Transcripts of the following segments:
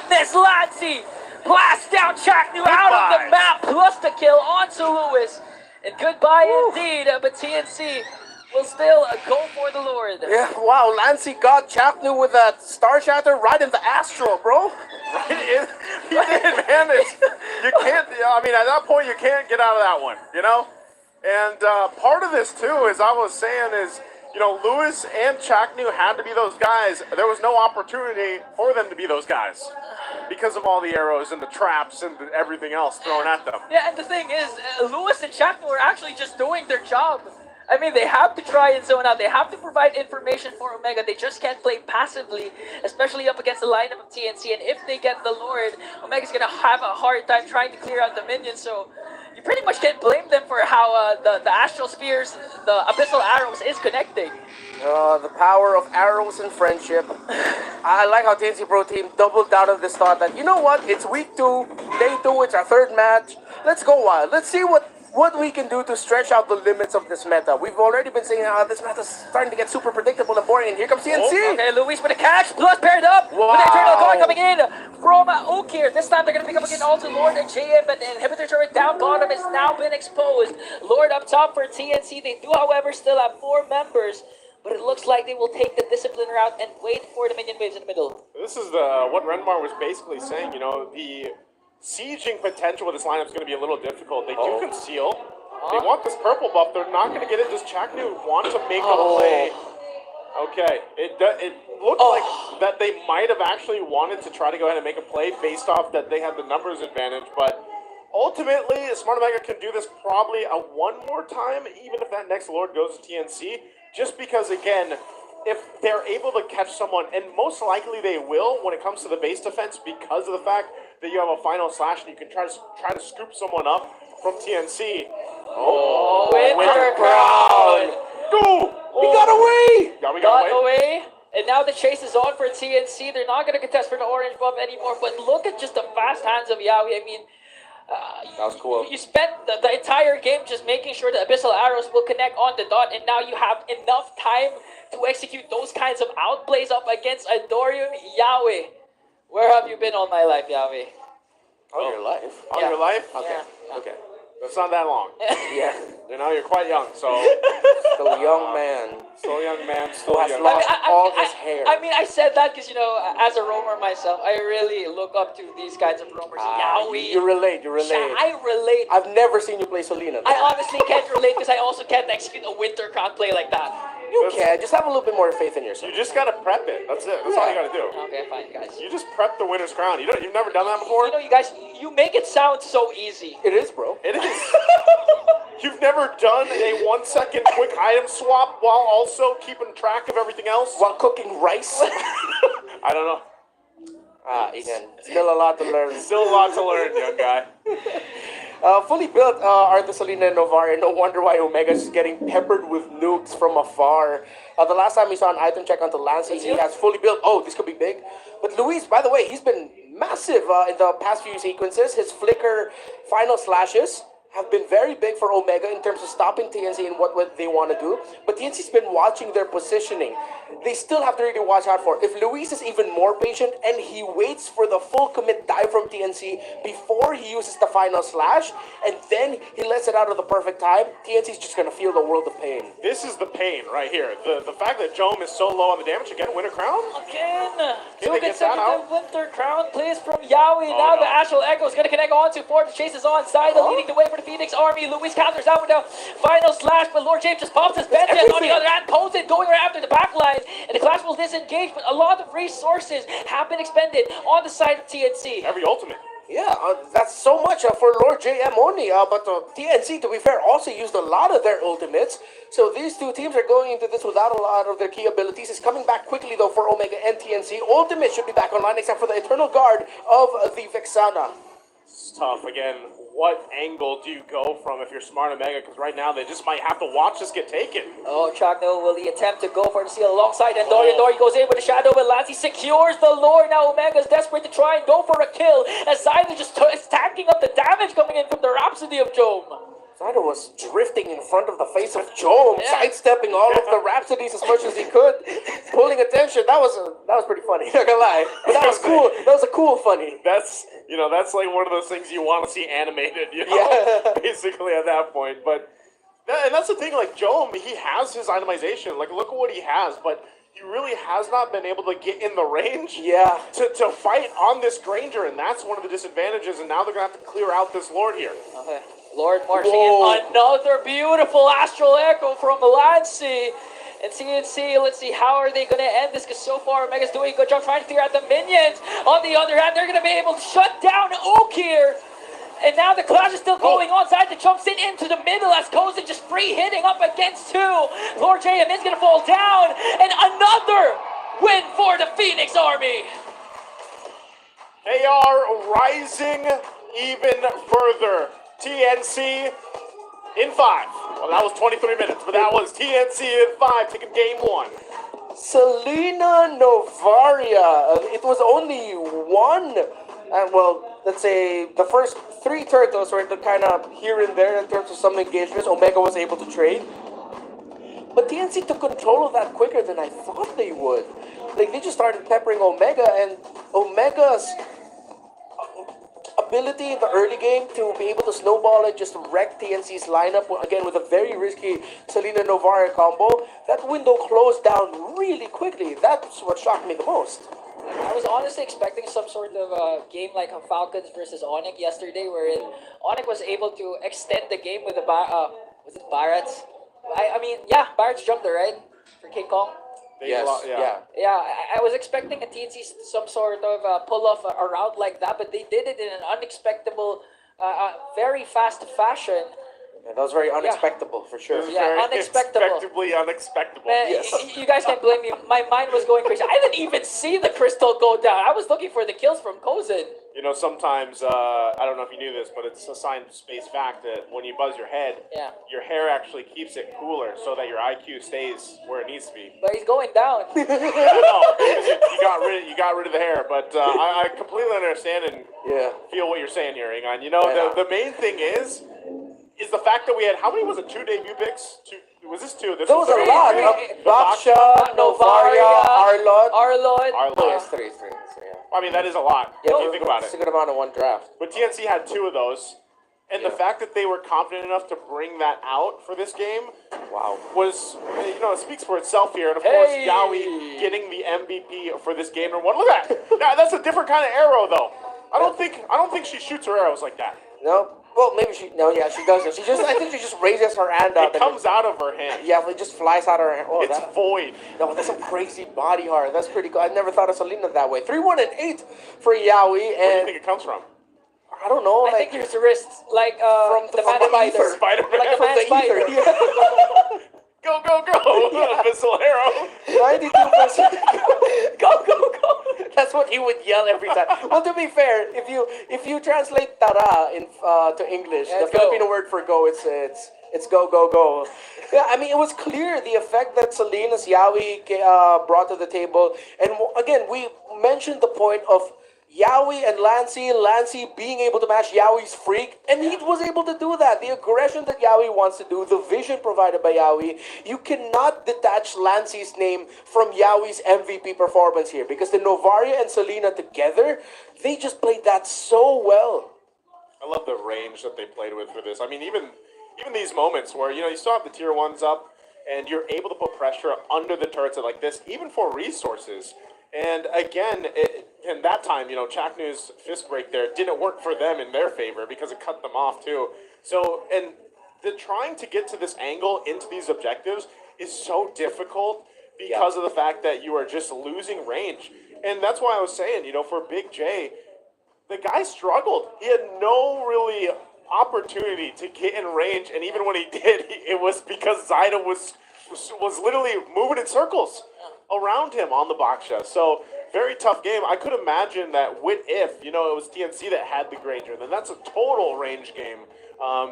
goodness, Lansy! Blast down Chaknu out of the map, plus the kill onto Lewis. And goodbye indeed, but TNC will still go for the Lord. Yeah, wow, Lansy got Chaknu with that Star Shatter right in the Astro, bro. Right in, he did, man. You can't, I mean, at that point, you can't get out of that one, you know? And part of this, too, as I was saying, is, you know, Lewis and Chaknu had to be those guys. There was no opportunity for them to be those guys because of all the arrows and the traps and everything else thrown at them. Yeah, and the thing is, Lewis and Chaknu are actually just doing their job. I mean, they have to try and zone out. They have to provide information for Omega. They just can't play passively, especially up against the lineup of TNC. And if they get the Lord, Omega's going to have a hard time trying to clear out the minions. So you pretty much can't blame them for how the Astral Spheres, the Abyssal Arrows is connecting. The power of arrows and friendship. I like how TNC Pro Team doubled down on this thought that, you know what, it's week 2, day 2, it's our 3rd match. Let's go wild. Let's see what we can do to stretch out the limits of this meta. We've already been saying how this meta is starting to get super predictable and boring, and here comes TNC. Okay, Luis with a catch, plus paired up with the Eternal Guard coming in from Oak here. This time they're going to be coming in also Lord and JM, but the inhibitor turret down bottom has now been exposed. Lord up top for TNC. They do, however, still have 4 members, but it looks like they will take the discipline route and wait for the minion waves in the middle. This is what Renmar was basically saying, you know, the sieging potential with this lineup is going to be a little difficult. They do conceal. They want this purple buff. They're not going to get it. Does Chaknu want to make a play? Okay. It looked like that they might have actually wanted to try to go ahead and make a play based off that they have the numbers advantage, but ultimately, Smart Omega can do this probably one more time, even if that next Lord goes to TNC, just because, again, if they're able to catch someone, and most likely they will when it comes to the base defense because of the fact that you have a final slash and you can try to scoop someone up from TNC. Winter Crown! Go! We got away! Yeah, we got away. And now the chase is on for TNC. They're not going to contest for the orange buff anymore, but look at just the fast hands of Yawi. I mean, that was cool. You spent the entire game just making sure the Abyssal Arrows will connect on the dot, and now you have enough time to execute those kinds of outplays up against Adorium. Yawi, where have you been all my life, Yawi? All your life? All your life? Okay. Yeah. Okay. That's not that long. Yeah. You know, you're quite young, so. Still a young man. Still a young man, still has young. lost all his hair. I mean, I said that because, you know, as a roamer myself, I really look up to these kinds of roamers. Yawi. You relate. I relate. I've never seen you play Selena. I honestly can't relate because I also can't execute a Winter Crown play like that. You can. Just have a little bit more faith in yourself. You just gotta prep it. That's it. That's all you gotta do. Okay, fine, guys. You just prep the Winter's Crown. You've never done that before? You know, you guys, you make it sound so easy. It is, bro. It is. You've never done a 1 second quick item swap while also keeping track of everything else? While cooking rice? I don't know. Again, still a lot to learn. Still a lot to learn, young guy. Fully built are the Selena and Novar, and no wonder why Omega's getting peppered with nukes from afar. The last time we saw an item check onto Lansy, he has fully built. Oh, this could be big. But Luis, by the way, he's been massive in the past few sequences. His flicker final slashes have been very big for Omega in terms of stopping TNC and what they want to do. But TNC's been watching their positioning. They still have to really watch out for. If Luis is even more patient and he waits for the full commit dive from TNC before he uses the final slash, and then he lets it out at the perfect time, TNC's just going to feel the world of pain. This is the pain right here. The fact that Jome is so low on the damage, again, Winter Crown? Again, Can they get that out? Winter Crown plays from Yawi. Now the Astral Echo is going to connect onto Ford. The chase is on side, leading the way for the Phoenix Army. Luis counters out with a final slash, but Lord James just pops his bench. On the other hand, Posen going right after the back line, and the Clash will disengage, but a lot of resources have been expended on the side of TNC. Every ultimate. Yeah, that's so much for Lord JM only, but TNC, to be fair, also used a lot of their ultimates. So these two teams are going into this without a lot of their key abilities. It's coming back quickly, though, for Omega and TNC. Ultimate should be back online, except for the Eternal Guard of the Vexana. It's tough. Again, what angle do you go from if you're Smart Omega? Because right now they just might have to watch this get taken. Oh, Chakno will he attempt to go for the seal alongside Andori. Andori goes in with a shadow, but Lansy secures the Lord. Now Omega's desperate to try and go for a kill as Zyler just is stacking up the damage coming in from the Rhapsody of Jome. Zaida was drifting in front of the face of Joe, Yeah. sidestepping all of the Rhapsodies as much as he could, pulling attention. That was pretty funny. Not gonna lie, but that was cool. That was a cool funny. That's that's like one of those things you want to see animated. Yeah. Basically at that point. But and that's the thing. Like Joe, he has his itemization. Like look at what he has, but he really has not been able to get in the range. Yeah. To fight on this Granger, and that's one of the disadvantages. And now they're gonna have to clear out this Lord here. Okay. Lord marching Whoa. in. Another beautiful Astral Echo from Lancy. And CNC, let's see, how are they going to end this? Because so far, Omega's doing a good job trying to clear out the minions. On the other hand, they're going to be able to shut down Oak here. And now the clash is still going on. Zaida jumps into the middle as Kozen just free hitting up against two. Lord JM is going to fall down. And another win for the Phoenix Army. They are rising even further. TNC in 5. Well, that was 23 minutes, but that was TNC in 5, taking game 1. Selena Novaria. It was only one. Well, let's say the first 3 turtles were kind of here and there in terms of some engagements. Omega was able to trade. But TNC took control of that quicker than I thought they would. Like, they just started peppering Omega, and Omega's ability in the early game to be able to snowball and just wreck TNC's lineup, again, with a very risky Selena Novaria combo, that window closed down really quickly. That's what shocked me the most. I was honestly expecting some sort of game like Falcons versus Onyx yesterday, wherein Onyx was able to extend the game with the was it Barrett's? I mean, yeah, Barrett's jumped there, right? For King Kong. Yes, yeah. Yeah, I was expecting a TNC some sort of pull off a route like that, but they did it in an unexpected, very fast fashion. Yeah, that was very unexpectable, for sure. Yeah, unexpectable. Unexpectedly unexpectable. Man, Yes. you guys can't blame me. My mind was going crazy. I didn't even see the crystal go down. I was looking for the kills from Kozen. You know, sometimes, I don't know if you knew this, but it's a science-based fact that when you buzz your head, your hair actually keeps it cooler so that your IQ stays where it needs to be. But he's going down. I know, because you got rid of the hair, but I completely understand and feel what you're saying here, Ingon. You know, the main thing is the fact that we had, how many was it, 2 debut picks? Was this 2? This There was a three. lot. Baksha, Novaria, Arlod. Yes, three. I mean, that is a lot if you think about It's it. a good amount in one draft. But TNC had 2 of those, and the fact that they were confident enough to bring that out for this game, was, it speaks for itself here. And of course, Yaoi getting the MVP for this game. And look at that. That's a different kind of arrow, though. I don't think she shoots her arrows like that. No. Well, maybe she. No, yeah, she doesn't. I think she just raises her hand up. It comes out of her hand. Yeah, it just flies out of her hand. Oh, It's void. No, that's some crazy body horror. That's pretty cool. I never thought of Selena that way. 3-1 and 8 for Yaoi, Where do you and think it comes from? I don't know. I think there's a wrist, like from the man spider. Spider-Man. Like a man spider. Go, go, go! Missile arrow. 92%. Go. That's what he would yell every time. Well, to be fair, if you translate tara to English, the Filipino word for go, it's go. Yeah, I mean, it was clear the effect that Selena's Yaoi brought to the table. And again, we mentioned the point of Yaoi and Lancy being able to match Yaoi's freak, and he was able to do that. The aggression that Yaoi wants to do, the vision provided by Yaoi, you cannot detach Lancy's name from Yaoi's MVP performance here, because the Novaria and Selena together, they just played that so well. I love the range that they played with for this. I mean, even these moments where, you still have the tier 1s up, and you're able to put pressure under the turrets like this, even for resources. And again, and that time, Chaknu's fist break there didn't work for them in their favor because it cut them off too. So, and the trying to get to this angle into these objectives is so difficult because of the fact that you are just losing range. And that's why I was saying, for Big J, the guy struggled. He had no really opportunity to get in range, and even when he did, it was because Zaida was literally moving in circles around him on the Baksha. So, very tough game. I could imagine that if it was TNC that had the Granger, then that's a total range game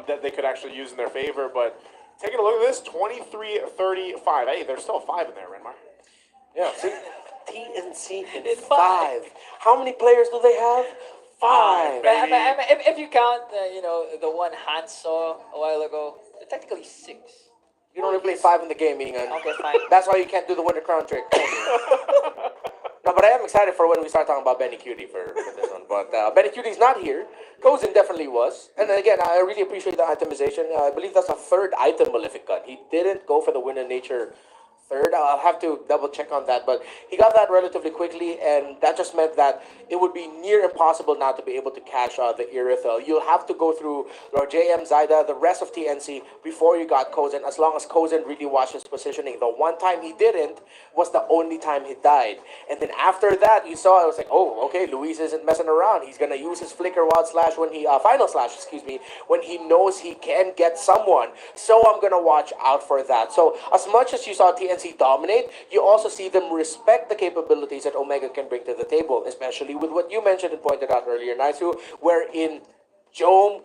that they could actually use in their favor. But taking a look at this, 23-35. Hey, there's still a 5 in there, Renmar. Yeah, see? TNC in 5. How many players do they have? 5. But if you count, the one Hans saw a while ago, technically 6. You can only play 5 in the game, Ingan. Okay, fine. That's why you can't do the Winter Crown trick. No, but I am excited for when we start talking about Benny Cutie for this one. But Benny Cutie's not here. Kozin definitely was. And then again, I really appreciate the itemization. I believe that's a third item Malefic got. He didn't go for the Wind of Nature third. I'll have to double check on that. But he got that relatively quickly, and that just meant that it would be near impossible now to be able to catch the Irithel. You'll have to go through your JM Zyda, the rest of TNC, before you got Kozin, as long as Kozin really watched his positioning. The one time he didn't was the only time he died. And then after that, you saw, I was like, oh, okay, Luis isn't messing around. He's going to use his Flicker Wild Slash when he, Final Slash, excuse me, when he knows he can get someone. So I'm going to watch out for that. So as much as you saw TNC dominate, you also see them respect the capabilities that Omega can bring to the table, especially with what you mentioned and pointed out earlier, Naisu, where in Jome,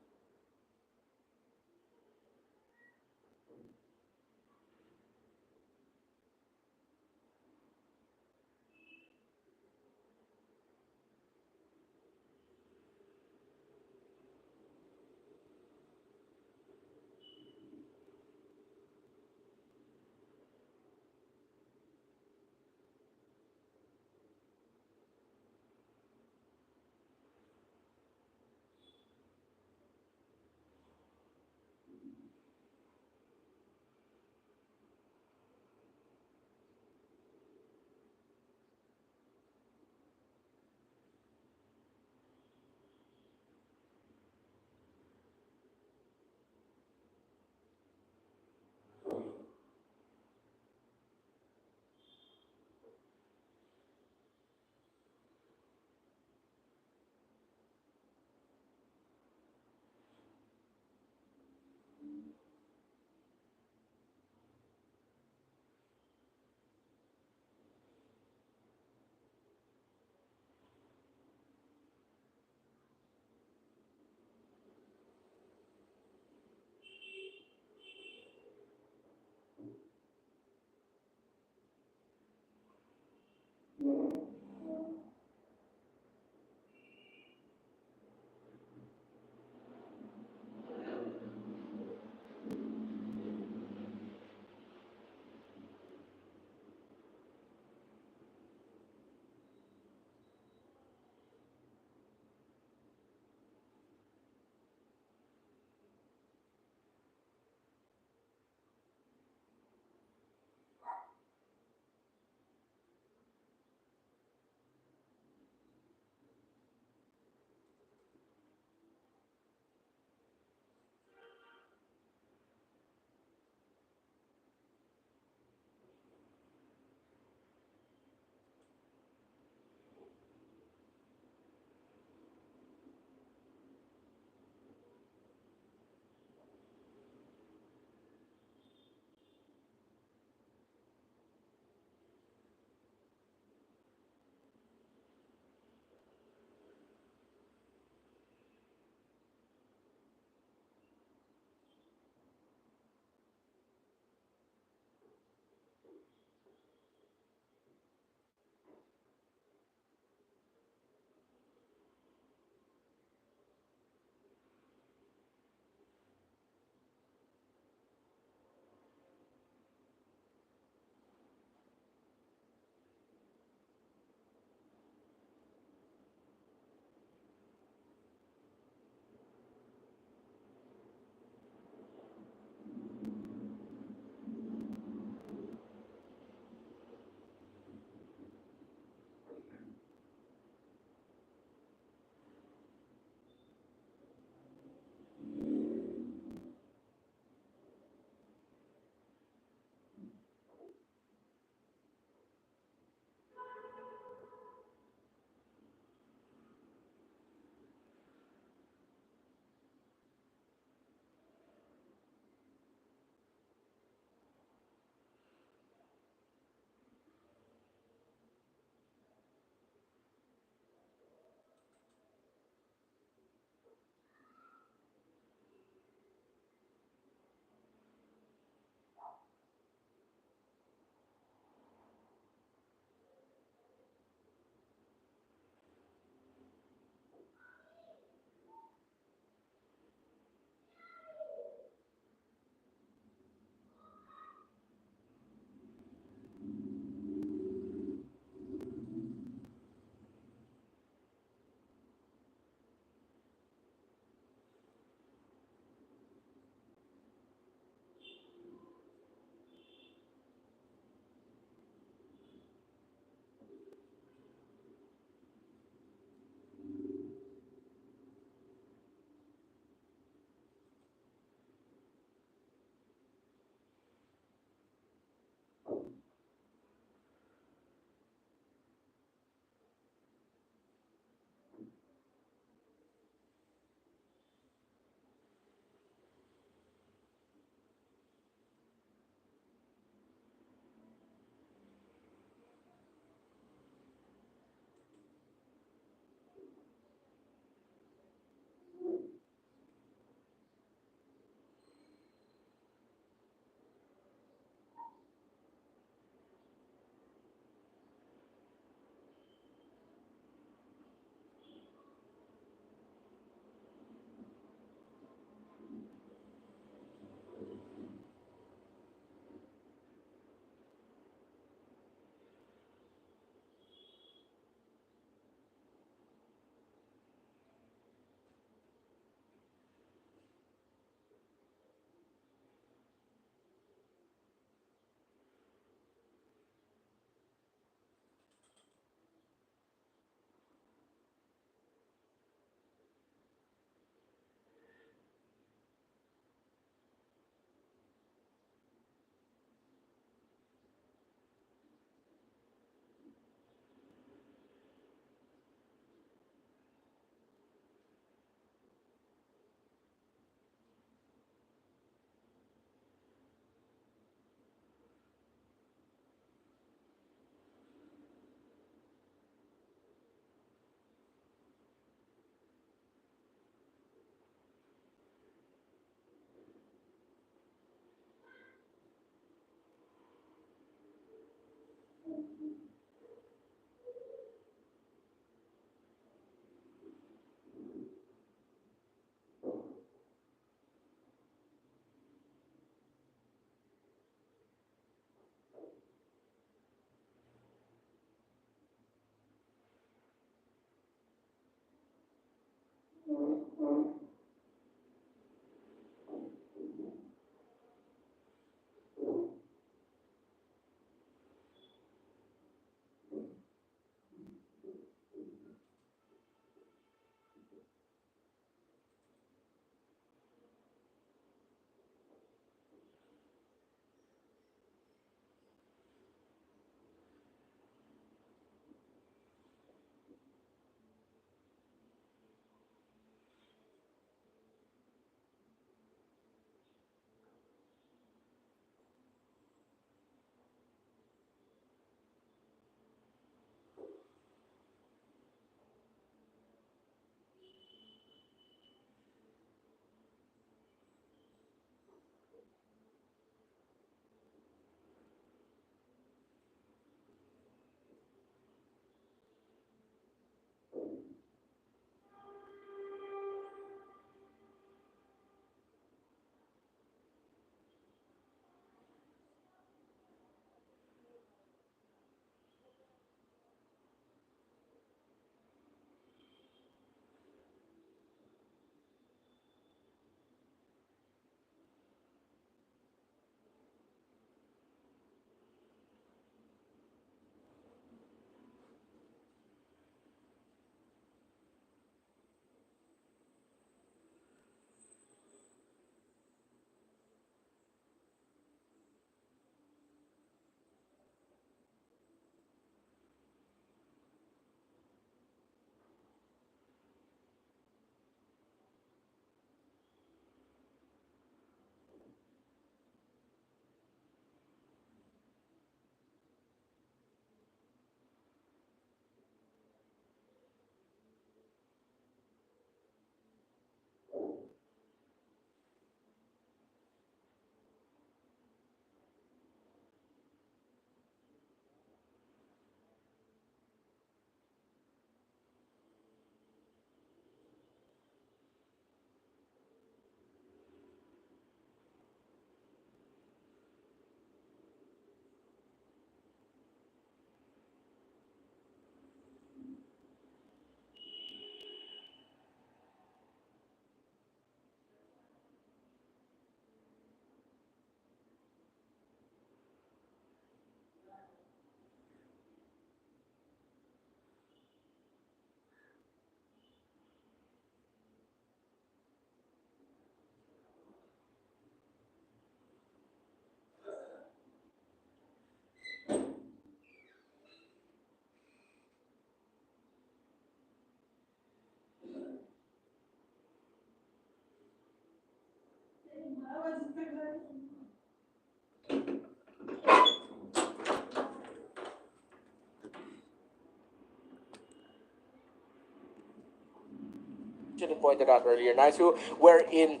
Shouldn't pointed out earlier, Naisu, wherein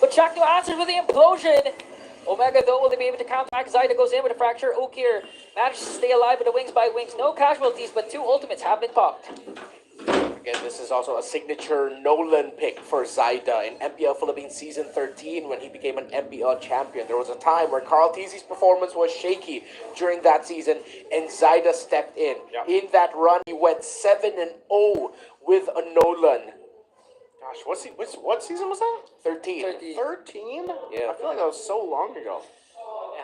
But Chakno answers with the implosion. Omega, though, will they be able to counteract? Zyda goes in with a fracture. Okir manages to stay alive with the wings by wings. No casualties, but 2 ultimates have been popped. again, this is also a signature Nolan pick for Zyda in MPL Philippines Season 13 when he became an MPL champion. There was a time where Carl Tizzi's performance was shaky during that season, and Zyda stepped in. Yeah. In that run, he went 7-0 with a Nolan. Gosh, what season was that? 13. 13? Yeah. I feel like that was so long ago.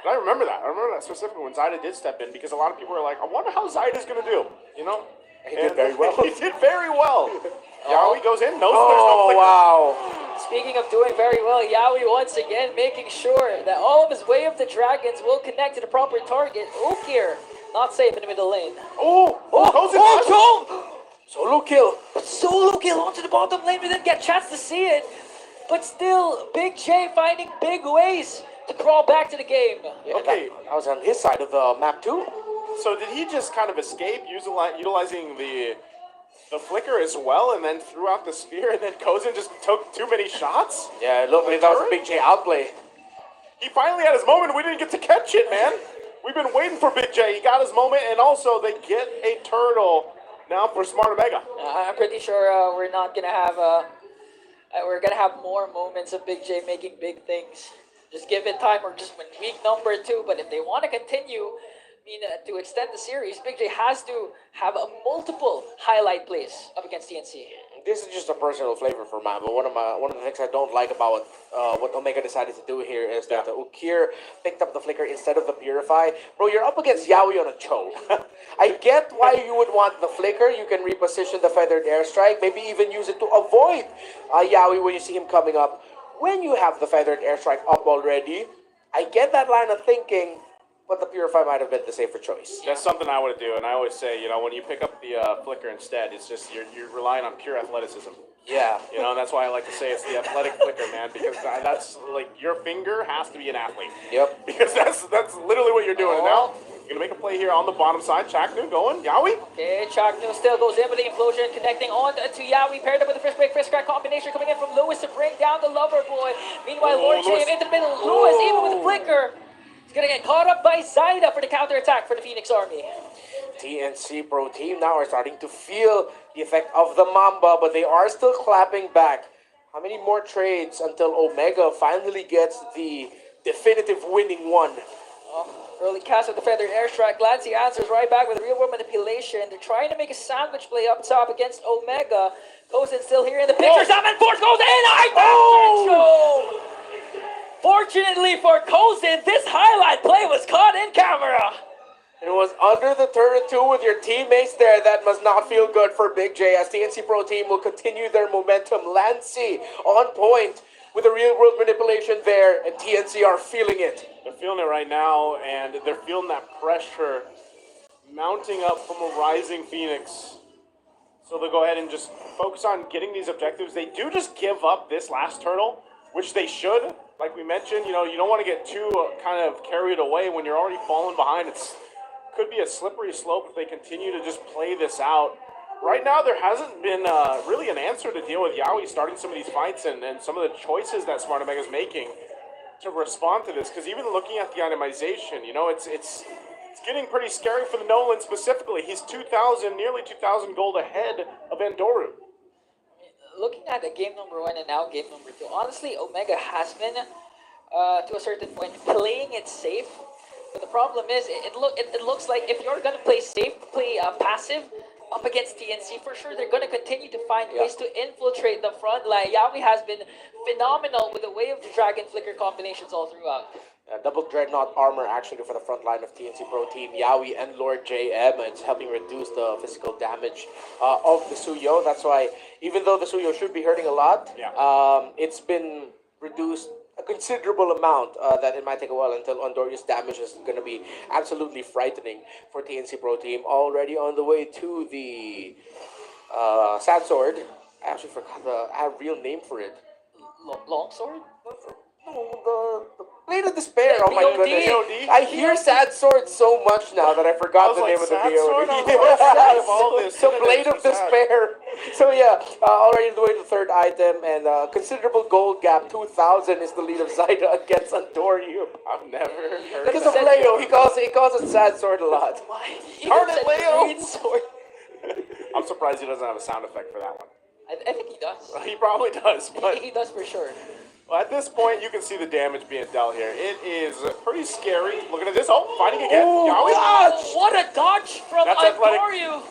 But I remember that. I remember that specifically when Zyda did step in because a lot of people were like, I wonder how Zyda's going to do, you know? He did very well. He did very well. Yaoi goes in. No, there's no Oh, flicker. wow. Speaking of doing very well, Yaoi once again making sure that all of his Way of the Dragons will connect to the proper target. Okir, not safe in the middle lane. Goes in. Solo kill. Solo kill onto the bottom lane. We didn't get a chance to see it. But still, Big J finding big ways to crawl back to the game. Yeah, Okay. that was on his side of the map too. So did he just kind of escape utilizing the flicker as well and then threw out the spear and then Kozin just took too many shots? Yeah, it looked like that was a Big J outplay. He finally had his moment. We didn't get to catch it, man. We've been waiting for Big J. He got his moment, and also they get a turtle now for Smart Omega. I'm pretty sure we're not gonna have we're gonna have more moments of Big J making big things. Just give it time, or just when week number 2. But if they want to continue, to extend the series, Big J has to have a multiple highlight plays up against TNC. This is just a personal flavor for mine, but one of the things I don't like about what Omega decided to do here is that Ukir picked up the flicker instead of the purify. Bro, you're up against Yaoi on a choke. I get why you would want the flicker. You can reposition the feathered airstrike, maybe even use it to avoid Yaoi when you see him coming up. When you have the feathered airstrike up already, I get that line of thinking, but the Purify might have been the safer choice. That's something I would do, and I always say, when you pick up the flicker instead, it's just you're relying on pure athleticism. Yeah. And that's why I like to say it's the athletic flicker, man, because that's like your finger has to be an athlete. Yep. Because that's literally what you're doing. And now you're gonna make a play here on the bottom side. Chaknu going, Yaoi. Okay, Chaknu still goes in with the implosion, connecting on to Yaoi, paired up with the first break, first crack combination coming in from Lewis to bring down the lover boy. Meanwhile, Lord James into the middle. Lewis, even with the flicker, is gonna get caught up by Zyda for the counter attack for the Phoenix Army. TNC Pro Team now are starting to feel the effect of the Mamba, but they are still clapping back. How many more trades until Omega finally gets the definitive winning one? Early cast with the feathered airstrike. Kyletzy answers right back with real world manipulation. They're trying to make a sandwich play up top against Omega. Kozin still here in the picture. Salmon Force goes in. Fortunately for Kozin, this highlight play was caught in camera. It was under the turret 2 with your teammates there. That must not feel good for Big J as TNC Pro Team will continue their momentum. Lancy on point with a real world manipulation there, and TNC are feeling it. They're feeling it right now, and they're feeling that pressure mounting up from a rising Phoenix. So they'll go ahead and just focus on getting these objectives. They do just give up this last turtle, which they should. Like we mentioned, you don't want to get too kind of carried away when you're already falling behind. Could be a slippery slope if they continue to just play this out. Right now, there hasn't been really an answer to deal with Yaoi starting some of these fights and some of the choices that Smart Omega is making to respond to this. Because even looking at the itemization, it's getting pretty scary for the Nolan specifically. He's nearly 2,000 gold ahead of Andoru. Looking at the game number 1 and now game number 2, honestly, Omega has been, to a certain point, playing it safe. But the problem is, it looks like if you're going to play safe, play passive up against TNC, for sure they're going to continue to find ways to infiltrate the front line. Yaoi has been phenomenal with the Way of the Dragon flicker combinations all throughout. Double Dreadnought armor actually for the front line of TNC Pro Team, Yaoi and Lord JM. It's helping reduce the physical damage of the Suyo. That's why, even though the Suyo should be hurting a lot, it's been reduced a considerable amount that it might take a while until Ondorius damage is going to be absolutely frightening for TNC Pro Team. Already on the way to the Sad Sword. I actually forgot the real name for it. Longsword? No, the blade of Despair. Oh my BOD. goodness. BOD. I hear Sad Sword so much now that I forgot the name of the Sad BOD. Sword? I was like, Yeah, of all this, so it Blade makes of me sad. Despair. So yeah, already the way to the third item, and considerable gold gap. 2,000 is the lead of Zyda against Andoryu. I've never heard Because of of that. Leo, he calls it Sad Sword a lot. Why? Darn it, Leo! Green sword. I'm surprised he doesn't have a sound effect for that one. I think he does. He probably does, but He does for sure. well, at this point, you can see the damage being dealt here. It is pretty scary. Looking at this. Oh, fighting again. Oh, Yowie. dodge! What a dodge from That's athletic. Andoryu.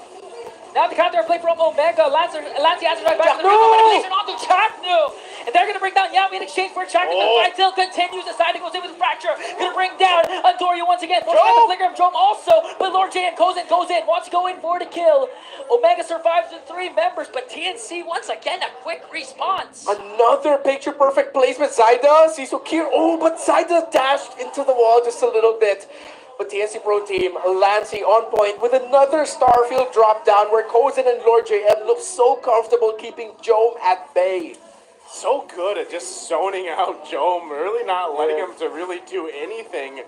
Now the counter play from Omega. Lancey answers right back. No! Manipulation onto Chaknu. And they're going to bring down Yawi in exchange for Chaknu. The Oh. fight still continues. The side goes in with a fracture. Going to bring down Andoryu once again. Forcing out the flicker of Jom also. But Lord JM goes in. Wants to go in for the kill. Omega survives with 3 members. But TNC once again a quick response. Another picture perfect placement. Zyda sees Ukir. Oh, but Zyda dashed into the wall just a little bit. But TNC Pro Team, Lancey on point with another Starfield drop down where Kozin and Lord JM look so comfortable keeping Jome at bay. So good at just zoning out Jome, really not letting him to really do anything.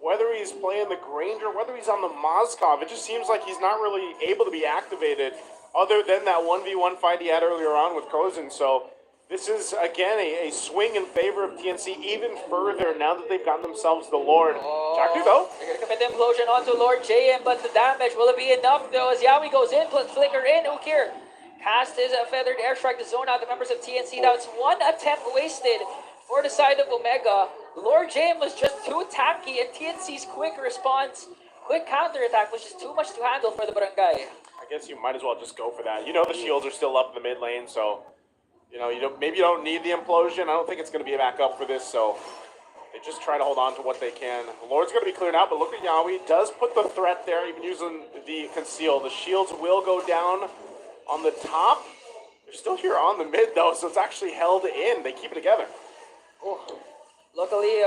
Whether he's playing the Granger, whether he's on the Moskov, it just seems like he's not really able to be activated other than that 1v1 fight he had earlier on with Kozin. So this is, again, a swing in favor of TNC even further now that they've gotten themselves the Lord. Chaknu, though. They're going to commit the implosion onto Lord JM, but the damage, will it be enough though? As Yawi goes in, flicker in, Ukir cast his feathered airstrike to zone out the members of TNC. Now it's 1 attempt wasted for the side of Omega. Lord JM was just too tanky, and TNC's quick response, quick counterattack was just too much to handle for the Barangay. I guess you might as well just go for that. You know the shields are still up in the mid lane, so maybe you don't need the implosion. I don't think it's going to be a backup for this, so they just try to hold on to what they can. The Lord's going to be cleared out, but look at Yawi. Does put the threat there, even using the conceal. The shields will go down on the top. They're still here on the mid, though, so it's actually held in. They keep it together. Oh. Luckily,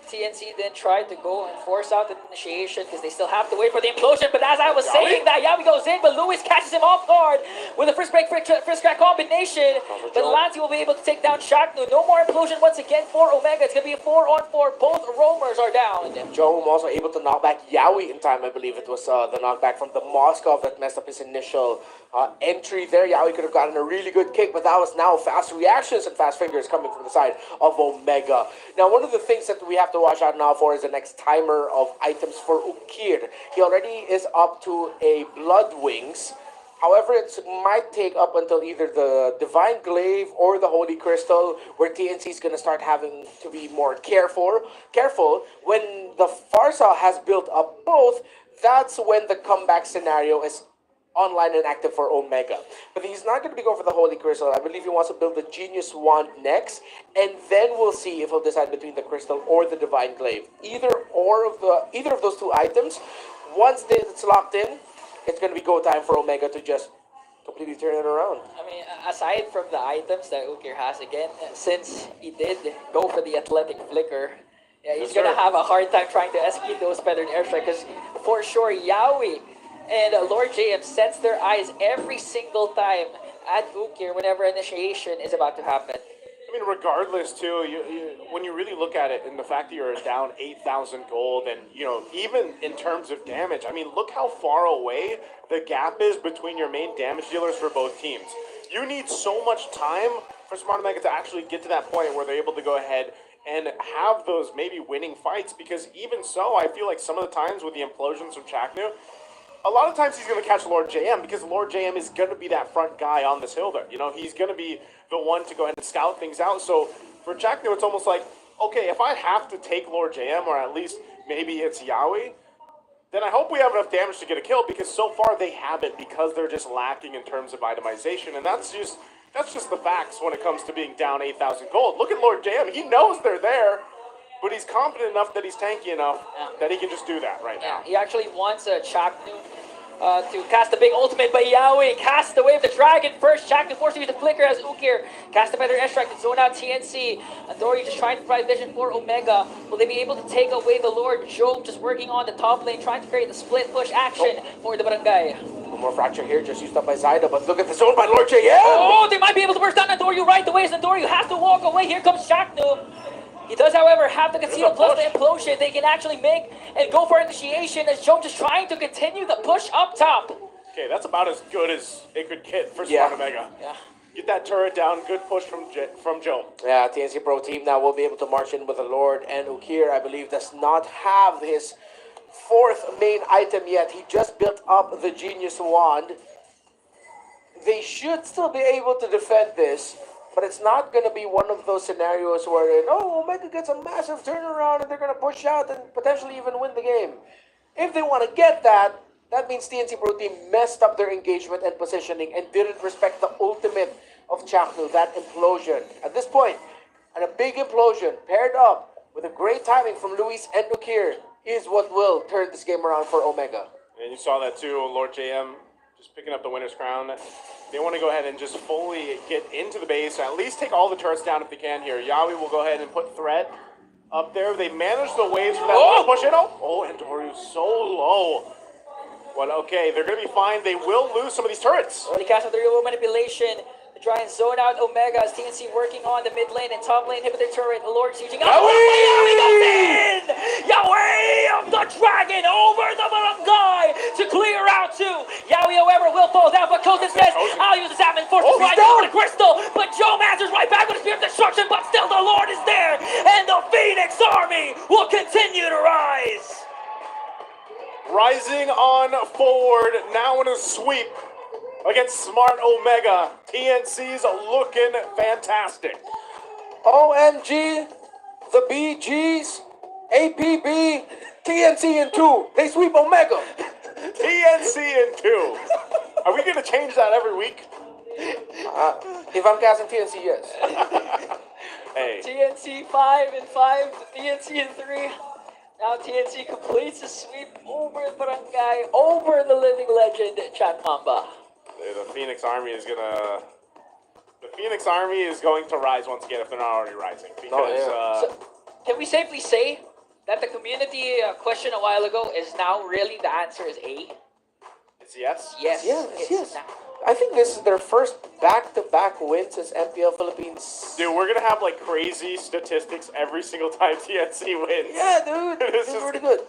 TNC then tried to go and force out the initiation because they still have to wait for the implosion. But as I was saying that, Yawi goes in, but Lewis catches him off guard with a first break, first crack combination. But Lancey will be able to take down Chaknu. No more implosion once again for Omega. It's going to be a 4-on-4. Both roamers are down. Jome also able to knock back Yawi in time. I believe it was the knockback from the Moskov that messed up his initial entry there. Yawi could have gotten a really good kick, but that was now fast reactions and fast fingers coming from the side of Omega. Now, one of the things that we have to watch out now for is the next timer of items for Ukir. He already is up to a Blood Wings. However, it might take up until either the Divine Glaive or the Holy Crystal, where TNC is going to start having to be more careful. When the Farsa has built up both, that's when the comeback scenario is online and active for Omega. But he's not going to be going for the Holy Crystal. I believe he wants to build the Genius Wand next, and then we'll see if he'll decide between the Crystal or the Divine Glaive. Either of those 2 items, once it's locked in, it's going to be go time for Omega to just completely turn it around. I mean, aside from the items that Ukir has, again, since he did go for the athletic flicker, yeah, he's going to have a hard time trying to escape those feathered airstrike, because for sure, Yawi and Lord JM sets their eyes every single time at Ukir whenever initiation is about to happen. I mean, regardless, too, when you really look at it, and the fact that you're down 8,000 gold, and, even in terms of damage, I mean, look how far away the gap is between your main damage dealers for both teams. You need so much time for Smart Omega to actually get to that point where they're able to go ahead and have those maybe winning fights, because even so, I feel like some of the times with the implosions from Chaknu, a lot of times he's going to catch Lord JM, because Lord JM is going to be that front guy on this hill there. He's going to be the one to go ahead and scout things out. So for Chaknu, it's almost like, okay, if I have to take Lord JM, or at least maybe it's Yawi, then I hope we have enough damage to get a kill, because so far they haven't, because they're just lacking in terms of itemization. And that's just the facts when it comes to being down 8,000 gold. Look at Lord JM. He knows they're there, but he's confident enough that he's tanky enough that he can just do that right now. He actually wants Chaknu to cast the big ultimate, but Yawi casts the Wave of the Dragon first. Chaknu forced to use the flicker as Ukir cast a better airstrike to zone out TNC. Andoryu just trying to provide vision for Omega. Will they be able to take away the Lord? Job just working on the top lane, trying to create the split push action for the Barangay. One more fracture here, just used up by Zyda, but look at the zone by Lord JM! Oh, they might be able to burst down Andoryu right away, as Andoryu has to walk away. Here comes Chaknu. He does however, have the conceal plus the implosion. They can actually make and go for initiation as Joe just trying to continue the push up top. Okay, that's about as good as it could get for Smart Omega. Yeah. Get that turret down. Good push from Joe. Yeah, TNC Pro Team now will be able to march in with the Lord, and Ukir, I believe, does not have his fourth main item yet. He just built up the Genius Wand. They should still be able to defend this, but it's not going to be one of those scenarios where, Omega gets a massive turnaround and they're going to push out and potentially even win the game. If they want to get that, that means TNC Pro Team messed up their engagement and positioning and didn't respect the ultimate of Chaknu, that implosion. At this point, and a big implosion paired up with a great timing from Luis and Ukir is what will turn this game around for Omega. And you saw that too, Lord JM just picking up the winner's crown. They want to go ahead and just fully get into the base, at least take all the turrets down if they can here. Yawi will go ahead and put threat up there. They managed the waves for that push in. And Doryu's so low. Well, okay, they're going to be fine. They will lose some of these turrets. Only cast with the real manipulation to try and zone out Omega as TNC working on the mid lane and top lane, hit with their turret. The Lord sieging out. Yawi goes in! Yawi of the Dragon over the barangay to clear out two. Yawi, however, will fall down, but Kozen says, I'll use the Salmon Force to try to the crystal. But Joe answers right back with a Spear of Destruction, but still the Lord is there. And the Phoenix Army will continue to rise. Rising on forward, now in a sweep against Smart Omega. TNC's looking fantastic. OMG, the BGs, APB, TNC in 2. They sweep Omega. TNC in 2. Are we going to change that every week? If I'm casting TNC, yes. Hey. TNC 5 and 5, TNC in 3. Now TNC completes the sweep over the barangay, over the living legend, Chat Mamba. The Phoenix Army is gonna. The Phoenix Army is going to rise once again if they're not already rising. Because So, can we safely say that the community question a while ago is now really the answer is A? it's yes. Yes. Yes. I think this is their first back-to-back win since MPL Philippines. Dude, we're gonna have like crazy statistics every single time TNC wins. Yeah, dude. This This is is really good.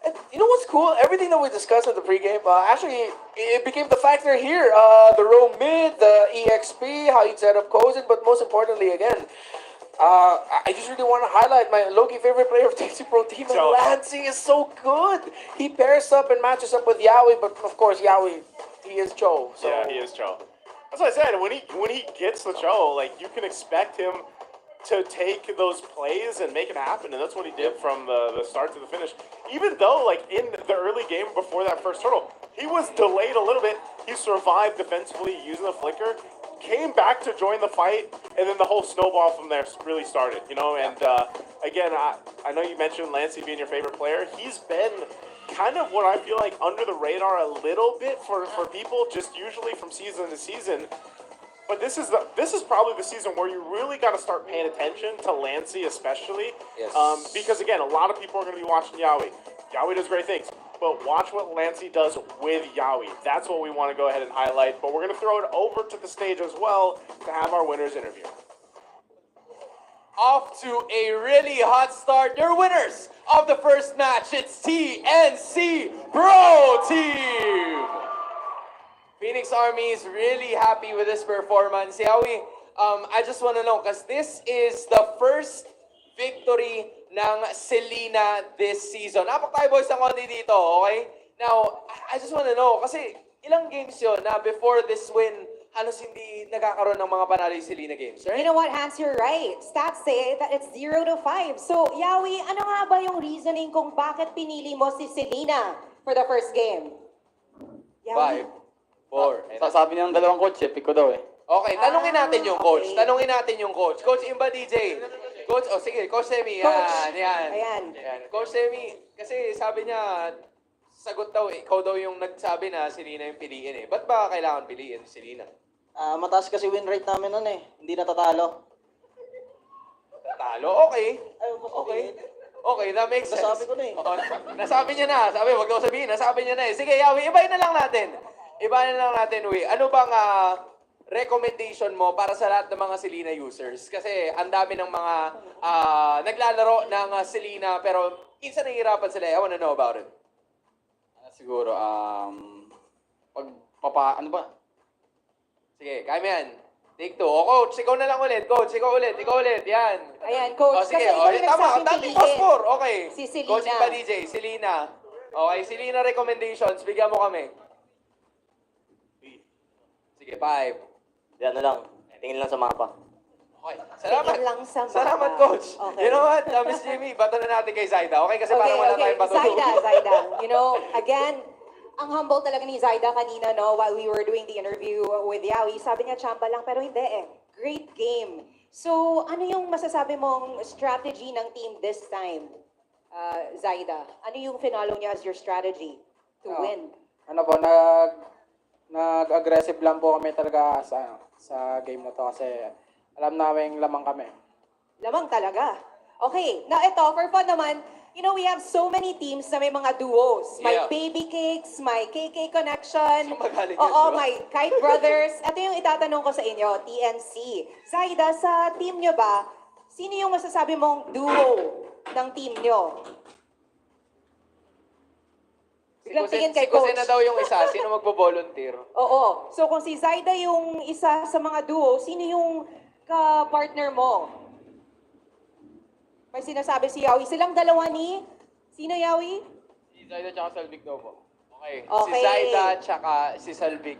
And you know what's cool? Everything that we discussed at the pregame, actually, it became the factor here. The row mid, the EXP, how you set up Kozen, but most importantly, again, I just really want to highlight my low-key favorite player of TNC Pro Team, and Lancey is so good. He pairs up and matches up with Yawi, but of course, Yawi, he is Cho. So. Yeah, he is Cho. That's what I said. When he gets the Cho, like you can expect him to take those plays and make it happen, and that's what he did from the start to the finish. Even though, like in the early game before that first turtle, he was delayed a little bit. He survived defensively using the flicker, came back to join the fight, and then the whole snowball from there really started. You know, and again, I know you mentioned Lancey being your favorite player. He's been kind of what I feel like under the radar a little bit for people, just usually from season to season. But this is probably the season where you really got to start paying attention to Lancey, especially. Yes. Because again, a lot of people are going to be watching Yawi. Yawi does great things, but watch what Lancey does with Yawi. That's what we want to go ahead and highlight. But we're going to throw it over to the stage as well to have our winners interview. Off to a really hot start. Your winners of the first match, it's TNC Pro Team. Phoenix Army is really happy with this performance. Yawi, I just want to know, because this is the first victory ng Selena this season. Napak tayo boys ng konti dito, okay? Now, I just want to know, kasi ilang games yun na before this win, halos hindi nagkakaroon ng mga panalo yung Selena games, right? You know what, Hans, you're right. Stats say that it's 0-5. So, Yawi, ano nga ba yung reasoning kung bakit pinili mo si Selena for the first game? Yawi? 5, 4. Sabi ng dalawang coach, pick ko daw eh. Okay, tanungin natin yung coach. Okay. Tanungin natin yung coach. Coach Imba DJ. Coach, sige, Coach Semi. Coach. Yan. Ayan. Coach Semi, kasi sabi niya, sagot daw, ikaw daw yung nagsabi na si Lina yung piliin eh. Ba't ba kailangan piliin si Lina? Mataas kasi win rate namin nun eh. Hindi natatalo. Talo? Okay. Okay, that makes sense. Nasabi ko na eh. Nasabi niya na. Sabi, wag daw sabihin. Nasabi niya na eh. Sige, Yawi, ibahin na lang natin. Uy. Ano bang recommendation mo para sa lahat ng mga Selena users? Kasi ang dami ng mga naglalaro ng Selena pero minsan nahihirapan sila. I wanna know about it. Siguro, ano ba? Sige, kaya mo yan. Take two. O, coach, ikaw na lang ulit. Coach, ikaw ulit. Yan. Ayan, coach. O, sige. Kasi ikaw O, yung tama. nagsabing Dating piliin. passport. Okay. Si Selena. Coach pa DJ, Selena. Okay, Selena recommendations. Bigyan mo kami. Sige, 5. Yan na lang. Tingin lang sa mapa. Okay. Salamat. Tingin lang sa mapa. Salamat, coach. Okay. You know what, Miss Jimmy, bato na natin kay Zaida. Okay, kasi parang wala tayong patulog. Zaida. You know, again, ang humble talaga ni Zaida kanina, no, while we were doing the interview with Yawi, sabi niya, chamba lang, pero hindi eh. Great game. So, ano yung masasabi mong strategy ng team this time, Zaida? Ano yung finalo niya as your strategy to win? Ano po, nag-aggressive lang po kami talaga sa game na to kasi alam namin lamang kami. Lamang talaga. Okay, now ito, for fun naman, you know, we have so many teams na may mga duos. May Yeah. Baby Cakes, may KK Connection. Saan magaling yun, Oo, bro? may Kite Brothers. Ito yung itatanong ko sa inyo, TNC. Zaida, sa team nyo ba, sino yung masasabi mong duo ng team nyo? Biglang tingin kay Si Jose coach. na daw yung isa. Sino magbo-volunteer? Oo. So kung si Zaida yung isa sa mga duo, sino yung ka-partner mo? May sinasabi si Yawi. Silang dalawa ni... Sino, Yawi? Si Zaida tsaka Salvik daw po. Okay. Si Okay. Zaida tsaka si Salvik.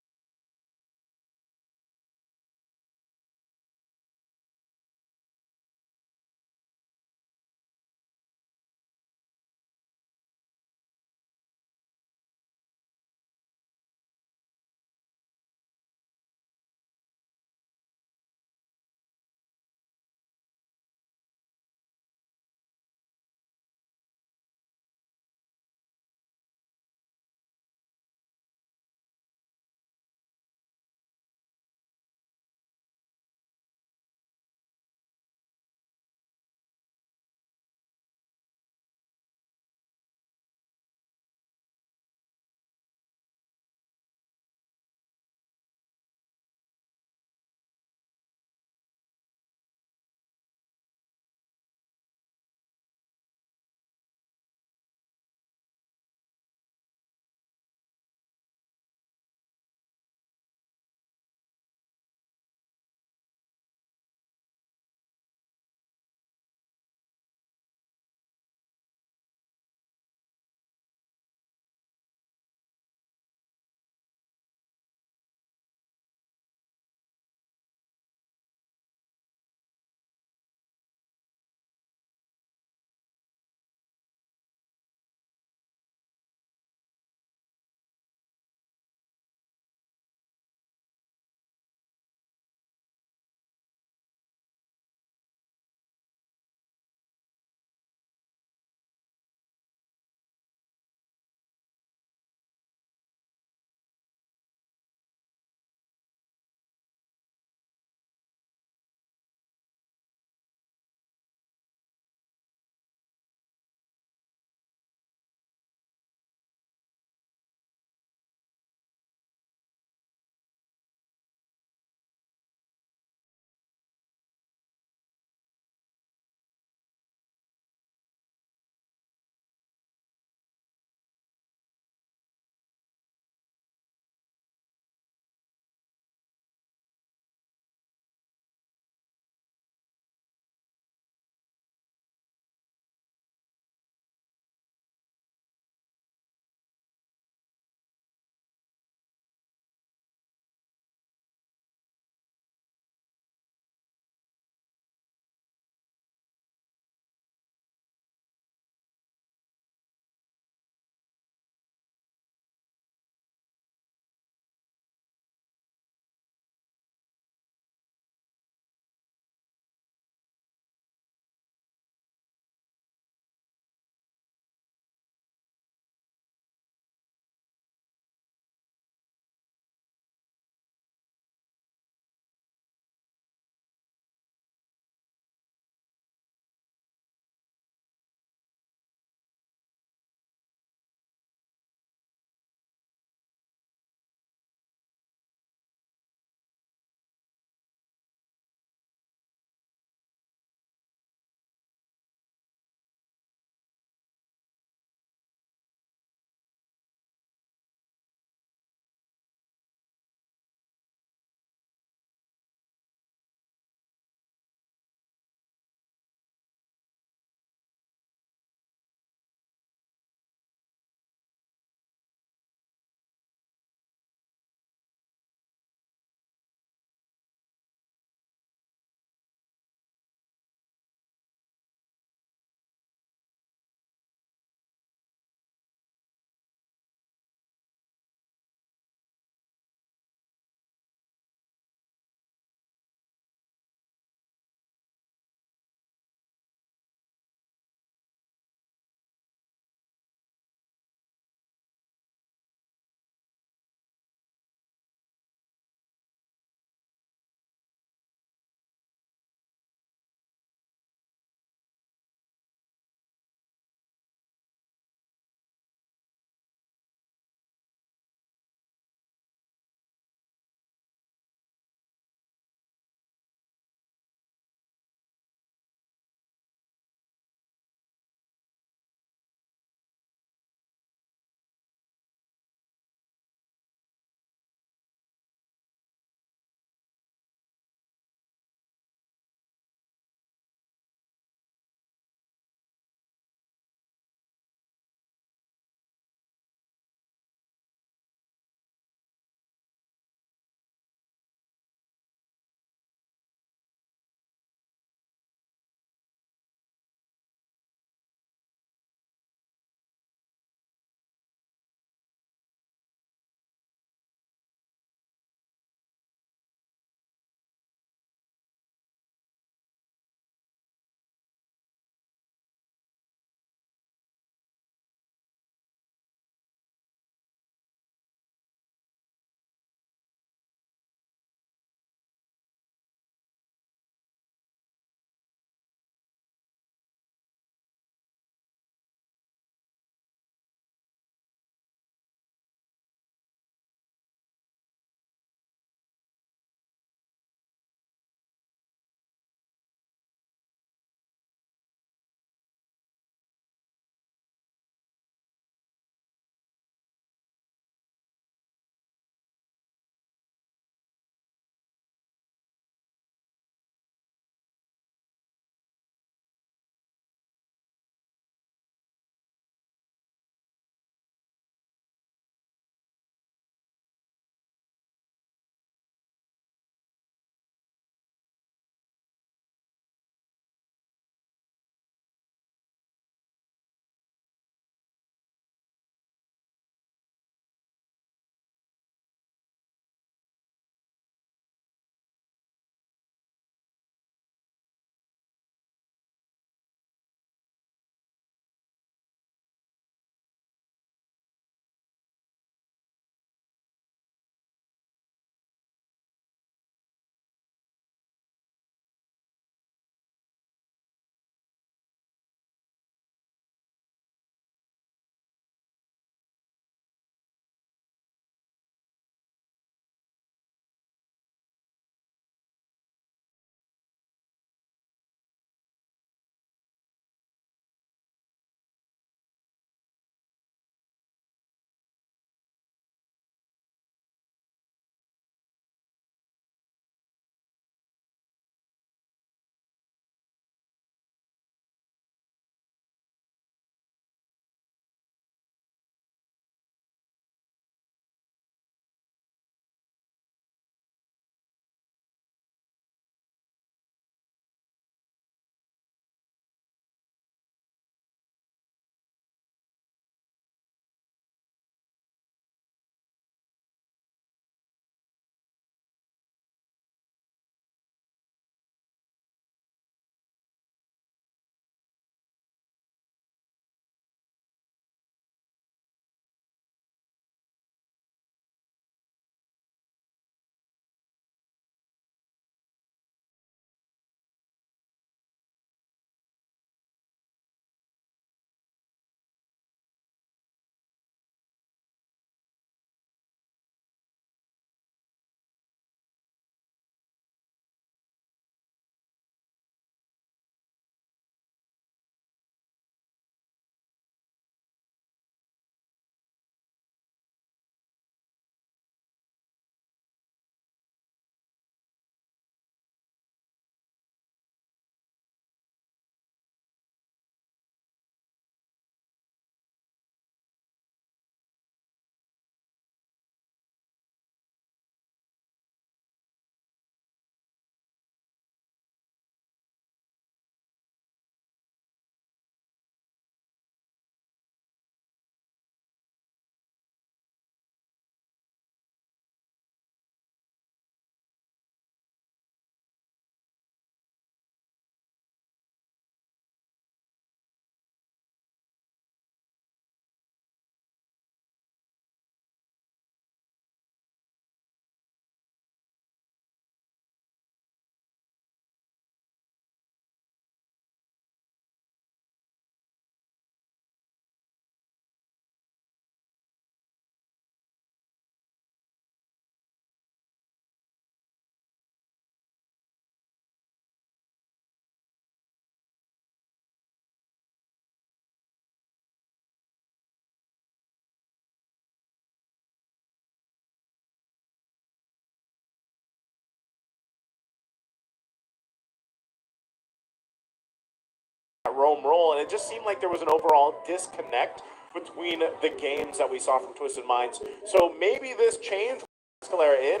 roam role, and it just seemed like there was an overall disconnect between the games that we saw from Twisted Minds. So maybe this change Escalera in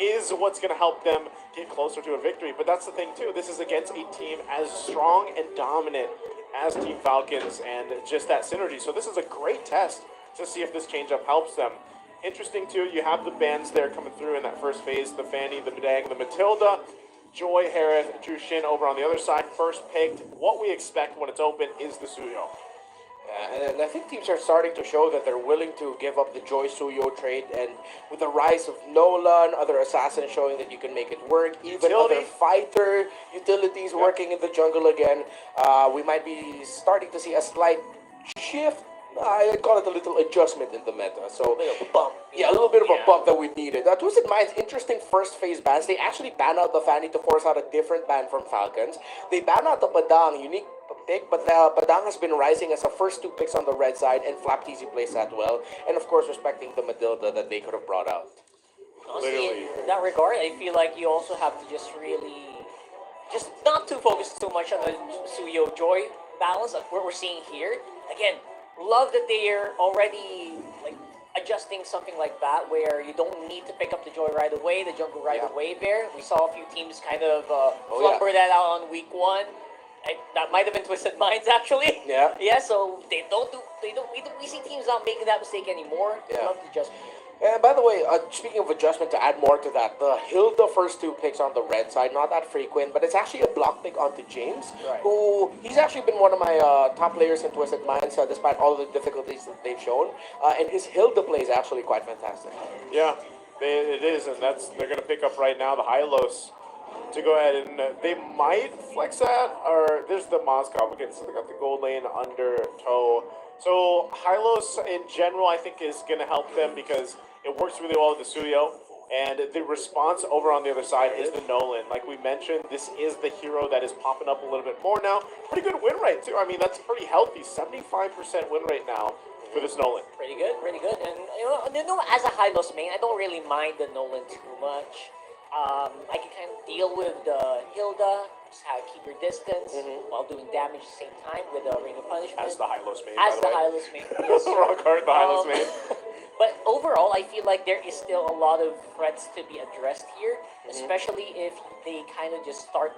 is what's going to help them get closer to a victory. But that's the thing too. This is against a team as strong and dominant as Team Falcons, and just that synergy. So this is a great test to see if this changeup helps them. Interesting too, you have the bands there coming through in that first phase, the Fanny, the Bedang, the Matilda, Joy, Harris, Drew Shin over on the other side, first picked. What we expect when it's open is the Suyo. And I think teams are starting to show that they're willing to give up the Joy Suyo trade, and with the rise of Nolan, other assassins showing that you can make it work, even other fighter utilities working in the jungle again, we might be starting to see a slight shift. I'd call it a little adjustment in the meta. So, yeah, a little bit of a bump that we needed. Twisted Minds, interesting first phase bans. They actually ban out the Fanny to force out a different ban from Falcons. They ban out the Badang, unique pick, but Badang has been rising as the first two picks on the red side, and Flapteasy plays that well. And of course, respecting the Matilda that they could have brought out. Honestly, in that regard, I feel like you also have to just really, just not to focus too much on the Suyo Joy balance of what we're seeing here. Again, love that they are already like adjusting something like that, where you don't need to pick up the Joy right away, the jungle right away. There, we saw a few teams kind of flumper that out on week 1. That might have been Twisted Minds actually. Yeah. Yeah. So we see teams not making that mistake anymore. Yeah. Love to just. And by the way, speaking of adjustment, to add more to that, the Hilda first two picks on the red side, not that frequent, but it's actually a block pick onto James, who he's actually been one of my top players in Twisted Minds, despite all the difficulties that they've shown. And his Hilda play is actually quite fantastic. Yeah, it is, and they're going to pick up right now the Hylos to go ahead, and they might flex that, or there's the Moscow again, so they got the gold lane under toe. So Hylos in general, I think, is going to help them because it works really well with the Suyo, and the response over on the other side is the Nolan. Like we mentioned, this is the hero that is popping up a little bit more now. Pretty good win rate too. I mean, that's pretty healthy, 75% win rate now for this Nolan. Pretty good, pretty good. And you know, as a Hylos main, I don't really mind the Nolan too much. I can kind of deal with the Hilda, just how to keep your distance while doing damage at the same time with the Ring of Punishment. As the Hylos main, As by the way. Hylos main, yes. Wrong card, the Hylos main. But overall, I feel like there is still a lot of threats to be addressed here, especially if they kind of just start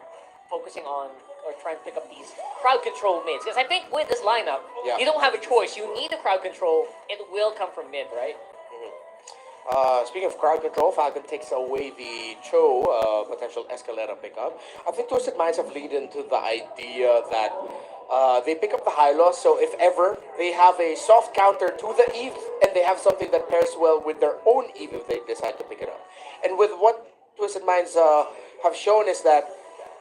focusing on or trying to pick up these crowd control mids. Because I think with this lineup, you don't have a choice. You need the crowd control. It will come from mid, right? Speaking of crowd control, Falcon takes away the Cho potential Escalera pickup. I think Twisted Minds have leaned into the idea that they pick up the Hylos, so if ever they have a soft counter to the Eve, and they have something that pairs well with their own Eve if they decide to pick it up. And with what Twisted Minds have shown is that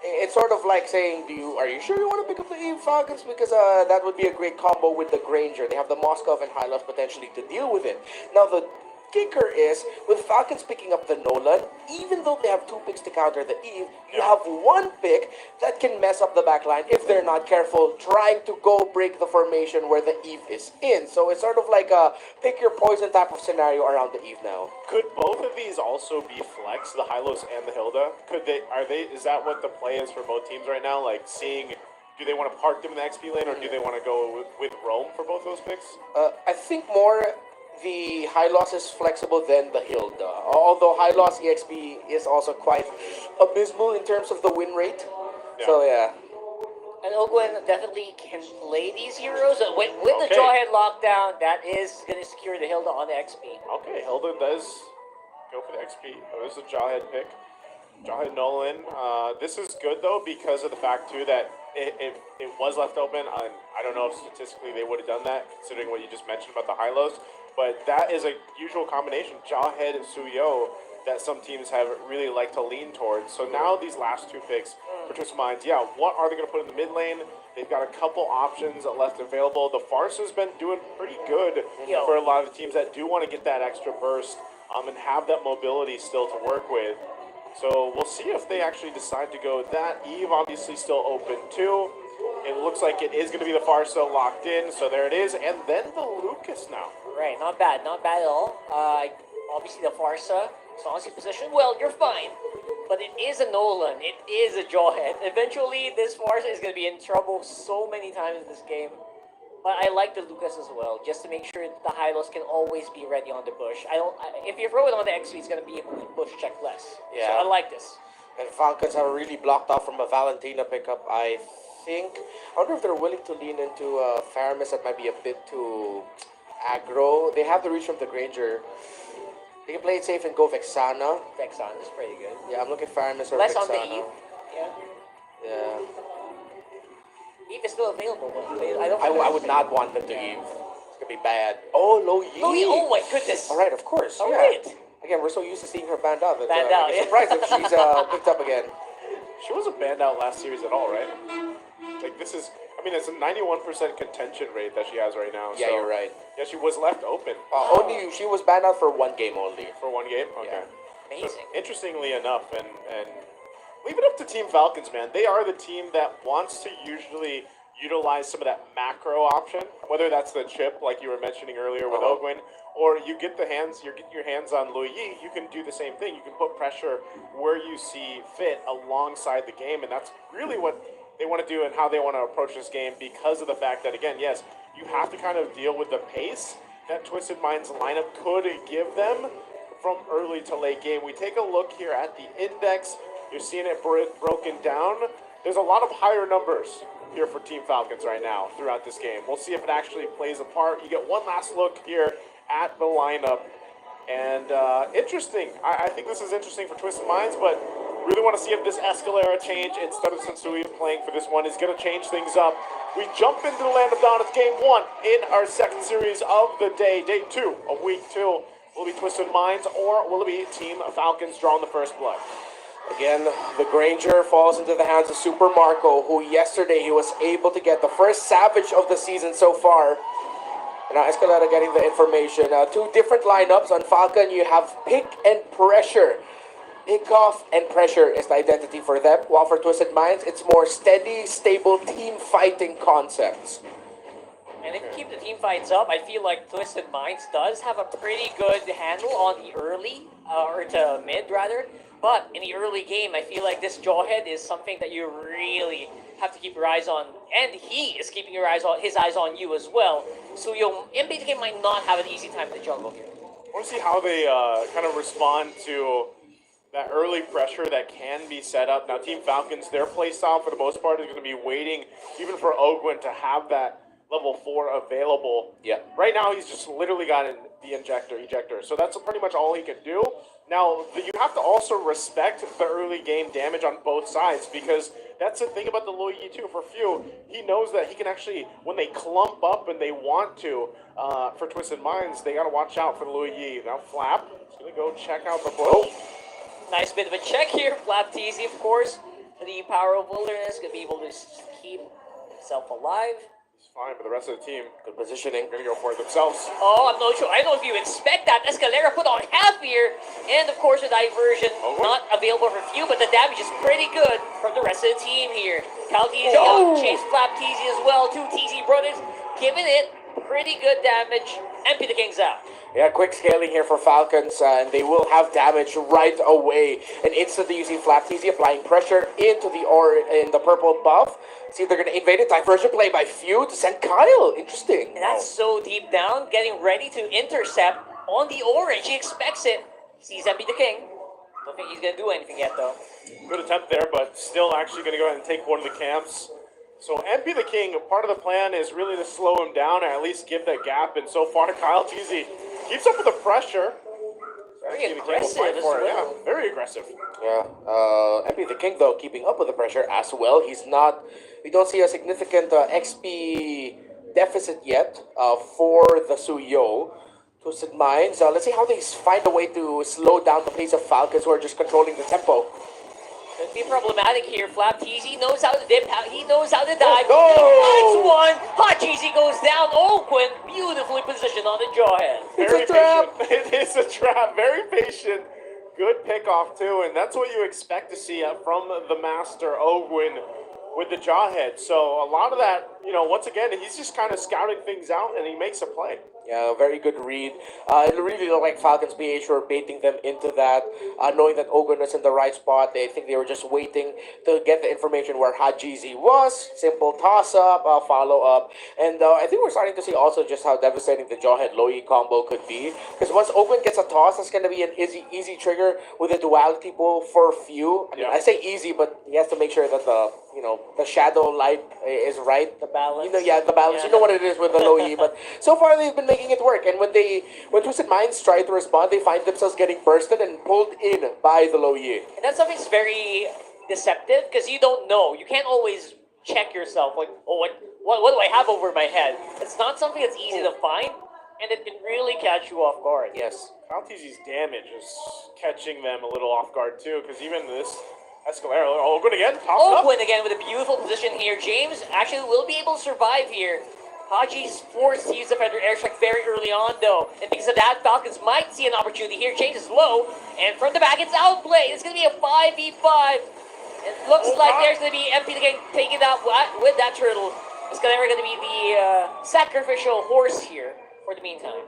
it's sort of like saying, are you sure you want to pick up the Eve Falcons? Because that would be a great combo with the Granger. They have the Moskov and Hylos potentially to deal with it. Now the kicker is, with Falcons picking up the Nolan, even though they have two picks to counter the Eve, you have one pick that can mess up the backline if they're not careful, trying to go break the formation where the Eve is in. So it's sort of like a pick your poison type of scenario around the Eve now. Could both of these also be flex, the Hylos and the Hilda? Is that what the play is for both teams right now? Like seeing, do they want to park them in the XP lane, or do they want to go with Rome for both those picks? I think more the Hylos is flexible than the Hilda. Although Hylos EXP is also quite abysmal in terms of the win rate. Yeah. So yeah. And Ogwen definitely can play these heroes. With the Jawhead lockdown, that is going to secure the Hilda on the XP. Okay, Hilda does go for the XP. There's a Jawhead pick. Jawhead Nolan. This is good though because of the fact too that it was left open. I don't know if statistically they would have done that, considering what you just mentioned about the Hylos. But that is a usual combination, Jawhead and Suyo, that some teams have really liked to lean towards. So now these last two picks for Twisted Minds, what are they going to put in the mid lane? They've got a couple options left available. The Farce has been doing pretty good for a lot of the teams that do want to get that extra burst and have that mobility still to work with. So we'll see if they actually decide to go with that. Eve obviously still open too. It looks like it is going to be the Farsa locked in, so there it is. And then the Lucas now. Right, not bad at all. Obviously the Farsa is honestly positioned well, you're fine. but it is a Nolan. It is a Jawhead. Eventually, this Farsa is going to be in trouble so many times in this game. But I like the Lucas as well, just to make sure that the Hylos can always be ready on the bush. If you throw it on the XP, it's going to be able to bush check less. Yeah. So I like this. And Falcons are really blocked off from a Valentina pickup, I think. I wonder if they're willing to lean into Faramis that might be a bit too aggro. They have the reach from the Granger. They can play it safe and go Vexana. Vexana is pretty good. Yeah, I'm looking at Faramis or Less Vexana. on the Eve. Yeah. Yeah. Eve is still available. But I would not want them to Eve. It's going to be bad. Oh, Low Yi. Oh my goodness. All right, of course. All yeah. right. Again, we're so used to seeing her banned out. That, Banned out, I'm yeah. surprised that she's picked up again. She wasn't banned out last series at all, right? Like, this is, I mean, it's a 91% contention rate that she has right now. Yeah, so, you're right. Yeah, she was left open Only she was banned out for one game only. for one game. Okay. Yeah. Amazing. Interestingly enough, and leave it up to Team Falcons, man. They are the team that wants to usually utilize some of that macro option, whether that's the chip, like you were mentioning earlier with Ogwin, or you get your hands on Lui Yi. You can do the same thing. You can put pressure where you see fit alongside the game, and that's really what they want to do and how they want to approach this game, because of the fact that, again, yes, you have to kind of deal with the pace that Twisted Minds lineup could give them from early to late game. We take a look here at the index. You're seeing it broken down. There's a lot of higher numbers here for Team Falcons right now throughout this game. We'll see if it actually plays a part. You get one last look here at the lineup. And interesting. I think this is interesting for Twisted Minds, but really want to see if this Escalera change, instead of Sensui playing for this one, is going to change things up. We jump into the Land of Dawn. It's game one in our second series of the day. Day 2 of week 2. Will it be Twisted Minds, or will it be Team Falcons drawing the first blood? Again, the Granger falls into the hands of Super Marco, who yesterday he was able to get the first Savage of the season so far. And now Escalera getting the information. Two different lineups on Falcon. You have pick and pressure. Pick off and pressure is the identity for them. While for Twisted Minds, it's more steady, stable team fighting concepts. And if you keep the team fights up, I feel like Twisted Minds does have a pretty good handle on the early, or to mid rather. But in the early game, I feel like this Jawhead is something that you really have to keep your eyes on. And he is keeping his eyes on you as well. So MPK might not have an easy time in the jungle here. I want to see how they kind of respond to that early pressure that can be set up. Now, Team Falcons, their playstyle for the most part is going to be waiting even for Ogwin to have that level 4 available. Yeah. Right now, he's just literally got the ejector. So that's pretty much all he can do. Now, you have to also respect the early game damage on both sides, because that's the thing about the Lui Yi too. For Few, he knows that he can actually, when they clump up and they want to, for Twisted Minds, they got to watch out for the Lui Yi. Now, Flap is going to go check out the bush. Nice bit of a check here. Flap TZ, of course, for the power of wilderness, going to be able to keep himself alive. Fine, but the rest of the team, Good positioning. going to go for it themselves. Oh, I'm not sure. I don't know if you expect that. Escalera put on half here. And, of course, the diversion not available for Few, but the damage is pretty good from the rest of the team here. Kyletzy out to chase Flap TZ as well. Two TZ brothers giving it pretty good damage. MP the King's out. Yeah, quick scaling here for Falcons, and they will have damage right away. And instantly you see Flap TZ applying pressure into the purple buff. See if they're going to invade it. Diversion play by Few to send Kyle. Interesting. And that's so deep down, getting ready to intercept on the orange. He expects it. Sees MP the King. Don't think he's going to do anything yet, though. Good attempt there, but still actually going to go ahead and take one of the camps. So MP the King, part of the plan is really to slow him down and at least give that gap. And so far, Kyle TZ keeps up with the pressure. Very MP the King will aggressive fight as for it. well. Yeah, very aggressive. Yeah, MP the King, though, keeping up with the pressure as well. We don't see a significant XP deficit yet for the Suyo. Twisted Minds, let's see how they find a way to slow down the pace of Falcons, who are just controlling the tempo. Could be problematic here. Flap TZ knows how to dip. He knows how to dive. Oh, Nice one. Hot Cheesy goes down. Oh, Quinn, beautifully positioned on the Jawhead. Very It's a trap. patient. It is a trap. Very patient. Good pickoff, too. And that's what you expect to see from the master, Ogwin, with the Jawhead. So a lot of that you know, once again, he's just kind of scouting things out, and he makes a play. Yeah, very good read. It really looked like Falcons PH were baiting them into that, knowing that Ogun was in the right spot. They think they were just waiting to get the information where Hajizi was. Simple toss-up, follow up. And I think we're starting to see also just how devastating the Jawhead Loyi combo could be. Because once Ogun gets a toss, that's going to be an easy trigger with a duality pull for few. I mean, Yeah. I say easy, but he has to make sure that the shadow light is right. The balance. The balance. Yeah. You know what it is with the Loyi, but so far they've been making it work. And when Twisted Minds try to respond, they find themselves getting bursted and pulled in by the Loyi. And that's something that's very deceptive because you don't know. You can't always check yourself. Like, oh, what do I have over my head? It's not something that's easy to find, and it can really catch you off guard. Yes. Kyletzy's damage is catching them a little off guard too, because even this Escalera, Ogun again, toss up. Oakland again with a beautiful position here. James actually will be able to survive here. Haji's forced to use the Feather Airstrike very early on, though. And because of that, Falcons might see an opportunity here. James is low, and from the back, it's outplayed. It's going to be a 5v5. It looks like there's going to be MP getting taken out with that turtle. It's going to be the sacrificial horse here for the meantime.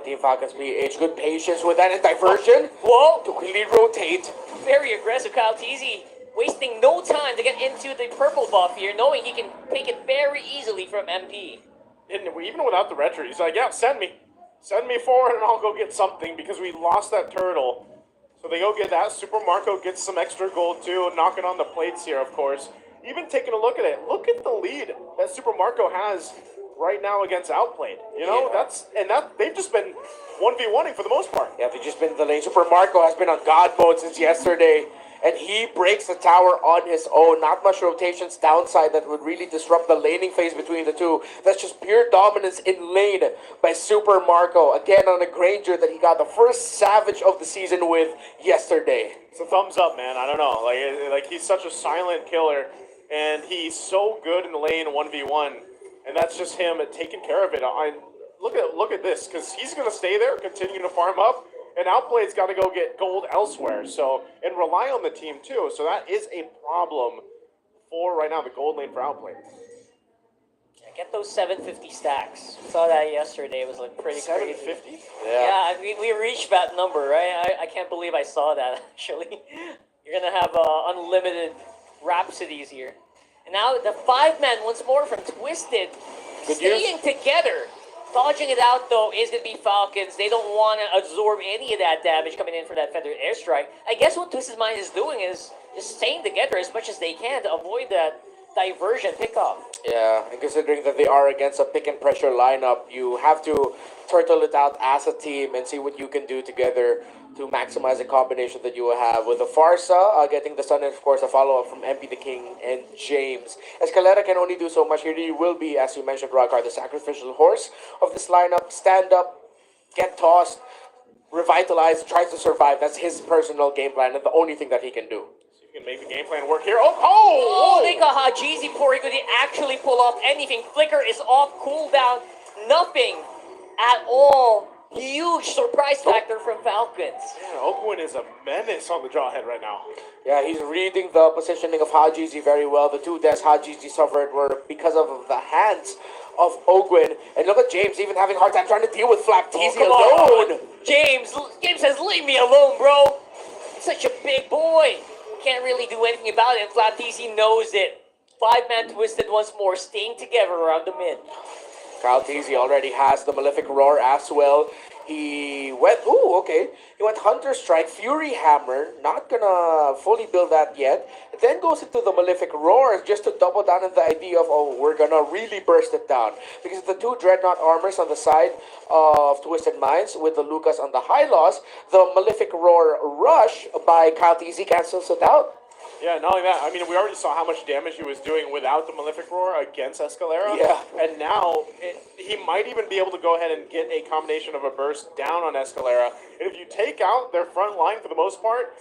Team Falcons PH, good patience with that and diversion Whoa! to quickly rotate. Very aggressive, Kyletzy. Wasting no time to get into the purple buff here, knowing he can take it very easily from MP. And even without the retro, he's like, yeah, send me forward and I'll go get something because we lost that turtle. So they go get that. Super Marco gets some extra gold too, knocking on the plates here, of course. Even taking a look at it, look at the lead that Super Marco has right now against Outplayed. You know, they've just been 1v1ing for the most part. Yeah, they've just been the lane. Super Marco has been on God mode since yesterday, and he breaks the tower on his own. Not much rotations downside that would really disrupt the laning phase between the two. That's just pure dominance in lane by Super Marco. Again on a Granger that he got the first Savage of the season with yesterday. It's a thumbs up, man. I don't know. Like he's such a silent killer, and he's so good in the lane 1v1. And that's just him taking care of it. Look at this, because he's going to stay there, continue to farm up, and Outplay's got to go get gold elsewhere. So and rely on the team too. So that is a problem for right now the gold lane for Outplay. Yeah, get those 750 stacks. Saw that yesterday. It was like pretty crazy. 750? Yeah, we reached that number, right? I can't believe I saw that actually. You're gonna have unlimited Rhapsodies here. And now the 5-man once more from Twisted, staying together. Dodging it out, though, is going to be Falcons. They don't want to absorb any of that damage coming in for that Feathered Airstrike. I guess what Twisted Mind is doing is just staying together as much as they can to avoid that diversion pickoff. Yeah, and considering that they are against a pick and pressure lineup, you have to turtle it out as a team and see what you can do together to maximize the combination that you will have with the Farsa, getting the stun, and of course a follow-up from MP the King and James. Escalera can only do so much here. He will be, as you mentioned, Rockar, the sacrificial horse of this lineup. Stand up, get tossed, revitalize, tries to survive. That's his personal game plan and the only thing that he can do. You can make the game plan work here. Oh, they got Hajizi pouring. Could he actually pull off anything? Flicker is off cooldown. Nothing at all. Huge surprise factor from Falcons. Yeah, Oakwood is a menace on the Jawhead right now. Yeah, he's reading the positioning of Hajizi very well. The two deaths Hajizi suffered were because of the hands of Ogwin. And look at James even having a hard time trying to deal with Flapteezy alone. James says, leave me alone, bro. He's such a big boy. Can't really do anything about it. And Flapteezy knows it. 5-man Twisted once more, staying together around the mid. Kyletzy already has the Malefic Roar as well. He went, he went Hunter Strike, Fury Hammer, not gonna fully build that yet. Then goes into the Malefic Roar just to double down on the idea of, we're gonna really burst it down. Because the two Dreadnought armors on the side of Twisted Minds with the Lucas on the high loss, the Malefic Roar rush by Kyletzy cancels it out. Yeah, not only that, I mean, we already saw how much damage he was doing without the Malefic Roar against Escalera. Yeah. And now, he might even be able to go ahead and get a combination of a burst down on Escalera. And if you take out their front line for the most part,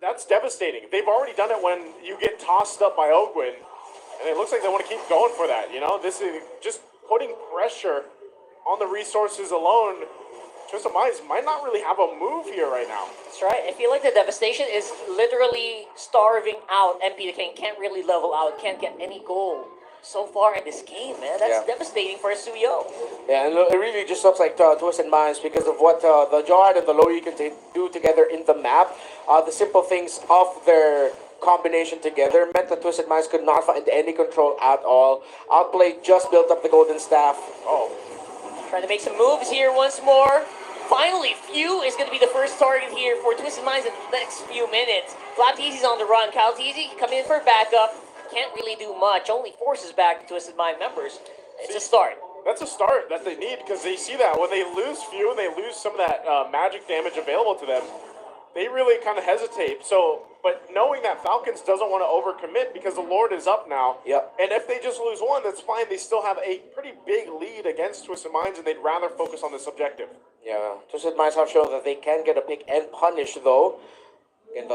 that's devastating. They've already done it when you get tossed up by Ogwin. And it looks like they want to keep going for that, you know? This is just putting pressure on the resources alone. Twisted Minds might not really have a move here right now. That's right. I feel like the devastation is literally starving out MP the King. Can't really level out. Can't get any gold. so far in this game, man. That's devastating for Suyo. Yeah, and it really just looks like Twisted Minds because of what the Jawhead and the Low you can do together in the map. The simple things of their combination together meant that Twisted Minds could not find any control at all. Outplayed just built up the Golden Staff. Oh. Trying to make some moves here once more. Finally, Few is going to be the first target here for Twisted Minds in the next few minutes. Kyletzy's on the run. Kyletzy coming in for backup. Can't really do much. Only forces back the Twisted Mind members. It's a start. That's a start that they need because they see that when they lose Few and they lose some of that magic damage available to them, they really kind of hesitate. But knowing that Falcons doesn't want to overcommit because the Lord is up now. Yep. And if they just lose one, that's fine. They still have a pretty big lead against Twisted Minds, and they'd rather focus on this objective. Yeah, Twisted Minds have shown that they can get a pick and punish though. And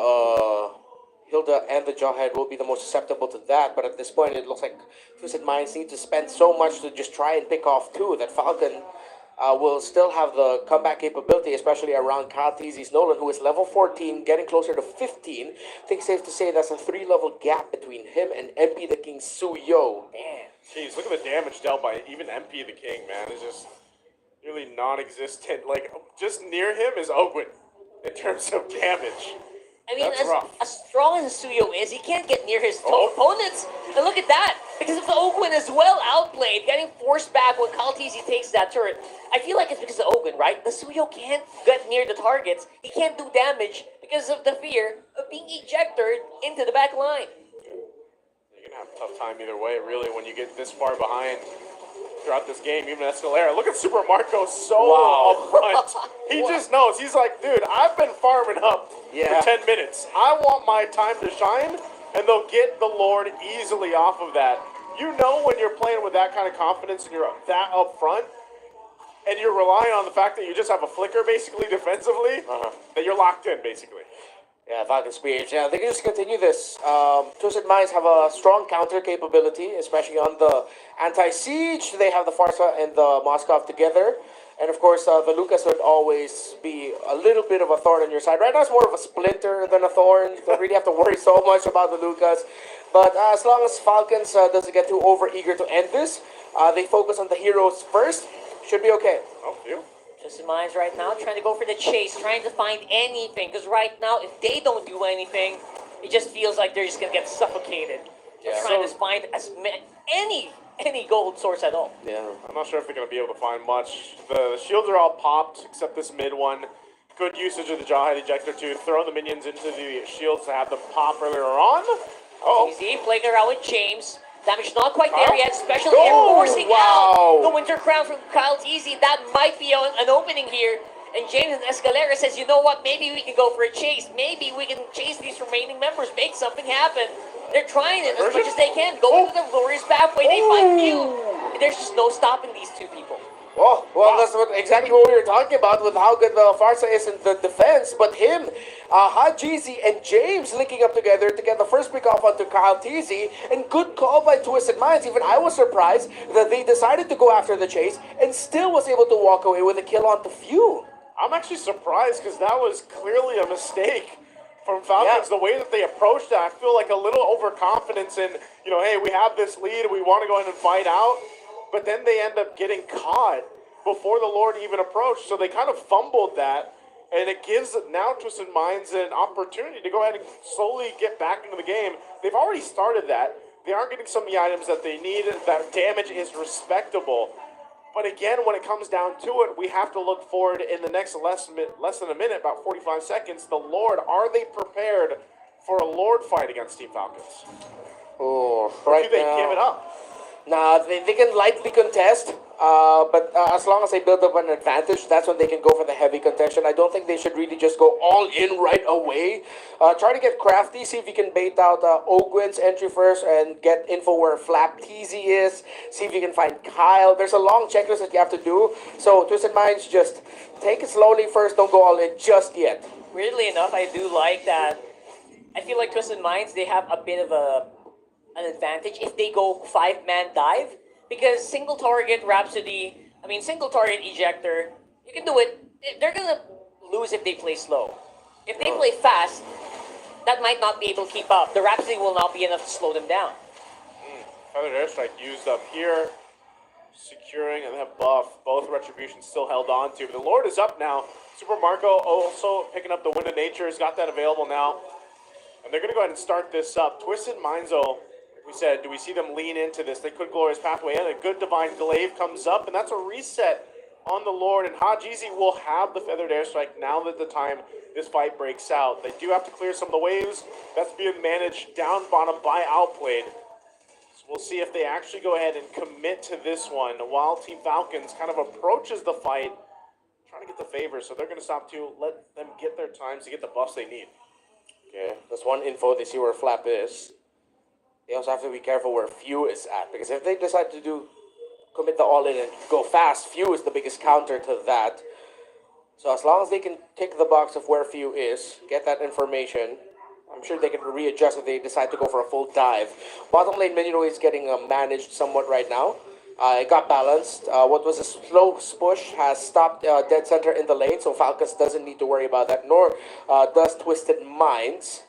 Hilda and the Jawhead will be the most susceptible to that. But at this point, it looks like Twisted Minds need to spend so much to just try and pick off two that Falcon will still have the comeback capability, especially around Kyletzy's Nolan, who is level 14, getting closer to 15. I think it's safe to say that's a 3-level gap between him and MP the King Suyo. Damn. Jeez, look at the damage dealt by even MP the King, man. It's just really non-existent. Like, just near him is Ogwin in terms of damage. I mean, That's rough. as strong as Suyo is, he can't get near his opponents. And look at that. Because of the Ogwin as well, outplayed, getting forced back when Kyletzy takes that turret. I feel like it's because of Ogwin, right? The Suyo can't get near the targets. He can't do damage because of the fear of being ejected into the back line. You're going to have a tough time either way, really, when you get this far behind throughout this game. Even Escalera. Look at Super Marco up front. He just knows. He's like, dude, I've been farming up for 10 minutes. I want my time to shine, and they'll get the Lord easily off of that. You know when you're playing with that kind of confidence and you're that up front, and you're relying on the fact that you just have a flicker, basically, defensively, that you're locked in, basically. Yeah, Falcon Spears. Yeah, they can just continue this. Twisted Minds have a strong counter capability, especially on the anti-siege. They have the Farsa and the Moskov together. And of course, the Lucas would always be a little bit of a thorn on your side. Right now, it's more of a splinter than a thorn. You don't really have to worry so much about the Lucas. But as long as Falcons doesn't get too over-eager to end this, they focus on the heroes first, should be okay. Oh, you? Twisted Minds right now trying to go for the chase, trying to find anything. Because right now, if they don't do anything, it just feels like they're just going to get suffocated. Yeah. Trying to find any gold source at all. Yeah. I'm not sure if they're going to be able to find much. The shields are all popped, except this mid one. Good usage of the Jawhead ejector to throw the minions into the shields to have them pop earlier on. Easy, playing around with James. Damage not quite there yet, especially enforcing out the Winter Crown from Kyletzy. That might be an opening here. And James and Escalera says, you know what, maybe we can go for a chase. Maybe we can chase these remaining members, make something happen. They're trying it as much as they can. Going to the glorious pathway, they find Few. There's just no stopping these two people. Well, that's exactly what we were talking about with how good the Farsa is in the defense. But him, Hajizi, and James linking up together to get the first pick off onto Kyletzy. And good call by Twisted Minds. Even I was surprised that they decided to go after the chase and still was able to walk away with a kill onto Few. I'm actually surprised because that was clearly a mistake from Falcons. The way that they approached that, I feel like a little overconfidence in, hey, we have this lead, we want to go ahead and fight out. But then they end up getting caught before the Lord even approached. So they kind of fumbled that. And it gives now Twisted Minds an opportunity to go ahead and slowly get back into the game. They've already started that. They are getting some of the items that they need. That damage is respectable. But again, when it comes down to it, we have to look forward in the next less than a minute, about 45 seconds. The Lord, are they prepared for a Lord fight against Team Falcons? Oh, Or right do they now. give it up? Nah, they can lightly contest, but as long as they build up an advantage, that's when they can go for the heavy contention. I don't think they should really just go all in right away. Try to get crafty, see if you can bait out Ogwin's entry first and get info where Flap TZ is. See if you can find Kyle. There's a long checklist that you have to do. So Twisted Minds, just take it slowly first. Don't go all in just yet. Weirdly enough, I do like that. I feel like Twisted Minds, they have a bit of an advantage if they go 5-man dive, because single target single target ejector, you can do it. They're gonna lose if they play slow. If they play fast, that might not be able to keep up. The Rhapsody will not be enough to slow them down. Feathered airstrike used up here. Securing and that buff. Both retributions still held on to. But the Lord is up now. Super Marco also picking up the Wind of Nature. Has got that available now. And they're going to go ahead and start this up. Twisted Minds, though, like we said, do we see them lean into this? They could Glorious Pathway in. A good Divine Glaive comes up, and that's a reset on the Lord. And Hajizi will have the Feathered Airstrike now that the time this fight breaks out. They do have to clear some of the waves. That's being managed down bottom by Outplayed. So we'll see if they actually go ahead and commit to this one while Team Falcons kind of approaches the fight, trying to get the favor. So they're going to stop to let them get their times to get the buffs they need. Okay, that's one info. They see where Flap is. They also have to be careful where Few is at, because if they decide to commit the all-in and go fast, Few is the biggest counter to that. So as long as they can tick the box of where Few is, get that information, I'm sure they can readjust if they decide to go for a full dive. Bottom lane menu is getting managed somewhat right now. It got balanced. What was a slow push has stopped dead center in the lane, so Falcons doesn't need to worry about that, nor does Twisted Minds.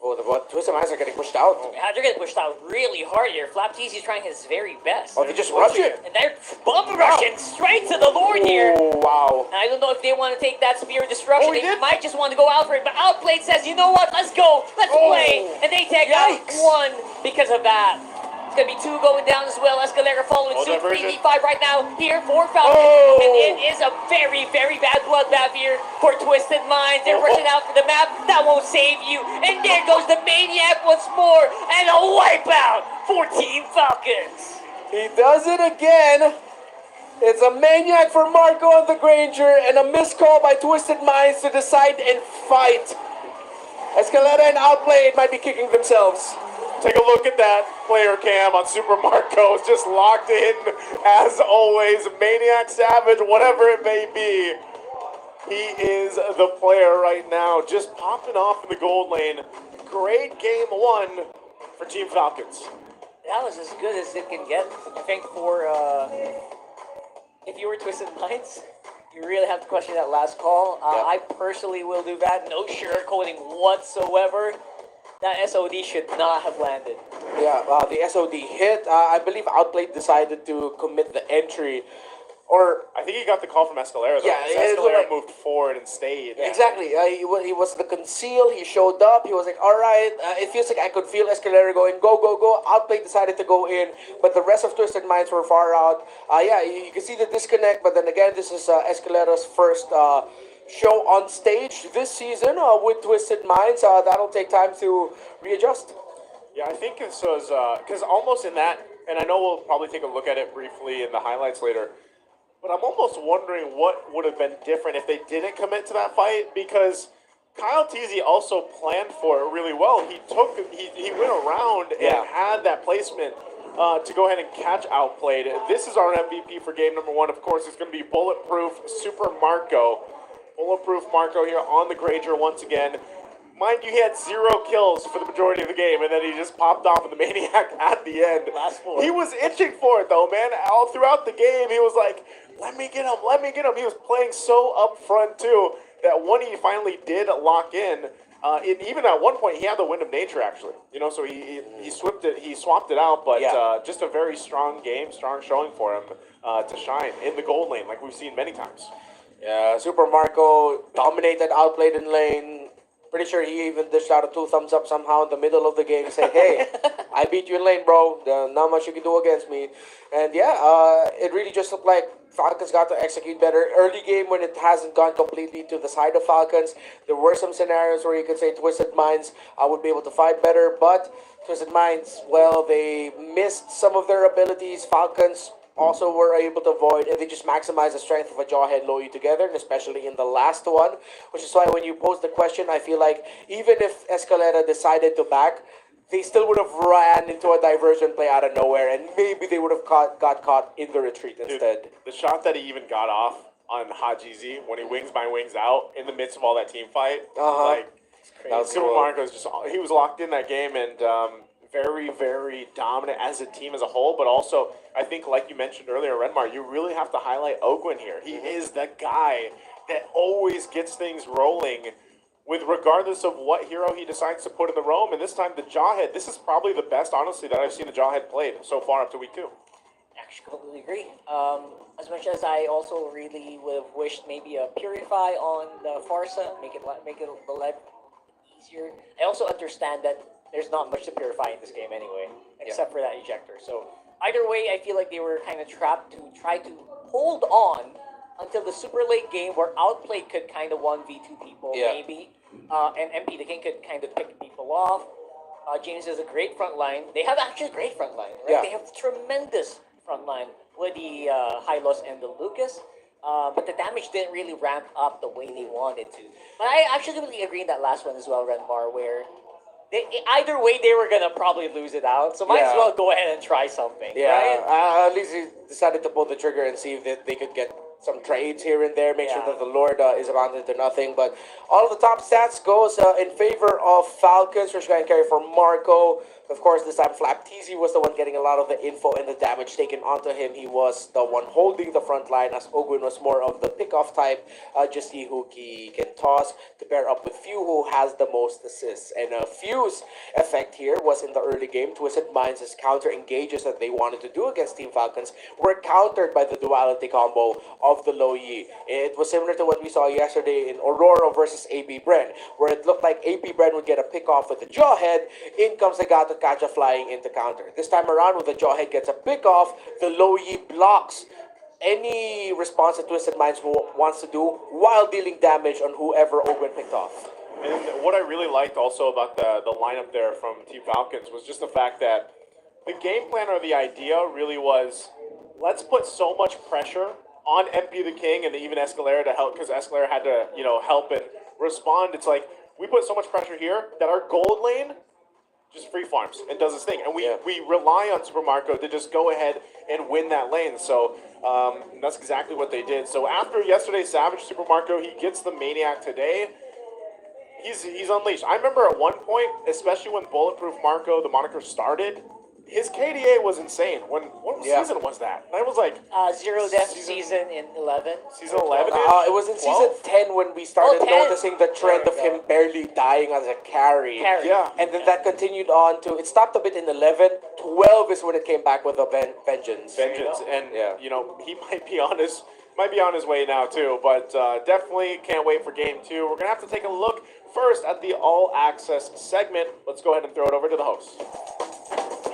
Oh, the Twisted Minds are getting pushed out. Yeah, they're getting pushed out really hard here. Flapteezy is trying his very best. Oh, they just rush it. And they're bumper rushing straight to the Lord here. Oh, wow. And I don't know if they want to take that Spear of Destruction. Oh, he They did? might just want to go out for it. But Outplayed says, you know what? Let's go. Let's play. And they take out one because of that. It's going to be two going down as well. Escalera following Oh, suit. diversion. 3v5 right now here for Falcons. Oh. And it is a very, very bad bloodbath here for Twisted Minds. They're rushing out for the map. That won't save you. And there goes the Maniac once more. And a wipeout for Team Falcons. He does it again. It's a Maniac for Marco on the Granger and a missed call by Twisted Minds to decide and fight. Escalera and Outplayed might be kicking themselves. Take a look at that player cam on Super Marco. It's just locked in, as always. Maniac, Savage, whatever it may be. He is the player right now, just popping off in the gold lane. Great game one for Team Falcons. That was as good as it can get. I think for, if you were Twisted Minds, you really have to question that last call. I personally will do that. No sugarcoating whatsoever. That SOD should not have landed. Yeah, the SOD hit. I believe Outplayed decided to commit the entry. Or I think he got the call from Escalera, though. Yeah, it looked Escalera like- moved forward and stayed. exactly, he was the conceal. He showed up. He was like, all right. It feels like I could feel Escalera going, go, go, go. Outplayed decided to go in, but the rest of Twisted Minds were far out. Yeah, you can see the disconnect, but then again, this is Escalera's first show on stage this season with Twisted Minds. That'll take time to readjust. Yeah, I think this was, because almost in that, and I know we'll probably take a look at it briefly in the highlights later, but I'm almost wondering what would have been different if they didn't commit to that fight, because Kyletzy also planned for it really well. He went around and had that placement to go ahead and catch Outplayed. This is our MVP for game number one. Of course, it's going to be Bulletproof Super Marco. Bulletproof Marco here on the Granger once again. Mind you, he had 0 kills for the majority of the game, and then he just popped off with the Maniac at the end. Last four. He was itching for it, though, man. All throughout the game, he was like, let me get him, let me get him. He was playing so up front, too, that when he finally did lock in, even at one point, he had the Wind of Nature, actually. You know, so he swapped it out, but just a very strong game, strong showing for him to shine in the gold lane, like we've seen many times. Yeah, Super Marco dominated, Outplayed in lane. Pretty sure he even dished out a 2 thumbs up somehow in the middle of the game, saying, hey, I beat you in lane, bro. Not much you can do against me. And yeah, it really just looked like Falcons got to execute better. Early game, when it hasn't gone completely to the side of Falcons, there were some scenarios where you could say Twisted Minds would be able to fight better, but Twisted Minds, well, they missed some of their abilities. Falcons also were able to avoid, and they just maximize the strength of a Jawhead Loyu together, and especially in the last one, which is why when you pose the question, I feel like even if Escalera decided to back, they still would have ran into a diversion play out of nowhere, and maybe they would have got caught in the retreat instead. Dude, the shot that he even got off on Hajizi when he wings by wings out in the midst of all that team fight, like Super Marco's he was locked in that game, and very, very dominant as a team as a whole, but also, I think, like you mentioned earlier, Renmar, you really have to highlight Ogwin here. He is the guy that always gets things rolling with regardless of what hero he decides to put in the roam, and this time the Jawhead, this is probably the best, honestly, that I've seen the Jawhead played so far up to week 2. Actually, completely agree. As much as I also really would have wished maybe a Purify on the Farsa, make it a lot easier. I also understand that there's not much to Purify in this game anyway, except for that ejector. So either way, I feel like they were kind of trapped to try to hold on until the super late game where Outplay could kind of 1v2 people, maybe. And MP the King could kind of pick people off. James has a great front line. They have actually a great front line, right? They have tremendous front line with the Hylos and the Lucas. But the damage didn't really ramp up the way they wanted to. But I actually really agree in that last one as well, Renmar, where either way they were gonna probably lose it out. So might as well go ahead and try something. Right? At least he decided to pull the trigger and see if they could get some trades here and there, make sure that the Lord is abandoned to nothing. But all of the top stats goes in favor of Falcons. First guy carry for Marco. Of course, this time Flapteezy was the one getting a lot of the info and the damage taken onto him. He was the one holding the front line, as Ogwin was more of the pick-off type. Just see who he can toss to pair up with Few, who has the most assists. And Few's effect here was in the early game. Twisted Minds' counter engages that they wanted to do against Team Falcons were countered by the duality combo of the Low Yi. It was similar to what we saw yesterday in Aurora versus AP Bren, where it looked like AP Bren would get a pick-off with the Jawhead. In comes the Gato Kaja flying into counter. This time around, when the Jawhead gets a pick-off, the Low Yi blocks any response that Twisted Minds wants to do while dealing damage on whoever Ogwen picked off. And what I really liked also about the lineup there from Team Falcons was just the fact that the game plan or the idea really was, let's put so much pressure on MP the King and even Escalera to help, because Escalera had to, help and respond. It's like, we put so much pressure here that our gold lane just free farms and does his thing. And we rely on Super Marco to just go ahead and win that lane. So that's exactly what they did. So after yesterday's Savage Super Marco, he gets the Maniac today. He's unleashed. I remember at one point, especially when Bulletproof Marco, the moniker started, his KDA was insane. What season was that? That was like Zero Death season in 11. Season 11? It was in 12? season 10 when we started 10. noticing the trend of him barely dying as a carry. Yeah. And then that continued on to, it stopped a bit in 11. 12 is when it came back with a vengeance. And he might be on his way now too, but definitely can't wait for game 2. We're gonna have to take a look first at the all access segment. Let's go ahead and throw it over to the host.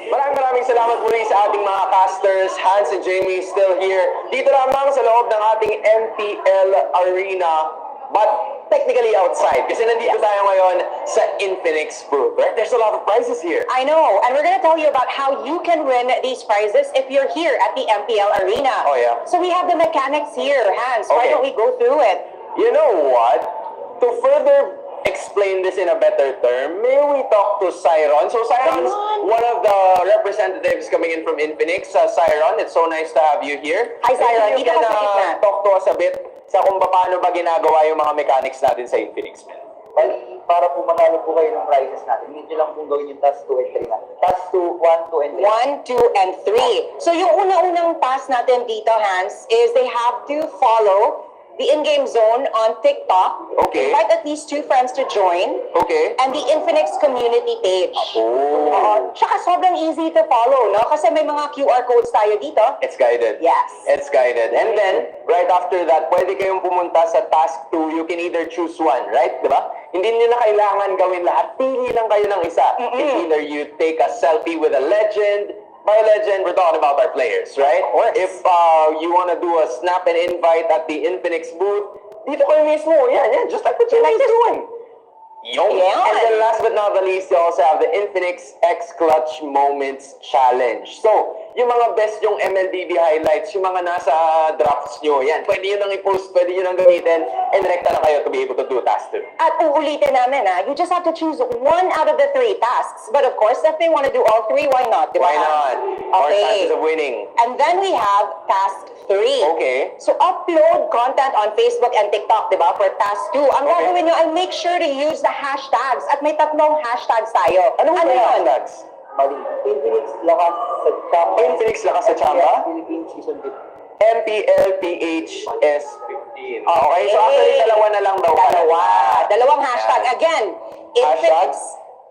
Maraming salamat muli sa ating mga casters. Hans and Jamie still here. Dito lamang sa loob ng ating MPL Arena, but technically outside. Kasi nandito tayo ngayon sa Infinix booth. Right? There's a lot of prizes here. I know, and we're going to tell you about how you can win these prizes if you're here at the MPL Arena. Oh, yeah. So we have the mechanics here, Hans. Why don't we go through it? You know what? To further explain this in a better term, may we talk to Siron? So Siron's one of the representatives coming in from Infinix. Siron, it's so nice to have you here. Hi, Siron. Maybe you can talk to us a bit sa kung paano ba ginagawa yung mga mechanics natin sa Infinix, man. Well, para po manalo po kayo ng prizes natin, hindi nyo lang pong gawin yung task 2 and 3 na. Task 2, 1, 2, and 3. 1, 2, and 3. So yung una-unang task natin dito, Hans, is they have to follow the in-game zone on TikTok. Okay. Invite at least 2 friends to join. Okay. And the Infinix community page. Oh. Tsaka sobrang easy to follow, no? Kasi may mga QR codes tayo dito. It's guided. Yes. It's guided. And then, right after that, pwede kayong pumunta sa task 2. You can either choose one, right? Diba? Hindi nyo na kailangan gawin lahat. Pili lang kayo ng isa. It's either you take a selfie with a legend. By legend, we're talking about our players, right? If you want to do a snap and invite at the Infinix booth, dito kayo mismo. Yan. Just like what you're doing. And then last but not the least, you also have the Infinix X Clutch Moments Challenge. So, yung mga best yung MLBB highlights, yung mga nasa drafts nyo, yan. Pwede nyo nang i-post, pwede nyo nang gamitin, and rekta na kayo to be able to do task 2. At uulitin namin, you just have to choose 1 out of the 3 tasks. But of course, if they want to do all 3, why not? Diba? Why not? Our chances of winning. And then we have task 3. Okay. So upload content on Facebook and TikTok, diba? For task 2. Ang gagawin nyo ay make sure to use the hashtags. At may 3 hashtags tayo. Ano yun? hashtags? Mali. Infinix lakas sa chamba. Infinix lakas sa chamba? Philippines Season 15. MPL PH PH S15. Okay, so actually dalawa na lang daw. Dalawang hashtag. Again, Hashtag Infinix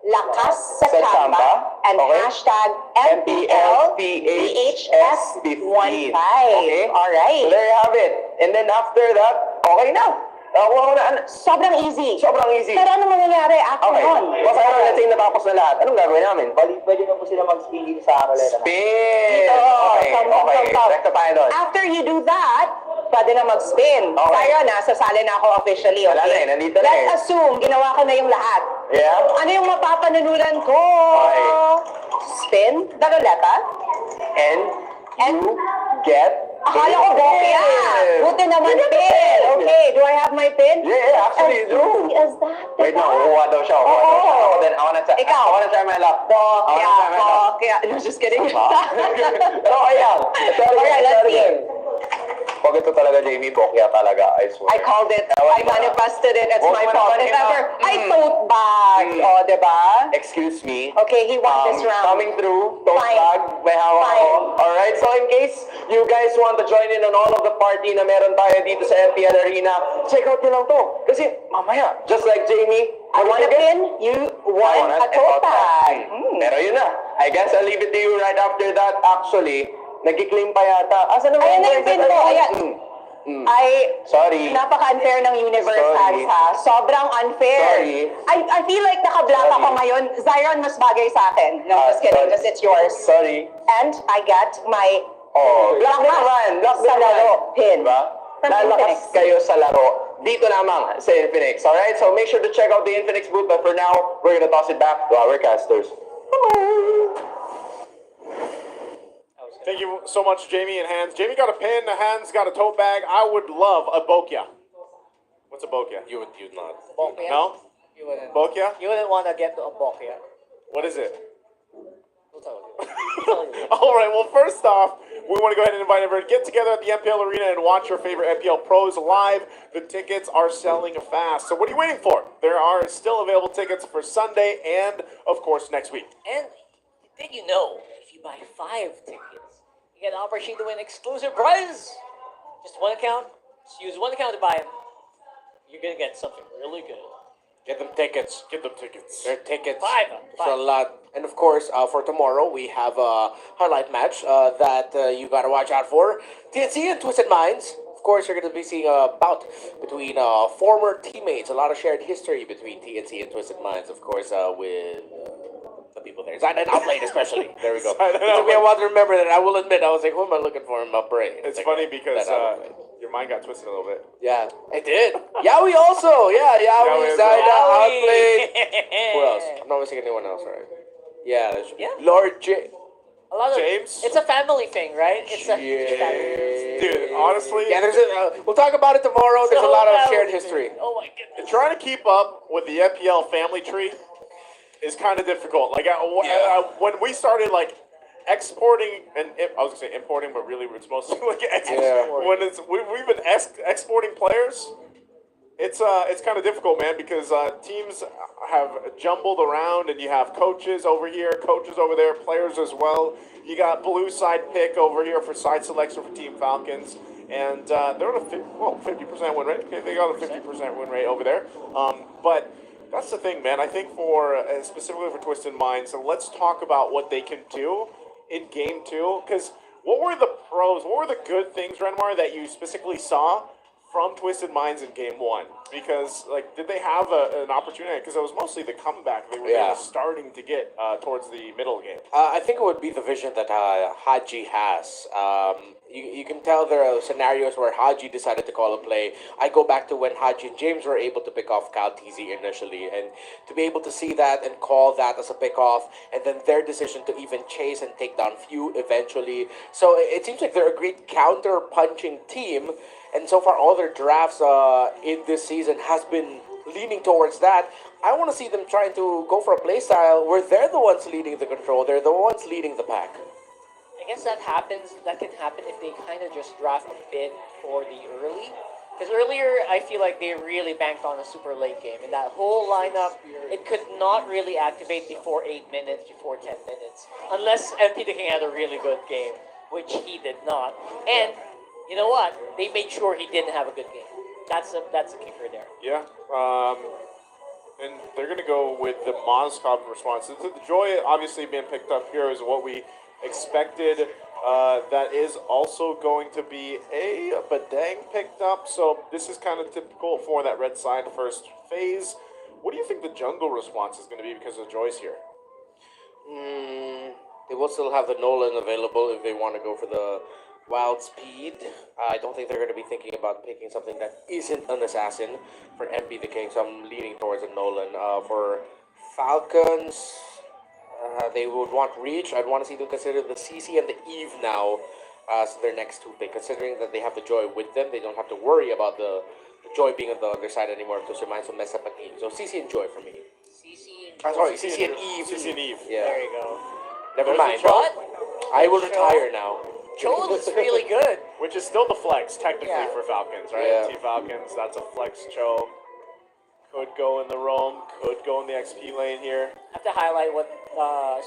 Lakas sa Chamba and Okay. hashtag MPL MPL PH PH S15. S15. Okay. Alright. So there you have it. And then after that, okay na. Nakuha ko na. Sobrang easy. Sobrang easy. Pero ano mangyayari after Okay. nun? Basta let's say natapos na lahat. Anong gagawin namin? Pwede na po sila mag-spin dito sa ruleta. Spin! Dito. Okay, Come, okay. come. Rekta tayo doon. After you do that, pwede na mag-spin. Okay. Tayo na, sasali na ako officially, Wala okay? na eh, nandito na eh. Let's assume, ginawa ko na yung lahat. Yeah? Ano yung mapapanalunan ko? Okay. Spin the ruleta. And you get... Akala ko bokya. Buti naman pin. Okay, do I have my pin? Yeah, actually you do. As easy as that, Wait, diba? no, kukuha daw siya. Kukuha daw siya. Oo. Then I wanna try. Ikaw. I wanna try my luck. Bokya, I wanna try my luck. bokya. No, just kidding. Pero okay lang. Okay, let's see. Pag ito talaga, Jamie, bokya talaga, I swear. I called it. I manifested it. It's Oh, my wala fault. pa If rin ever, na. I tote bag. Oh, diba? Excuse me. Okay, he won this round. Coming through, tote Fine. bag, may hawak Fine. ako. Alright, so in case you guys want to join in on all of the party na meron tayo dito sa MPL Arena, check out nyo lang to. Kasi mamaya, just like Jamie, I won a pin, you won a tote bag. Pero yun na. I guess I'll leave it to you right after that. Actually, nag-claim pa yata. Asa naman Ayan na yung pin ko. Ayan. Sorry. Napaka-unfair ng universe, Sorry. Hans, ha? Sobrang unfair. Sorry. I feel like naka-black ako ngayon. Zion, mas bagay sa akin. No, just kidding. sorry. Just it's yours. Sorry. And I get my Black din naman. Black din sa naman. laro pin. Diba? From Lalakas Infinix. kayo sa laro. Dito lamang sa Infinix. Alright? So make sure to check out the Infinix booth. But for now, we're gonna toss it back to our casters. Thank you so much, Jamie and Hans. Jamie got a pin, Hans got a tote bag. I would love a bokya. What's a bokya? You'd not. Bokya? No? You wouldn't. Bokya? You wouldn't want to get to a bokya. What is it? I'll tell you. I'll tell you. All right, well, first off, we want to go ahead and invite everyone to get together at the MPL Arena and watch your favorite MPL pros live. The tickets are selling fast. So what are you waiting for? There are still available tickets for Sunday and, of course, next week. And did you know, if you buy 5 tickets, you get an opportunity to win exclusive prizes. Just one account. Just use one account to buy them. You're going to get something really good. Get them tickets. Get them tickets. They're tickets. 5 of them. It's a lot. And of course, for tomorrow, we have a highlight match that you got to watch out for. TNC and Twisted Minds. Of course, you're going to be seeing a bout between former teammates. A lot of shared history between TNC and Twisted Minds, of course, with the people there. Zion and Outplayed, especially. There we go. It took me a while to remember that. I will admit, I was like, who am I looking for in my brain? It's like, funny because that Outplayed. your mind got twisted a little bit. Yeah, it did. Yaoi also. Yeah, Yaoi, Yaoi as Zaida, well. Outplayed. Who else? I'm not missing anyone else, right? Yeah, Yeah. Lord J. A lot of James? It's a family thing, right? It's a huge family. Dude, honestly, Yeah, there's we'll talk about it tomorrow. There's a lot of shared history. Oh my goodness. trying to keep up with the FPL family tree is kind of difficult. Like when we started like exporting and I was gonna say importing, but really it's mostly like when we've been exporting players. It's kind of difficult, man, because teams have jumbled around, and you have coaches over here, coaches over there, players as well. You got blue side pick over here for side selection for Team Falcons, and they're at a 50% win rate. Okay, they got a 50% win rate over there. But that's the thing, man. I think for specifically for Twisted Minds, so let's talk about what they can do in Game 2, because what were the pros? What were the good things, Renmar, that you specifically saw from Twisted Minds in Game 1? Because, like, did they have an opportunity? Because it was mostly the comeback they were starting to get towards the middle game. I think it would be the vision that Haji has. You can tell there are scenarios where Haji decided to call a play. I go back to when Haji and James were able to pick off Kyletzy initially, and to be able to see that and call that as a pick-off, and then their decision to even chase and take down Few eventually. So it seems like they're a great counter-punching team, and so far all their drafts in this season has been leaning towards that. I want to see them trying to go for a play style where they're the ones leading the control, they're the ones leading the pack. I guess that can happen if they kind of just draft a bit for the early. Because earlier, I feel like they really banked on a super late game. And that whole lineup, it could not really activate before 8 minutes, before 10 minutes. Unless MP the King had a really good game, which he did not. And you know what? They made sure he didn't have a good game. That's a kicker there. Yeah. And they're going to go with the Moskov response. The Joy obviously being picked up here is what we expected. That is also going to be a Badang picked up. So this is kind of typical for that red side first phase. What do you think the jungle response is going to be because of Joy's here? They will still have the Nolan available if they want to go for the wild speed. I don't think they're going to be thinking about picking something that isn't an assassin for MP the King, so I'm leaning towards a Nolan. For Falcons, they would want Reach. I'd want to see them consider the CC and the Eve now as their next two pick. Considering that they have the Joy with them, they don't have to worry about the Joy being on the other side anymore to surmise some mess up a team. So CC and Joy for me. CC and Eve. CC and Eve. Yeah. There you go. Never There's mind. What? I will retire now. Cho looks really good. Which is still the flex, technically, Yeah. for Falcons, right? Yeah. Team Falcons, that's a flex Cho. Could go in the roam, could go in the XP lane here. I have to highlight what,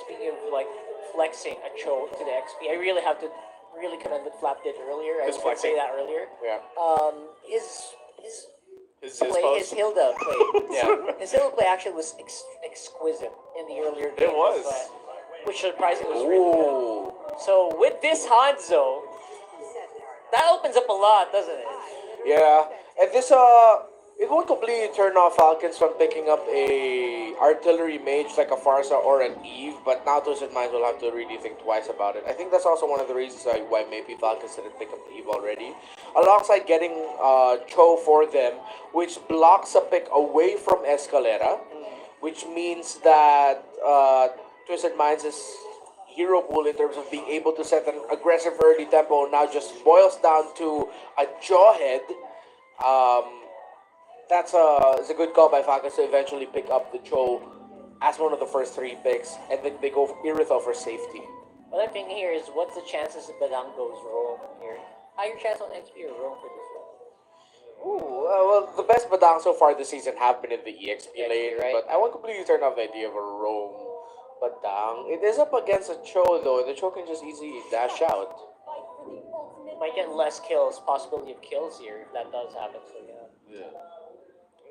speaking of like flexing a Cho to the XP, I really have to really commend what Flap did earlier. I His didn't flexing. say that earlier. Yeah. His His play, post. his Hilda play. Yeah. His Hilda play actually was exquisite in the earlier game. was. Which surprisingly was really good. Ooh. So with this Hanzo, that opens up a lot, doesn't it? Yeah. And this it won't completely turn off Falcons from picking up a artillery mage like a Farsa or an Eve, but now Twisted Minds will have to really think twice about it. I think that's also one of the reasons why maybe Falcons didn't pick up Eve already. Alongside getting Cho for them, which blocks a pick away from Escalera, which means that Twisted Minds' hero pool in terms of being able to set an aggressive early tempo now just boils down to a Jawhead. That's it's a good call by Falcons to eventually pick up the Cho as one of the first three picks, and then they go for Irithel for safety. What I'm thinking here is, what's the chances that Badang goes roam here? Higher chance on XP or roam for this one? Ooh, well, the best Badang so far this season have been in the EXP EXP, lane, right? but I won't completely turn off the idea of a roam Badang. It is up against a Cho though, and the Cho can just easily dash out. Might get less kills, possibility of kills here if that does happen. So yeah.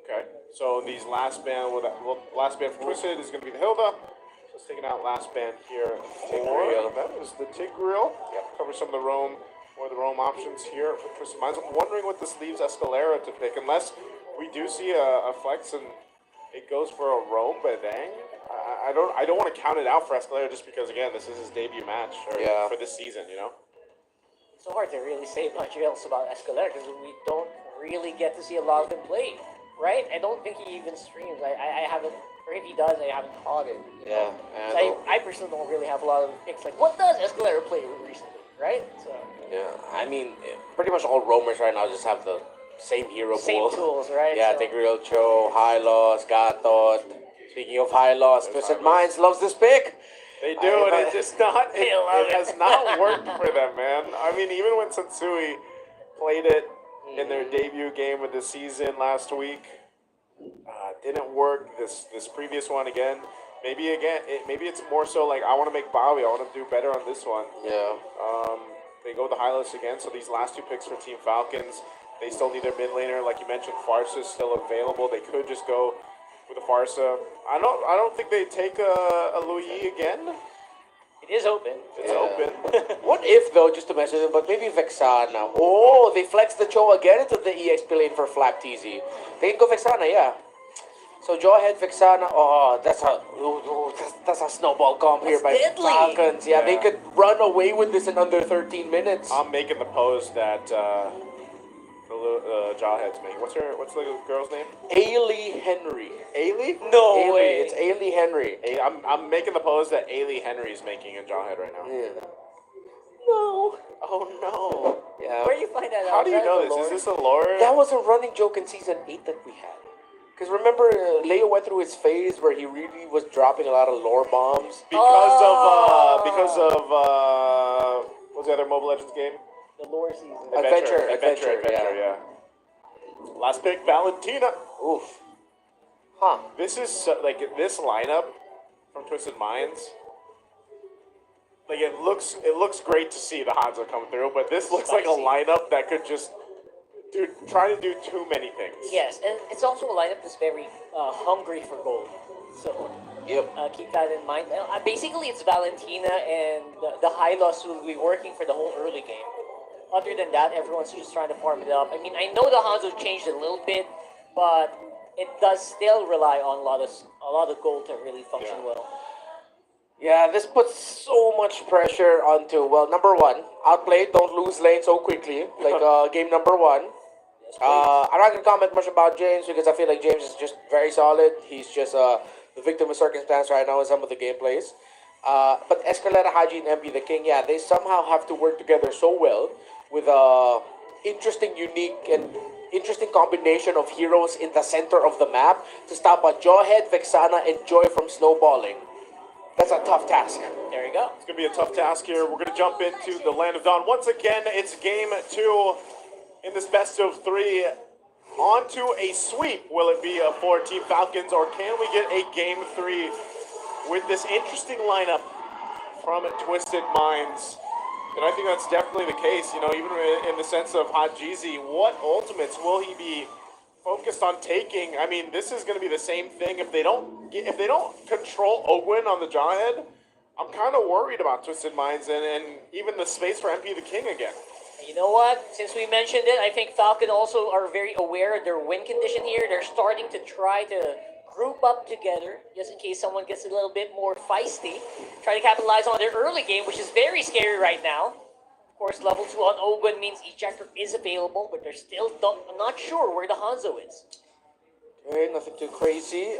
Okay, so these last band, last band for Twisted is going to be the Hilda. Just taking out last band here. Tigreal. That is the Tigreal. Yep. Cover some of the roam, more of the roam options here for Twisted Minds. I'm wondering what this leaves Escalera to pick, unless we do see a flex and it goes for a roam, but dang. I don't want to count it out for Escalera just because, again, this is his debut match for this season, you know? It's so hard to really say much else about Escalera because we don't really get to see a lot of him play, right? I don't think he even streams. I haven't, or if he does, I haven't caught it. You know? So I personally don't really have a lot of picks. Like, what does Escalera play recently, right? So Yeah, I mean, pretty much all roamers right now just have the same hero same pool. tools, right? Yeah, So, Tigreal, Cho, Hylos, Gatot. Speaking of Hylos, Twisted Minds loves this pick. They do, and it just not. They love It has not worked for them, man. I mean, even when Satsui played it in their debut game of the season last week, didn't work. This previous one again. Maybe it's more so like I want to make Bowie. I want to do better on this one. Yeah. They go with the Hylos again. So these last two picks for Team Falcons, they still need their mid laner. Like you mentioned, Farsa is still available. They could just go with the Farsa. I don't think they take a Louis again. it is open. It's open. What if, though, just to mention it, but maybe Vexana. Oh, they flex the Cho again into the EXP lane for Flap TZ. They can go Vexana, yeah. So Jawhead, Vexana, oh, that's a snowball comp here by deadly. Falcons. Yeah, they Yeah. could run away with this in under 13 minutes. I'm making the pose that Jawhead's making. What's the girl's name? Ailey Henry. Ailey? No Ailey, way. it's Ailey Henry. I'm making the pose that Ailey Henry's making in Jawhead right now. Yeah. No. Oh no. Yeah. Where do you find that out? How do you Is that know the this? lore? Is this a lore? That was a running joke in season 8 that we had. Because remember, Leo went through his phase where he really was dropping a lot of lore bombs. Because of what's the other Mobile Legends game? The lore season. Adventure, yeah. Last pick, Valentina. Oof. Huh. This is like this lineup from Twisted Minds. like it looks great to see the Hanzo come through, but this looks like a Spicy. lineup that could just try to do too many things. Yes, and it's also a lineup that's very hungry for gold. So keep that in mind. Basically, it's Valentina and the Hylos who will be working for the whole early game. Other than that, everyone's just trying to farm it up. I mean, I know the Hanzo changed a little bit, but it does still rely on a lot of gold to really function well. Yeah, this puts so much pressure onto, well, number one, outplayed, don't lose lane so quickly, like game number one. I'm not going to comment much about James because I feel like James is just very solid. He's just the victim of circumstance right now in some of the gameplays. But Escalera, Haji, and MP the King, yeah, they somehow have to work together so well with a interesting, unique, and interesting combination of heroes in the center of the map to stop a Jawhead, Vexana, and Joy from snowballing. That's a tough task. There you go. It's going to be a tough task here. We're going to jump into the Land of Dawn. Once again, it's game 2 in this best of 3. On to a sweep. Will it be for Team Falcons, or can we get a game 3 with this interesting lineup from Twisted Minds? And I think that's definitely the case, you know, even in the sense of Hajizi, what ultimates will he be focused on taking? I mean, this is going to be the same thing if they don't control Ogwin on the Jawhead. I'm kind of worried about Twisted Minds and even the space for MP the King again. You know what? Since we mentioned it, I think Falcon also are very aware of their win condition here. They're starting to try to group up together just in case someone gets a little bit more feisty. Try to capitalize on their early game, which is very scary right now. Of course, level 2 on Ogwin means ejector is available, but they're still not sure where the Hanzo is. Okay, nothing too crazy.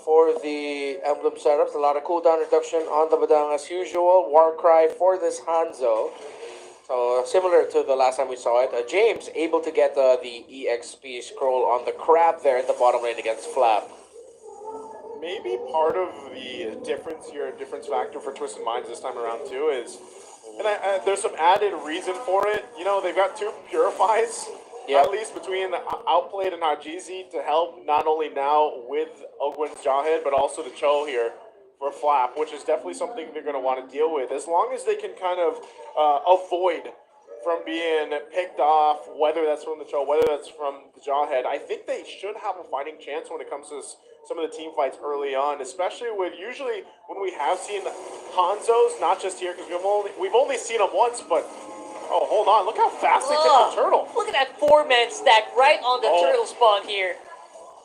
For the emblem setups, a lot of cooldown reduction on the Badang as usual. Warcry for this Hanzo. So similar to the last time we saw it, James able to get the EXP scroll on the crab there in the bottom lane against Flap. Maybe part of the difference factor for Twisted Minds this time around too is, and there's some added reason for it. You know, they've got 2 purifies, at least between Outplayed and Hajizi to help not only now with Ogwin's Jawhead, but also the Cho here for Flap, which is definitely something they're going to want to deal with. As long as they can kind of avoid from being picked off, whether that's from the Cho, whether that's from the Jawhead, I think they should have a fighting chance when it comes to some of the team fights early on, especially with usually when we have seen Hanzos, not just here, because we've only seen them once, but oh, hold on, look how fast they took the turtle. Look at that 4-man stack right on the turtle spawn here.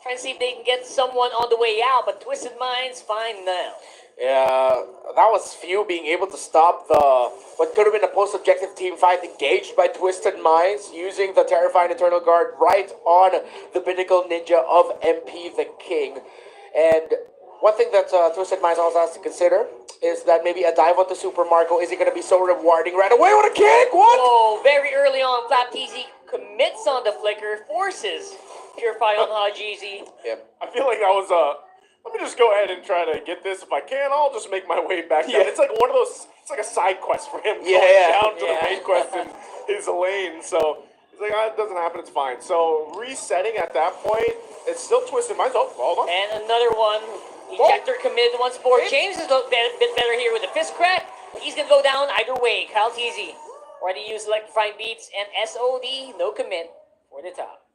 Trying to see if they can get someone on the way out, but Twisted Minds fine now. Yeah, that was few being able to stop what could have been a post-objective team fight engaged by Twisted Minds using the Terrifying Eternal Guard right on the Pinnacle Ninja of MP the King. And one thing that Twisted Minds also has to consider is that maybe a dive onto Super Marco isn't going to be so rewarding right away with a kick. What? Oh, very early on, Flap TZ commits on the flicker, forces Purify on Hajizi. Yep. I feel like that was let me just go ahead and try to get this. If I can, I'll just make my way back down. It's like one of those, it's like a side quest for him going down to the main quest in his lane. So he's like, it doesn't happen, it's fine. So resetting at that point, it's still Twisted Minds. Oh, hold on. And another one. Ejector committed once more. James is a bit better here with the fist crack. He's going to go down either way. Kyletzy already used electrifying beats, and SOD, no commit for the top.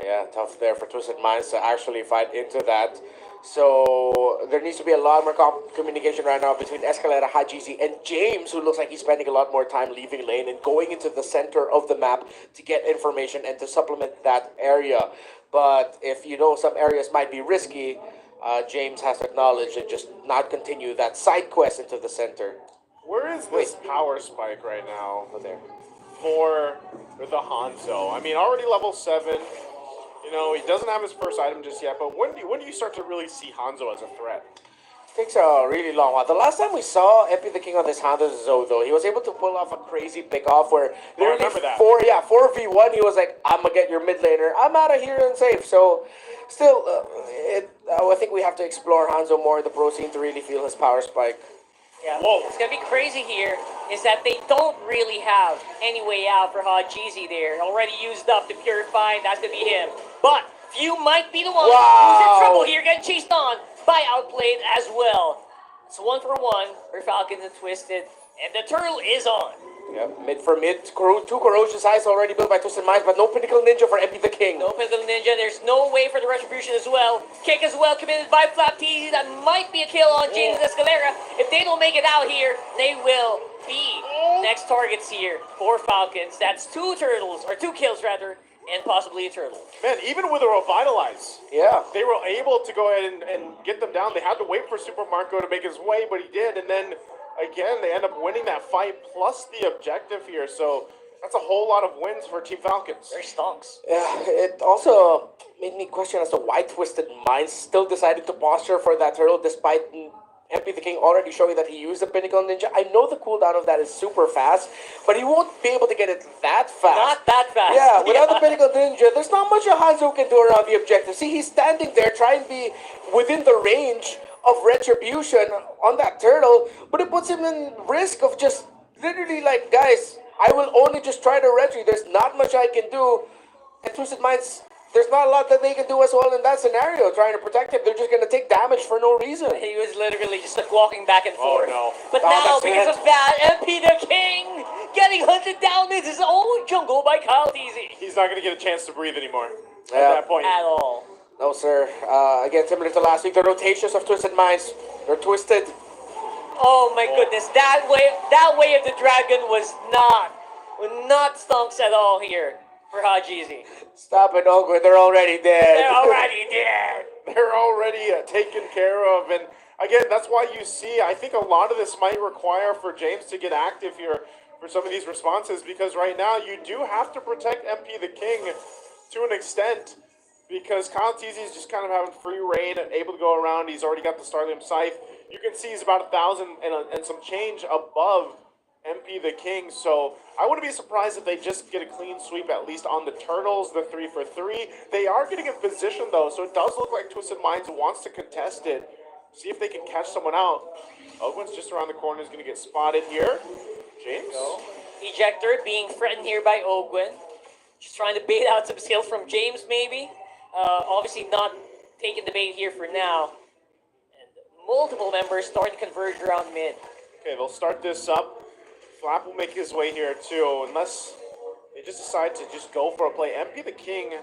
Yeah, tough there for Twisted Minds to actually fight into that. So there needs to be a lot more communication right now between Escalera, Hajizi, and James, who looks like he's spending a lot more time leaving lane and going into the center of the map to get information and to supplement that area. But if you know some areas might be risky, James has to acknowledge and just not continue that side quest into the center. Where is this power spike right now for the Hanzo? I mean, already level 7. You know, he doesn't have his first item just yet, but when do you start to really see Hanzo as a threat? It takes a really long while. The last time we saw MP the King on this Hanzo though, he was able to pull off a crazy pick-off where I remember that. 4v1, he was like, I'm gonna get your mid laner, I'm out of here and safe. So, still, I think we have to explore Hanzo more in the pro scene to really feel his power spike. Yeah, what's going to be crazy here is that they don't really have any way out for Hajizi there. Already used up to Purify, that's going to be him. But Few might be the one who's in trouble here, getting chased on by Outplayed as well. It's 1-for-1 for Falcons and Twisted, And the turtle is on. Yep, mid for mid. Two Corrosion Eyes already built by Twisted Minds, but no Pinnacle Ninja for MP the King. No Pinnacle Ninja. There's no way for the Retribution as well. Kick as well committed by Flap TZ. That might be a kill on James Escalera. If they don't make it out here, they will be next targets here for Falcons. That's two turtles, or 2 kills rather, and possibly a turtle. Man, even with a Revitalize, Yeah. they were able to go ahead and get them down. They had to wait for Super Marco to make his way, but he did, and then again, they end up winning that fight plus the objective here. So that's a whole lot of wins for Team Falcons. Very stonks. Yeah, it also made me question as to why Twisted Minds still decided to posture for that turtle despite MP the King already showing that he used the Pinnacle Ninja. I know the cooldown of that is super fast, but he won't be able to get it that fast. Not that fast. Yeah, without the Pinnacle Ninja, there's not much a Hanzo can do around the objective. See, he's standing there trying to be within the range of retribution on that turtle, but it puts him in risk of just literally like, guys, I will only just try to retry. There's not much I can do. And Twisted Minds, there's not a lot that they can do as well in that scenario, trying to protect him. They're just going to take damage for no reason. He was literally just like walking back and forth. no. But Oh, now, that's because it. of that, MP the King getting hunted down in his own jungle by Kyletzy. He's not going to get a chance to breathe anymore Yeah. at that point. At all. No, sir. Again, similar to last week, the rotations of Twisted Minds, they're twisted. Oh my goodness, that way of the dragon was not stunks at all here for Hajizi. Stop it, Ogre. They're already dead. They're already dead. They're already taken care of. And again, that's why you see, I think a lot of this might require for James to get active here for some of these responses, because right now you do have to protect MP the King to an extent, because Kyletzy is just kind of having free reign and able to go around. He's already got the Starlium Scythe. You can see he's about 1,000 and some change above MP the King. So I wouldn't be surprised if they just get a clean sweep, at least on the Turtles, the 3 for 3. They are getting in position though, so it does look like Twisted Minds wants to contest it. See if they can catch someone out. Ogwen's just around the corner, is going to get spotted here. James? Ejector being threatened here by Ogwen. Just trying to bait out some skills from James maybe. Obviously not taking the bait here for now. And multiple members starting to converge around mid. Okay, they'll start this up. Flap will make his way here too, unless they just decide to just go for a play. MP the King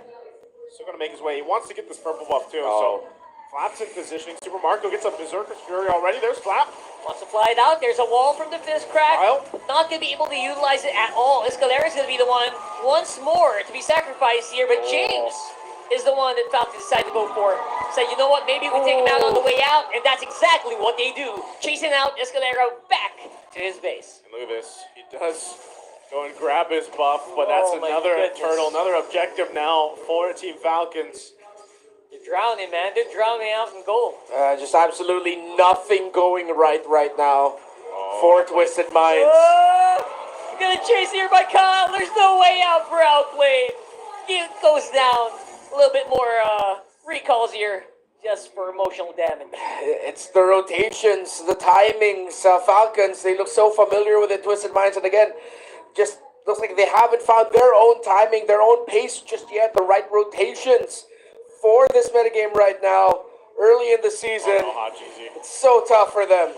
still going to make his way. He wants to get this purple buff too, so Flap's in positioning. Super Marco gets a Berserker's Fury already. There's Flap. Wants to fly it out. There's a wall from the fist crack. Kyle. Not going to be able to utilize it at all. Escalera's going to be the one once more to be sacrificed here, but James is the one that Falcons decided to go for. Said, you know what, maybe we take him out on the way out, and that's exactly what they do. Chasing out Escalera back to his base. And look at this. He does go and grab his buff, but that's Oh my another goodness. turtle, another objective now for Team Falcons. They're drowning, man. They're drowning out in gold. Just absolutely nothing going right now for Twisted Minds. Gonna chase here by Kyle. There's no way out for Outplayed. It goes down. A little bit more recalls here, just for emotional damage. It's the rotations, the timings. Falcons, they look so familiar with the Twisted Minds, and again, just looks like they haven't found their own timing, their own pace just yet. The right rotations for this metagame right now, early in the season. Hajizi. It's so tough for them.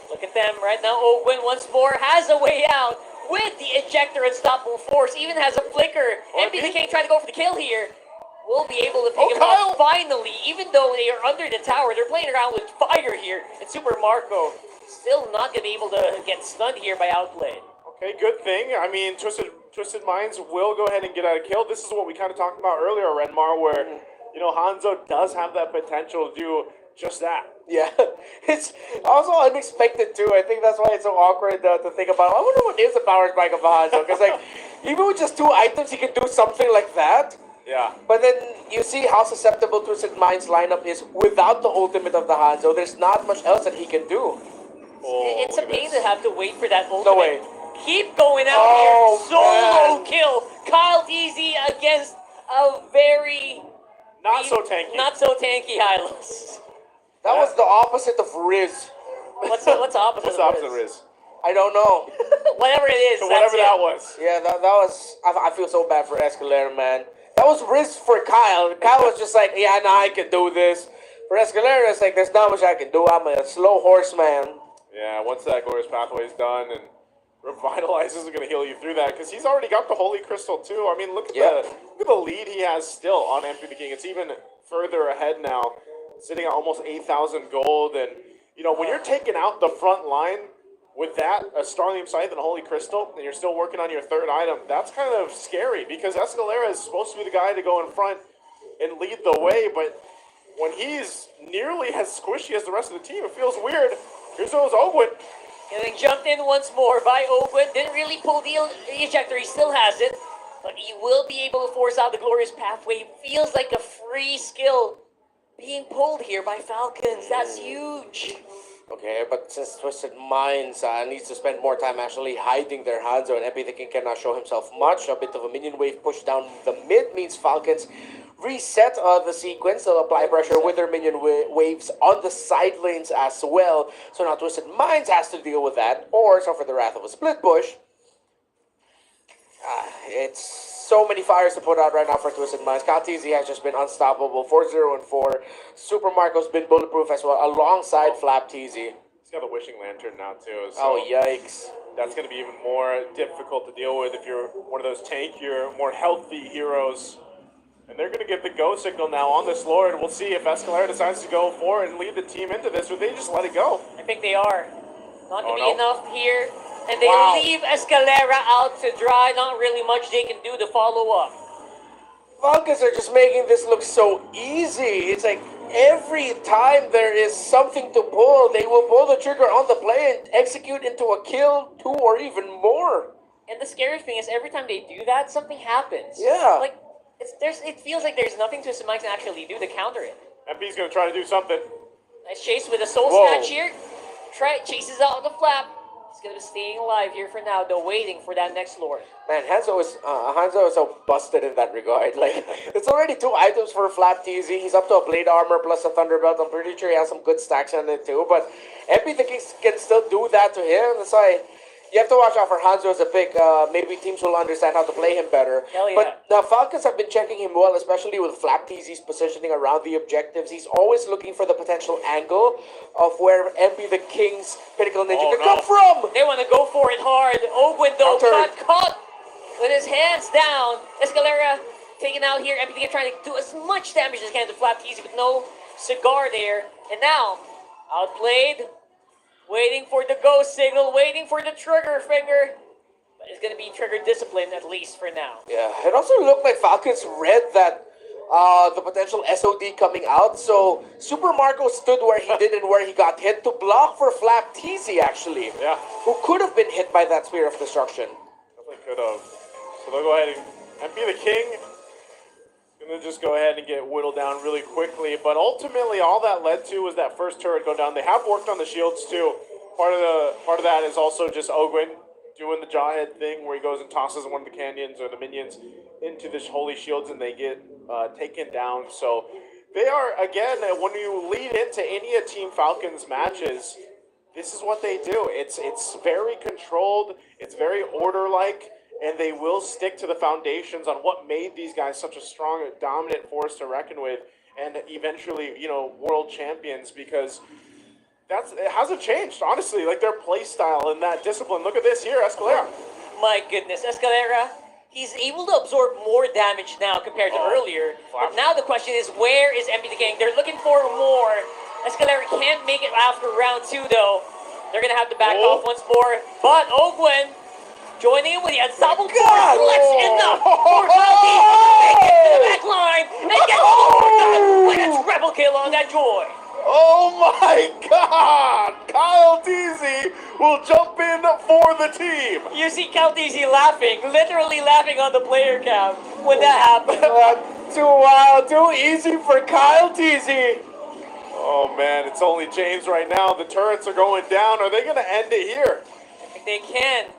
Look at them right now. Owen once more has a way out with the ejector unstoppable force. Even has a flicker. MP the King trying to go for the kill here. Will be able to pick him up finally, even though they are under the tower. They're playing around with fire here. And Super Marco still not going to be able to get stunned here by Outplayed. Okay, good thing. I mean, Twisted Minds will go ahead and get out a kill. This is what we kind of talked about earlier, Redmar, where, you know, Hanzo does have that potential to do just that. Yeah, it's also unexpected too. I think that's why it's so awkward to think about. I wonder what is the power spike of Hanzo, because like, even with just 2 items, he can do something like that. Yeah. But then you see how susceptible Twisted Minds lineup is without the ultimate of the Hanzo. There's not much else that he can do. Oh, It's a look at pain this. to have to wait for that ultimate. No way. Keep going out Oh, here. Solo man. kill. Kyletzy against a very Not so tanky. not so tanky Hylos. That was the opposite of Riz. What's the opposite? What's the opposite of Riz? I don't know. Whatever it is. So that's whatever it. that was. Yeah, that was. I feel so bad for Escalera, man. That was Riz for Kyle. Kyle was just like, yeah, nah, I can do this. For Escalera, it's like, there's not much I can do. I'm a slow horseman. Yeah, once that Glorious Pathway is done and Revitalize isn't going to heal you through that because he's already got the Holy Crystal too. I mean, look at the lead he has still on MP the King. It's even further ahead now, sitting at almost 8,000 gold. And, you know, when you're taking out the front line with that, a Starlium Scythe and a Holy Crystal, and you're still working on your third item, that's kind of scary because Escalera is supposed to be the guy to go in front and lead the way, but when he's nearly as squishy as the rest of the team, it feels weird. Here's those Ogwin. Getting jumped in once more by Ogwin. Didn't really pull the ejector. He still has it. But he will be able to force out the Glorious Pathway. Feels like a free skill being pulled here by Falcons. That's huge. Okay, but since Twisted Minds needs to spend more time actually hiding their Hanzo, and MP the King cannot show himself much, a bit of a minion wave push down the mid means Falcons reset the sequence. They'll apply pressure with their minion waves on the side lanes as well. So now Twisted Minds has to deal with that, or suffer the wrath of a split push. It's so many fires to put out right now for Twisted Minds. Kyletzy has just been unstoppable, 4-0-4. Super Marco's been bulletproof as well, alongside FlapTZ. He's got the Wishing Lantern now too. So oh, yikes. That's going to be even more difficult to deal with if you're one of those tankier, more healthy heroes. And they're going to get the go signal now on this Lord. We'll see if Escalera decides to go for it and lead the team into this, or they just let it go. I think they are. Not going to be no. enough here. And they Wow. leave Escalera out to dry. Not really much they can do to follow up. Falcons are just making this look so easy. It's like every time there is something to pull, they will pull the trigger on the play and execute into a kill, 2 or even more. And the scary thing is every time they do that, something happens. Yeah. Like, it feels like there's nothing Twisted Minds can actually do to counter it. MP's going to try to do something. Nice chase with a soul Whoa. snatch here. Chases out the flap. He's going to be staying alive here for now, though waiting for that next Lord. Man, Hanzo is so busted in that regard. Like, it's already 2 items for FlapTZ. He's up to a Blade Armor plus a Thunderbelt. I'm pretty sure he has some good stacks on it too. But MP the King can still do that to him. That's why you have to watch out for Hanzo as a pick. Maybe teams will understand how to play him better. Hell yeah. But the Falcons have been checking him well, especially with FlapTZ's positioning around the objectives. He's always looking for the potential angle of where MP the King's Pinnacle Ninja could come from. They want to go for it hard. Ogwin, though, Countered. got caught with his hands down. Escalera taken out here. MP the King trying to do as much damage as he can to FlapTZ, but no cigar there. And now, outplayed. Waiting for the go signal, waiting for the trigger finger. But it's going to be trigger discipline at least for now. Yeah, it also looked like Falcons read that the potential SOD coming out, so Super Marco stood where he did and where he got hit to block for FlapTZ actually. Yeah. Who could have been hit by that Spear of Destruction. Definitely could have. So they'll go ahead and MP the King. Gonna just go ahead and get whittled down really quickly, but ultimately all that led to was that first turret go down. They have worked on the shields too. Part of that is also just Ogwin doing the jawhead thing where he goes and tosses one of the canyons or the minions into the holy shields and they get taken down. So they are, again, when you lead into any of Team Falcons matches, this is what they do. It's very controlled, it's very order-like, and they will stick to the foundations on what made these guys such a strong, dominant force to reckon with, and eventually, you know, world champions, because it hasn't changed, honestly. Like, their play style and that discipline. Look at this here, Escalera. My goodness, Escalera, he's able to absorb more damage now compared to earlier. But now the question is, where is MP the King? They're looking for more. Escalera can't make it after round 2, though. They're going to have to back off once more. But Ogwin joining in with the unstoppable flex enough for Falcons to make it to the back line and get the Lord done with a triple kill on that Joy. Oh my God! Kyletzy will jump in for the team. You see Kyletzy laughing, literally laughing on the player cam when that happened. Too wild, too easy for Kyletzy. Oh man, it's only James right now. The turrets are going down. Are they going to end it here? I think they can.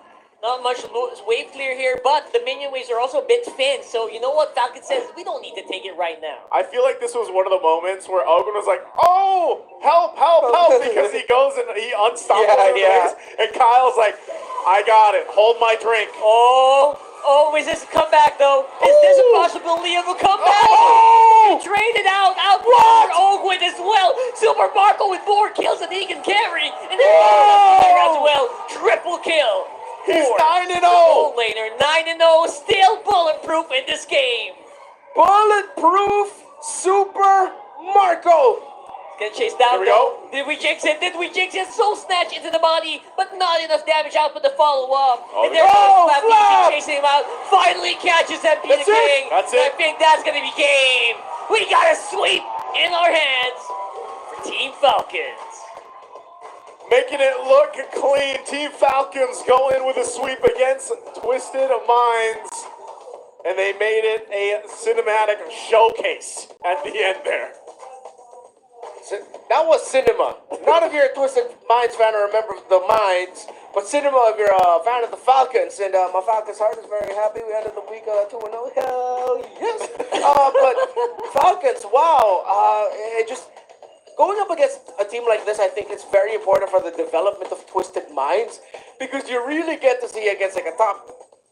Not much wave clear here, but the minion waves are also a bit thin. So you know what Falcon says? We don't need to take it right now. I feel like this was one of the moments where Ogwin was like, "Oh, help, help, help!" because he goes and he unstoppable and Kyle's like, "I got it. Hold my drink." Oh, is this a comeback though? Is this a possibility of a comeback? He traded out for Ogwin as well. Super Marco with more kills than he can carry. And then kill. He's For 9-0. goal laner, 9-0, still bulletproof in this game. Bulletproof Super Marco. Gonna chase down Here we go. though. Did we jinx it? Did we jinx it? Soul Snatch into the body, but not enough damage output to follow up. And there goes Flap Flap! chasing him out. Finally catches MP the That's it. King. That's And it. I think that's gonna be game. We got a sweep in our hands for Team Falcons. Making it look clean. Team Falcons go in with a sweep against Twisted Minds. And they made it a cinematic showcase at the end there. That was cinema. Not if you're a Twisted Minds fan or a member of the Minds, but cinema if you're a fan of the Falcons. And my Falcons heart is very happy. We ended the week 2-0. Hell yes. But Falcons, wow. It just going up against a team like this, I think it's very important for the development of Twisted Minds because you really get to see against like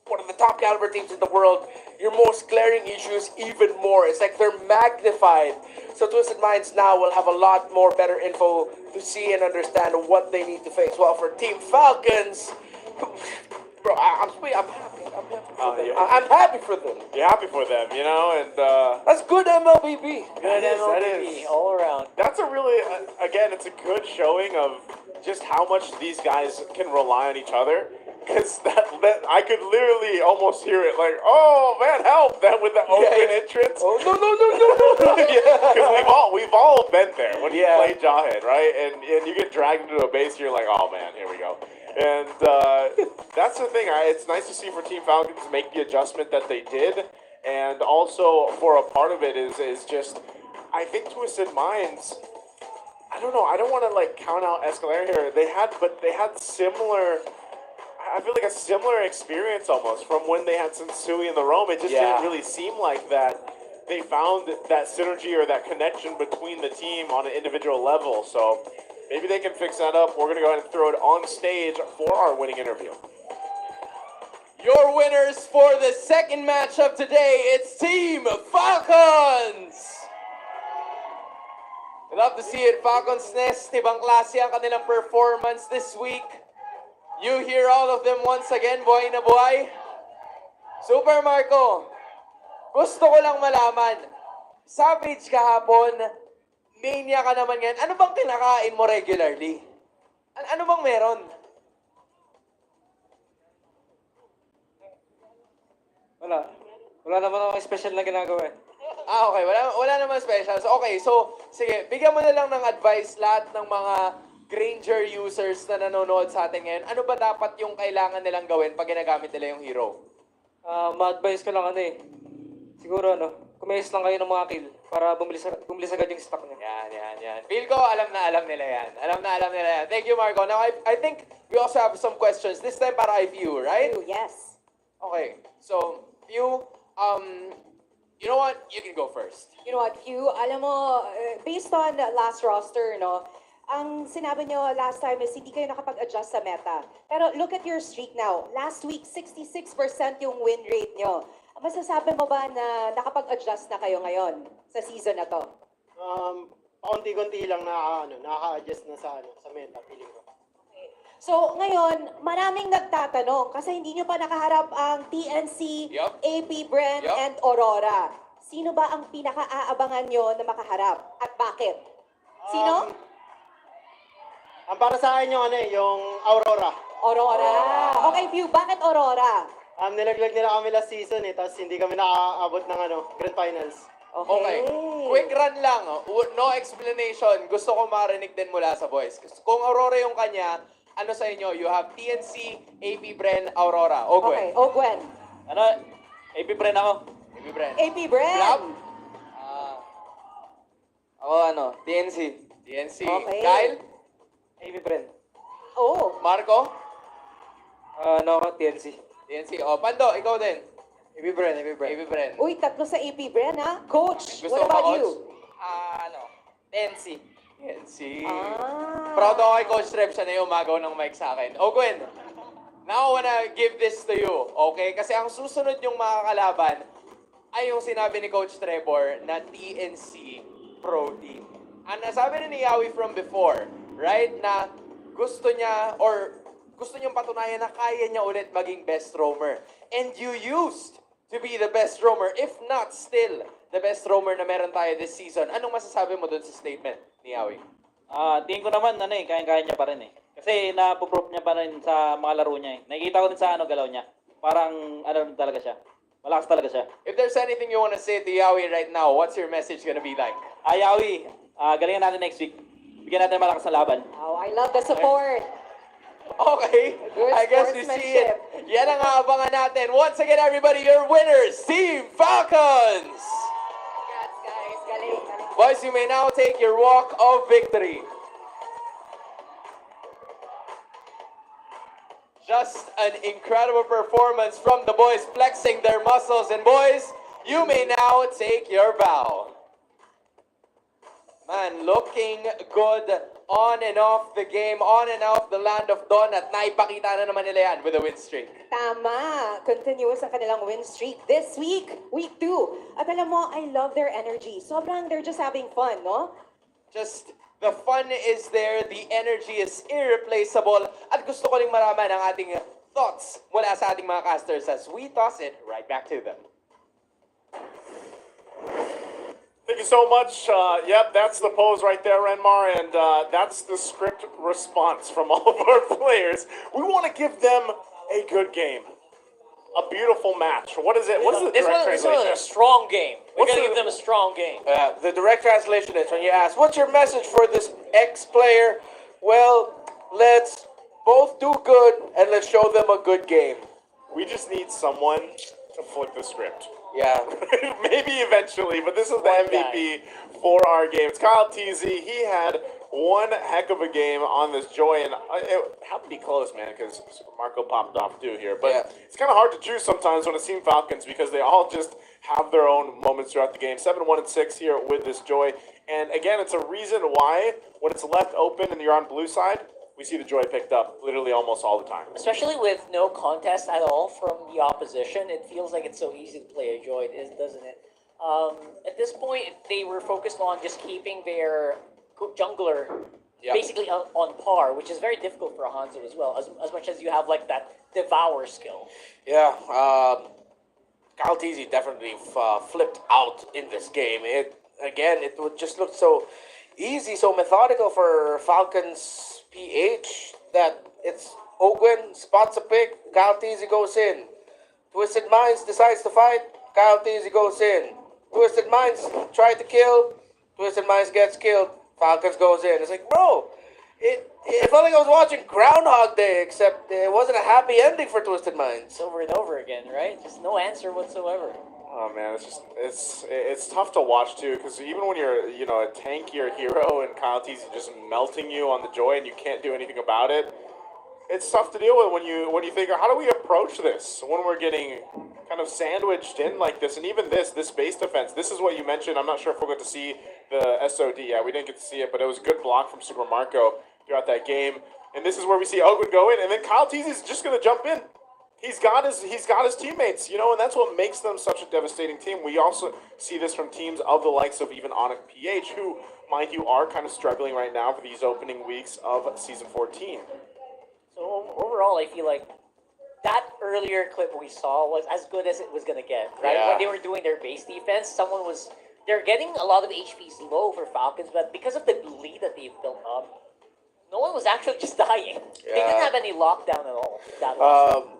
one of the top caliber teams in the world, your most glaring issues even more. It's like they're magnified. So Twisted Minds now will have a lot more better info to see and understand what they need to face. Well, for Team Falcons, bro, I'm happy. I'm happy for them. Yeah. I'm happy for them. You're happy for them, you know, and That's good MLBB. Good is, that MLB is. all around. that's a really, again, it's a good showing of just how much these guys can rely on each other. Because that I could literally almost hear it like, oh man, help! That with the open entrance. Oh no. Because we've all been there when you Yeah. play Jawhead, right? And you get dragged into a base, and you're like, oh man, here we go. And that's the thing. It's nice to see for Team Falcons make the adjustment that they did, and also for a part of it is just I think Twisted Minds. I don't know. I don't want to like count out Escalera here. They had similar. I feel like a similar experience almost from when they had Sensui in the Rome. It just didn't really seem like that they found that synergy or that connection between the team on an individual level. So maybe they can fix that up. We're going to go ahead and throw it on stage for our winning interview. Your winners for the second match of today, it's Team Falcons! We love to see it. Falcons Nest, ibang klase ang kanilang performance this week. You hear all of them once again, buhay na buhay. Super Marco, gusto ko lang malaman, Savage kahapon, mania ka naman ngayon. Ano bang kinakain mo regularly? Ano bang meron? Wala naman akong special na ginagawa eh. Okay. Wala naman special. So, okay, so, sige, bigyan mo na lang ng advice lahat ng mga Granger users na nanonood sa atin ngayon. Ano ba dapat yung kailangan nilang gawin pag ginagamit nila yung hero? Ma-advise ko lang siguro kumayos lang kayo ng mga kill para bumilis agad yung stock niya. Yan. Feel ko, alam na alam nila yan. Thank you, Marco. Now, I think we also have some questions. This time para kay Few, right? Yes. Okay, so, Few, you know what? You can go first. You know what, Q, alam mo, based on the last roster, ang sinabi nyo last time is hindi kayo nakapag-adjust sa meta. Pero look at your streak now. Last week, 66% yung win rate nyo. Masasabi mo ba na nakapag-adjust na kayo ngayon sa season na to? Paunti-kunti lang nakaka-adjust na sa meta, feeling ko. So, ngayon, maraming nagtatanong kasi hindi nyo pa nakaharap ang TNC, Yup. AP Bren, Yup. and Aurora. Sino ba ang pinaka-aabangan nyo na makaharap? At bakit? Sino? Ang para sa akin yung Aurora. Aurora. Okay, Pew, bakit Aurora? Nilaglag nila kami last season tapos hindi kami nakaabot ng Grand Finals. Okay. Quick run lang. No explanation. Gusto ko marinig din mula sa boys. Kung Aurora yung kanya, ano sa inyo? You have TNC, AP Bren, Aurora. Okay, Ogwen. Ogwen. AP Bren ako. AP Bren. AP Bren. Flap? Ako TNC. TNC. Okay. Kyle? AP Bren. Oh, Marco? Ako TNC. TNC. Pando, ikaw din. AP Bren. AP Bren. uy, tatlo sa AP Bren, ha? Coach, Gusto what mo about ba, you? TNC. TNC. Ah. Proud ako kay Coach Trev, siya na yung umagaw ng mic sa akin. Gwen, now I wanna give this to you, okay? Kasi ang susunod yung mga kalaban ay yung sinabi ni Coach Trevor na TNC Pro Team. Ang nasabi ni Yawi from before, right, na gusto niya or gusto niyong patunayan na kaya niya ulit maging best roamer. And you used to be the best roamer, if not still the best roamer na meron tayo this season. Anong masasabi mo dun sa statement ni Yawi? Tingin ko naman, kaya-kaya niya pa rin eh. Kasi napuprove niya pa rin sa mga laro niya eh. Nakikita ko din sa galaw niya. Parang, talaga siya. Malakas talaga siya. If there's anything you want to say to Yawi right now, what's your message gonna be like? Yawi, galingan natin next week. Bigyan natin malakas na laban. Oh, I love the support. Okay, Good I guess you see it. sportsmanship. Yan ang aabangan natin. Once again, everybody, your winners, Team Falcons! Congrats, guys. Galing, galing. Boys, you may now take your walk of victory. Just an incredible performance from the boys, flexing their muscles. And boys, you may now take your bow. Man, looking good on and off the game, on and off the land of Dawn, at naipakita na naman nila yan with a win streak. Tama. Continuous ang kanilang win streak this week, week 2. At alam mo, I love their energy. Sobrang they're just having fun, no? Just, the fun is there, the energy is irreplaceable, at gusto ko rin maraman ang ating thoughts mula sa ating mga casters as we toss it right back to them. Thank you so much. Yep, that's the pose right there, Renmar, and that's the script response from all of our players. We want to give them a good game, a beautiful match. What is it? What is the direct This translation? one is a strong game. We're What's gonna the- give them a strong game. The direct translation is when you ask, what's your message for this X player? Well, let's both do good and let's show them a good game. We just need someone to flip the script. Yeah. Maybe eventually, but this is the One MVP for our game. It's Kyletzy. He had one heck of a game on this Joy, and it happened to be close, man, because Marco popped off too here. But Yeah. it's kind of hard to choose sometimes when it's Team Falcons because they all just have their own moments throughout the game. 7-1-6 here with this Joy. And again, it's a reason why when it's left open and you're on blue side, we see the Joy picked up literally almost all the time. Especially with no contest at all from the opposition, it feels like it's so easy to play a Joy, doesn't it? At this point, they were focused on just keeping their jungler Yep. basically on par, which is very difficult for a Hanzo as well, as much as you have like that devour skill. Yeah, Kyletzy definitely flipped out in this game. It would just look so easy, so methodical for Falcons PH that it's Ogwen spots a pick, Kyletzy goes in. Twisted Minds decides to fight, Kyletzy goes in. Twisted Minds try to kill, Twisted Minds gets killed, Falcons goes in. It's like, bro, it felt like I was watching Groundhog Day, except it wasn't a happy ending for Twisted Minds. Over and over again, right? Just no answer whatsoever. Oh man, it's tough to watch too because even when you're a tankier hero and Kyletzy just melting you on the Joy and you can't do anything about it, it's tough to deal with when you think how do we approach this when we're getting kind of sandwiched in like this, and even this base defense. This is what you mentioned. I'm not sure if we'll get to see the SOD. Yeah, we didn't get to see it, but it was a good block from Super Marco throughout that game. And this is where we see Ogwen go in, and then Kyletzy is just gonna jump in. He's got his teammates, and that's what makes them such a devastating team. We also see this from teams of the likes of even Onyx PH, who, mind you, are kind of struggling right now for these opening weeks of Season 14. So overall, I feel like that earlier clip we saw was as good as it was gonna get, right? Yeah. When they were doing their base defense, they're getting a lot of HPs low for Falcons, but because of the lead that they've built up, no one was actually just dying. They didn't Yeah. have any lockdown at all. That last time.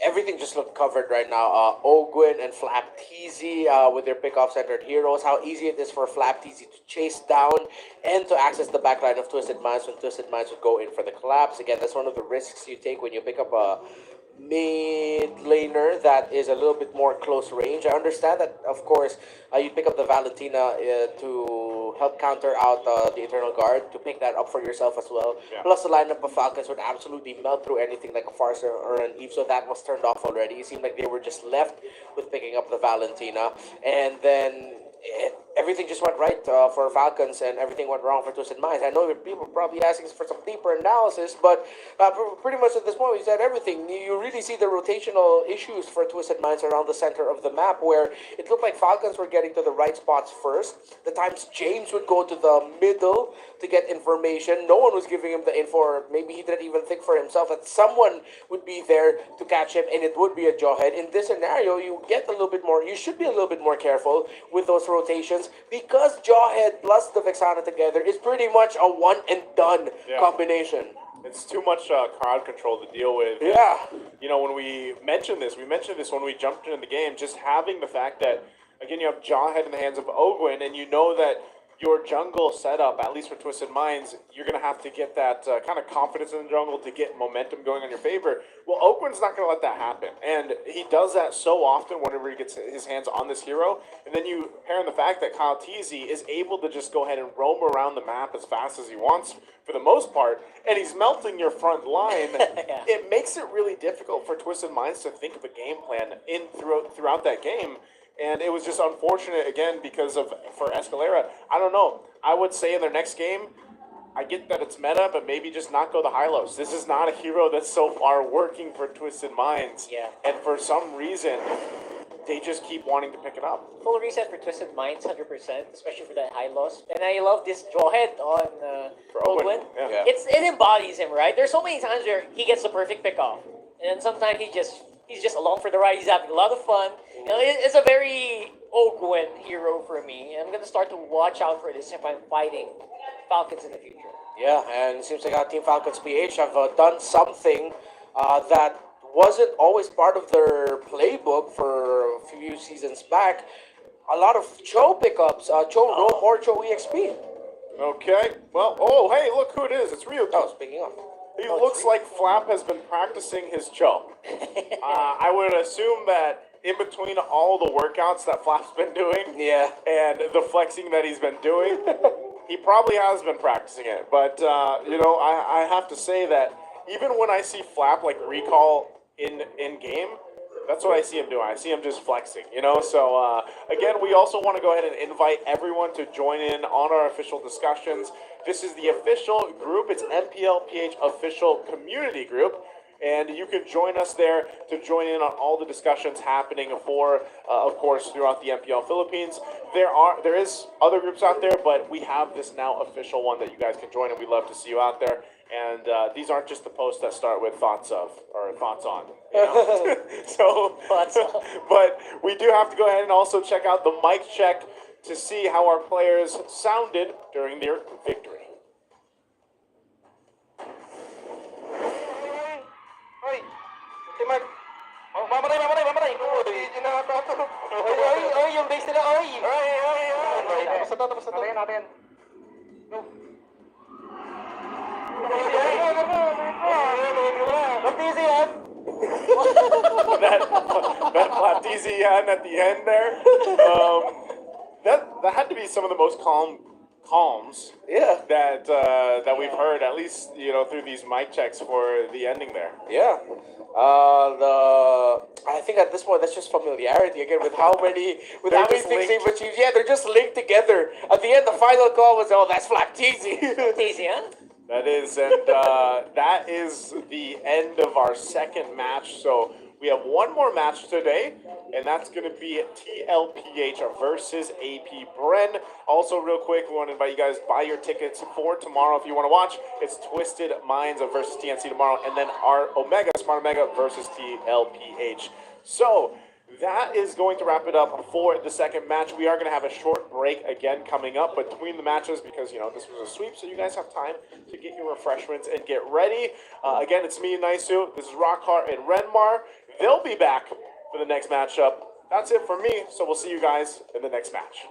Everything just looked covered right now. Ogwen and Flapteezy with their pickoff-centered heroes. How easy it is for Flapteezy to chase down and to access the backline of Twisted Minds when Twisted Minds would go in for the collapse. Again, that's one of the risks you take when you pick up a mid laner that is a little bit more close range. I understand that, of course, you pick up the Valentina to help counter out the Eternal Guard, to pick that up for yourself as well. Yeah. Plus, the lineup of Falcons would absolutely melt through anything like a Farser or an Eve, so that was turned off already. It seemed like they were just left with picking up the Valentina, and then everything everything just went right for Falcons and everything went wrong for Twisted Minds. I know that people are probably asking for some deeper analysis, but pretty much at this point we said everything. You really see the rotational issues for Twisted Minds around the center of the map, where it looked like Falcons were getting to the right spots first. The times James would go to the middle to get information, no one was giving him the info, or maybe he didn't even think for himself that someone would be there to catch him, and it would be a jawhead. In this scenario, you get a little bit more, you should be a little bit more careful with those rotations, because jawhead plus the Vexana together is pretty much a one and done combination. It's too much crowd control to deal with. Yeah. You know, when we mentioned this when we jumped into the game, just having the fact that, again, you have Jawhead in the hands of Ogwin, and you know that your jungle setup, at least for Twisted Minds, you're going to have to get that kind of confidence in the jungle to get momentum going on your favor. Well, Ogwin's not going to let that happen, and he does that so often whenever he gets his hands on this hero, and then you pair in the fact that Kyletzy is able to just go ahead and roam around the map as fast as he wants for the most part, and he's melting your front line. It makes it really difficult for Twisted Minds to think of a game plan throughout that game. And it was just unfortunate, again, because for Escalera. I don't know. I would say in their next game, I get that it's meta, but maybe just not go the high-lows. This is not a hero that's so far working for Twisted Minds. Yeah. And for some reason, they just keep wanting to pick it up. Full reset for Twisted Minds, 100%, especially for that high loss. And I love this jawhead on Ogwin. Yeah. It embodies him, right? There's so many times where he gets the perfect pick off, and then sometimes he's just along for the ride. He's having a lot of fun. You know, it's a very Ogwin hero for me. I'm gonna start to watch out for this if I'm fighting Falcons in the future. Yeah, and it seems like our Team Falcons PH have done something that wasn't always part of their playbook for a few seasons back. A lot of Cho pickups, Cho Roam or Cho EXP. Okay. Well, oh, hey, look who it is. It's Ryu. Oh, speaking of. He looks like Flap has been practicing his Cho. I would assume that in between all the workouts that Flap's been doing, and the flexing that he's been doing, he probably has been practicing it. But you know, I have to say that even when I see Flap like recall in game, that's what I see him doing. I see him just flexing, you know? So, again, we also want to go ahead and invite everyone to join in on our official discussions. This is the official group. It's MPL PH Official Community Group. And you can join us there to join in on all the discussions happening for, of course, throughout the MPL Philippines. There is other groups out there, but we have this now official one that you guys can join, and we'd love to see you out there. And these aren't just the posts that start with thoughts of or thoughts on. You know? So, but we do have to go ahead and also check out the mic check to see how our players sounded during their victory. Yung base nila, tapos natin. that Platisi yan at the end there, that had to be some of the most calms that we've heard, at least, you know, through these mic checks for the ending there. Yeah. I think at this point that's just familiarity again with how many things they've achieved. Yeah, they're just linked together. At the end, the final call was, oh, that's Platisi. Platisi, huh? That is, and that is the end of our second match. So we have one more match today, and that's going to be TLPH versus AP Bren. Also, real quick, we want to invite you guys, buy your tickets for tomorrow if you want to watch. It's Twisted Minds versus TNC tomorrow, and then our Omega, Smart Omega versus TLPH. So that is going to wrap it up for the second match. We are going to have a short break again coming up between the matches because, you know, this was a sweep, so you guys have time to get your refreshments and get ready. Again, it's me and Naisu. This is Rockhart and Renmar. They'll be back for the next matchup. That's it for me, so we'll see you guys in the next match.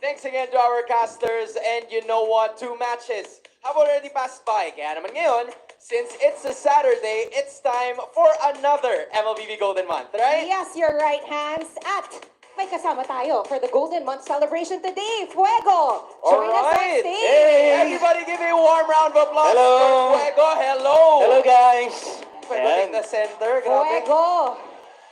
Thanks again to our casters, and you know what? 2 matches have already passed by. Kaya naman ngayon, since it's a Saturday, it's time for another MLBB Golden Month, right? Yes, you're right, Hans. At may kasama tayo for the Golden Month celebration today, Fuego. Join us on stage. Hey, everybody give a warm round of applause for Fuego. Hello. Hello, guys. Fuego in the center. Grabe. Fuego.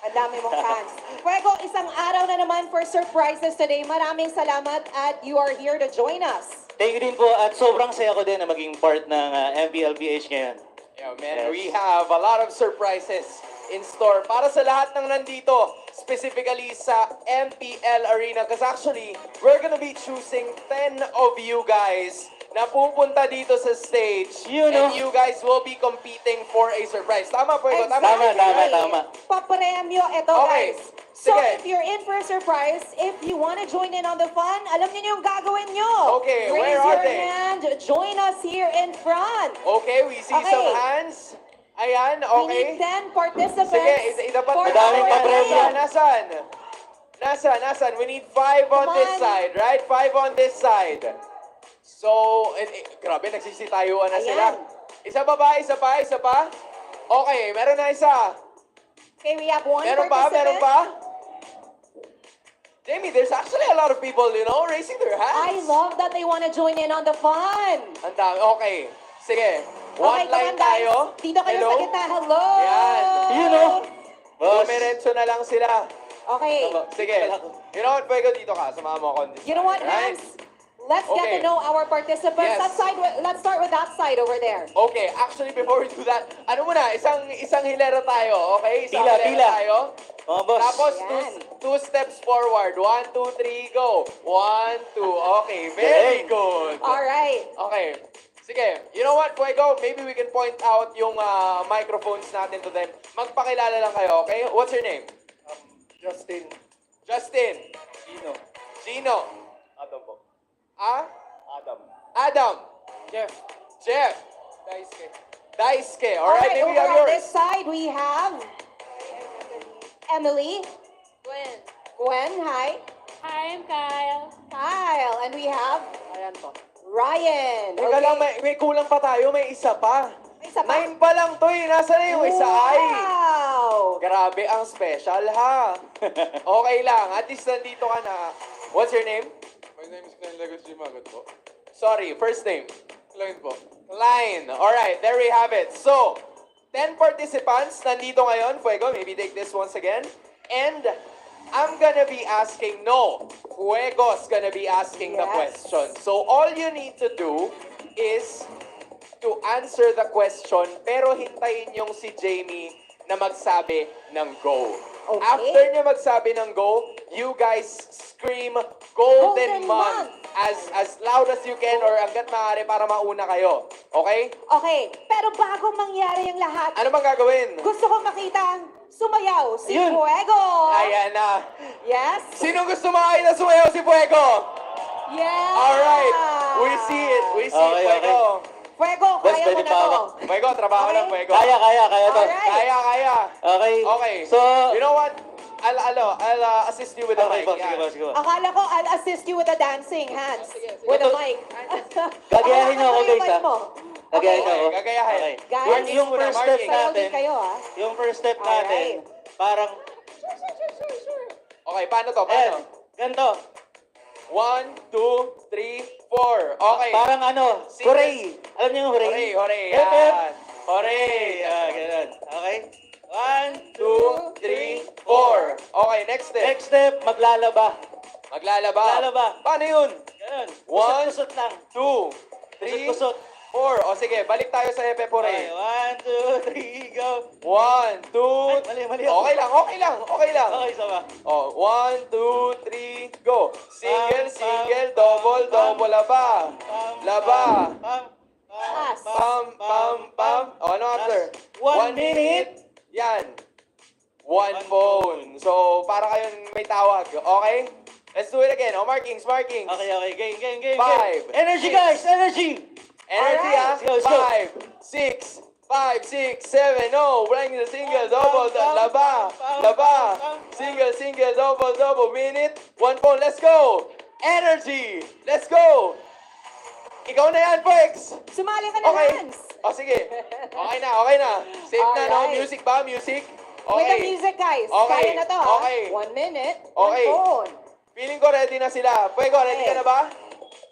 Ang dami mong fans. Fuego, isang araw na naman for surprises today. Maraming salamat at you are here to join us. Thank you din po at sobrang saya ko din na maging part ng MPL PH ngayon. Yeah, man, Yes. we have a lot of surprises in store para sa lahat ng nandito, specifically sa MPL Arena. Because actually, we're gonna be choosing 10 of you guys na pupunta dito sa stage. You know. And you guys will be competing for a surprise. Tama po ito? Tama, tama. Papremyo ito, Okay. guys. So, Sige. if you're in for a surprise, if you want to join in on the fun, alam niyo yung gagawin nyo. Okay, Raise where are your they? hand. Join us here in front. Okay, we see Okay. some hands. Ayan, We okay. need 10 participants. Sige, idapat for Madaming our papremyo. event. Nasaan? We need 5 on Come this on. side, right? 5 on this side. So, grabe, nagsisitayuan na sila. Ayan. Isa pa ba? Okay, meron na isa. Okay, we have one Meron participant. pa? Jamie, there's actually a lot of people, raising their I hands. love that they want to join in on the fun. Ang dami. Okay, sige. Okay, One come line on, guys. tayo. Dito kayo Hello? sa gitna. Hello. Yan. You know. Boss. Dumiretso na lang sila. Okay. Sige. You know what, Pwego, dito ka. Samahan mo ako on this You know what, side, right? Hans? Let's get Okay. to know our participants. Yes. Let's start with that side over there. Okay, actually, before we do that, ano muna, isang hilera tayo, okay? Isang Pila, hilera pila. tayo. Mga boss. Tapos, Yan. two steps forward. 1, 2, 3, go. 1, 2. Okay, very Galing. good. All right. Okay. Sige, you know what, Fuego? Maybe we can point out yung microphones natin to them. Magpakilala lang kayo, okay? What's your name? Justin. Justin. Gino. Adam po. Ah? Adam. Adam. Jeff. Jeff. Daisuke. All right, maybe we over have on this yours. side, we have Emily. Gwen, hi. Hi, I'm Kyle. Kyle. And we have Ryan. Teka lang, may kulang pa tayo. May isa pa. May isa pa? 9 pa lang to eh. Nasaan na yung isa? Ay! Wow. Grabe ang special ha. Okay lang. At least nandito ka na. What's your name? My name is Kyletzy po. Sorry, first name. Klein po. Klein. Alright, there we have it. So, 10 participants nandito ngayon. Fuego, maybe take this once again. And I'm gonna be asking, Fuego's gonna be asking the Yes. question. So, all you need to do is to answer the question, pero hintayin yung si Jamie na magsabi ng go. Okay. After niya magsabi ng go, you guys scream Golden Golden Month as loud as you can or hanggat maaari para mauna kayo. Okay? Okay, pero bago mangyari yung lahat, Ano bang gagawin? gusto ko makita ang sumayaw si Yun. Fuego. Ayan na. Yes? Sino gusto makita sumayaw si Fuego? Yeah! Alright. We see it. We see it, Okay, Fuego. Fuego, Boss, kaya mo pwede na pa to. ako. Fuego, trabaho Okay. lang, Fuego. Kaya to. Alright. Kaya. Okay. Okay. So, You know what? I'll assist you with the okay, mic. boss, Yeah. sige boss. Akala ko I'll assist you with the dancing hands. With the mic. Gagayahin niyo ako, Ano yung guys, mic ha? mo? Gagayahin Okay. ako. Gagayahin. Okay. Guys, Yung muna, first step marking. Sayaw natin, din kayo, ha? yung first step natin, parang, Okay, paano to? ayan, Paano? ganito. 1, 2, 3, 4. Okay. Parang ano, Singles. hooray. Alam niyo yung hooray? Hooray. Hip, hip. Yan. Hooray. Ganun. Okay? 1, 2, 3, 4. Okay, next step. Next step, maglalaba. Maglalaba. Maglalaba. Paano yun? Ganun. 1, Kusot-kusot lang. 2, 3, Kusot-kusot. 4. O sige, balik tayo sa Epe Okay, Hooray. 1, 2, 3, go. 1, 2, Ay, mali. Okay lang. Okay, sama. Oh, 1, 2, 3, go. Single, Pam, single, pam, double, pam, double, laba. Pam, Laba. Pam, Pass. Pam. O, ano after? 1 minute. Yan. One phone. So, para kayong may tawag. Okay? Let's do it again. O, markings. Okay. Game. 5, Energy, 6. guys! Energy! Energy, Alright. Let's go. 5, 6, 7. No, bring the single, double, laba. Single, double, minute. One phone. Let's go. Energy. Let's go. Ikaw na yan, Pex. Sumali ka na, Okay. Hans. O, sige. Okay na. Safe na, no? Alright. Music ba? Music? With the Okay. music, guys. Okay. Kaya na to, ha? Okay. 1 minute, Okay. one phone. Feeling ko ready na sila. Puego, ready ka na ba?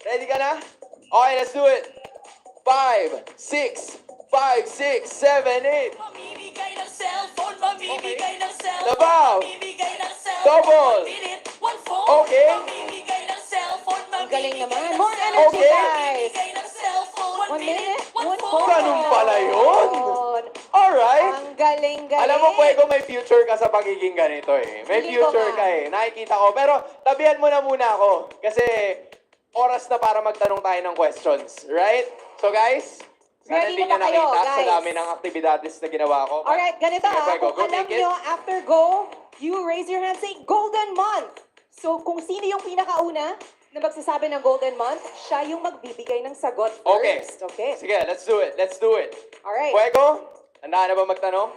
Ready ka na? Okay, let's do it. 5, 6, 7, 8. Mamimigay ng cellphone, mamimigay ng cellphone, Labaw. mamimigay ng cellphone, Double. one minute, one phone, Okay. mamimigay ng cellphone, Ang galing mamimigay naman. ng More cellphone, energy, Okay. guys. mamimigay ng cellphone, One minute, one phone. phone. Ganun pala yun. Alright. Ang galing-galing. Alam mo, Fuego, may future ka sa pagiging ganito eh. May Feeling ko future nga. ka eh. Nakikita ko. Pero tabihan mo na muna ako. Kasi oras na para magtanong tayo ng questions. Right? So guys, sana Ready hindi na nyo ba kayo, nakita sa guys? dami ng aktibidades na ginawa ko. Alright, ganito Sige, ah. Fuego, Kung go alam take it. nyo, after go, you raise your hand, say, Golden Month. So, kung sino yung pinakauna na magsasabi ng Golden Month, siya yung magbibigay ng sagot Okay. first. Okay. Sige, let's do it. Let's do it. Alright. Fuego, handa na ba magtanong?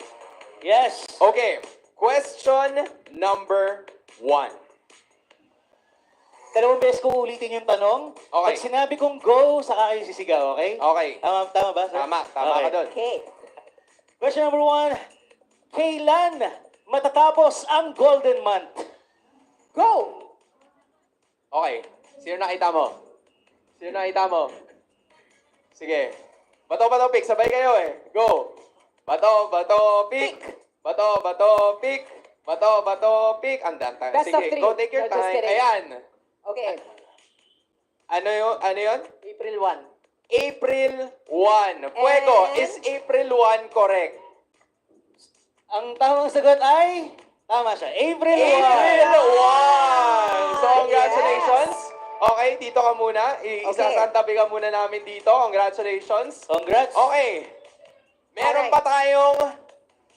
Yes. Okay. Question number 1. Dalawang beses ko ulitin yung tanong. Okay. Pag sinabi kong go, saka kayo sisigaw, okay? Okay. Tama ba, sir? Tama ka Okay. doon. Okay. Question number 1. Kailan matatapos ang Golden Month? Go! Okay. Sino nakita mo? Sino nakita mo? Sige. Bato, pick. Sabay kayo eh. Go. Bato, pick. Bato, pick. Bato, pick. Ang danta. Best of Sige, three. go take your No, just time. kidding. Ayan. Okay. Ano yun? April 1. April 1. Fuego, And- is April 1 correct? Ang tamang sagot ay... Tama siya. April 1. April 1! So, congratulations. Yes. Okay, dito ka muna. Isasantabi ka muna namin dito. Congratulations. Congrats. Okay. Meron Alright. pa tayong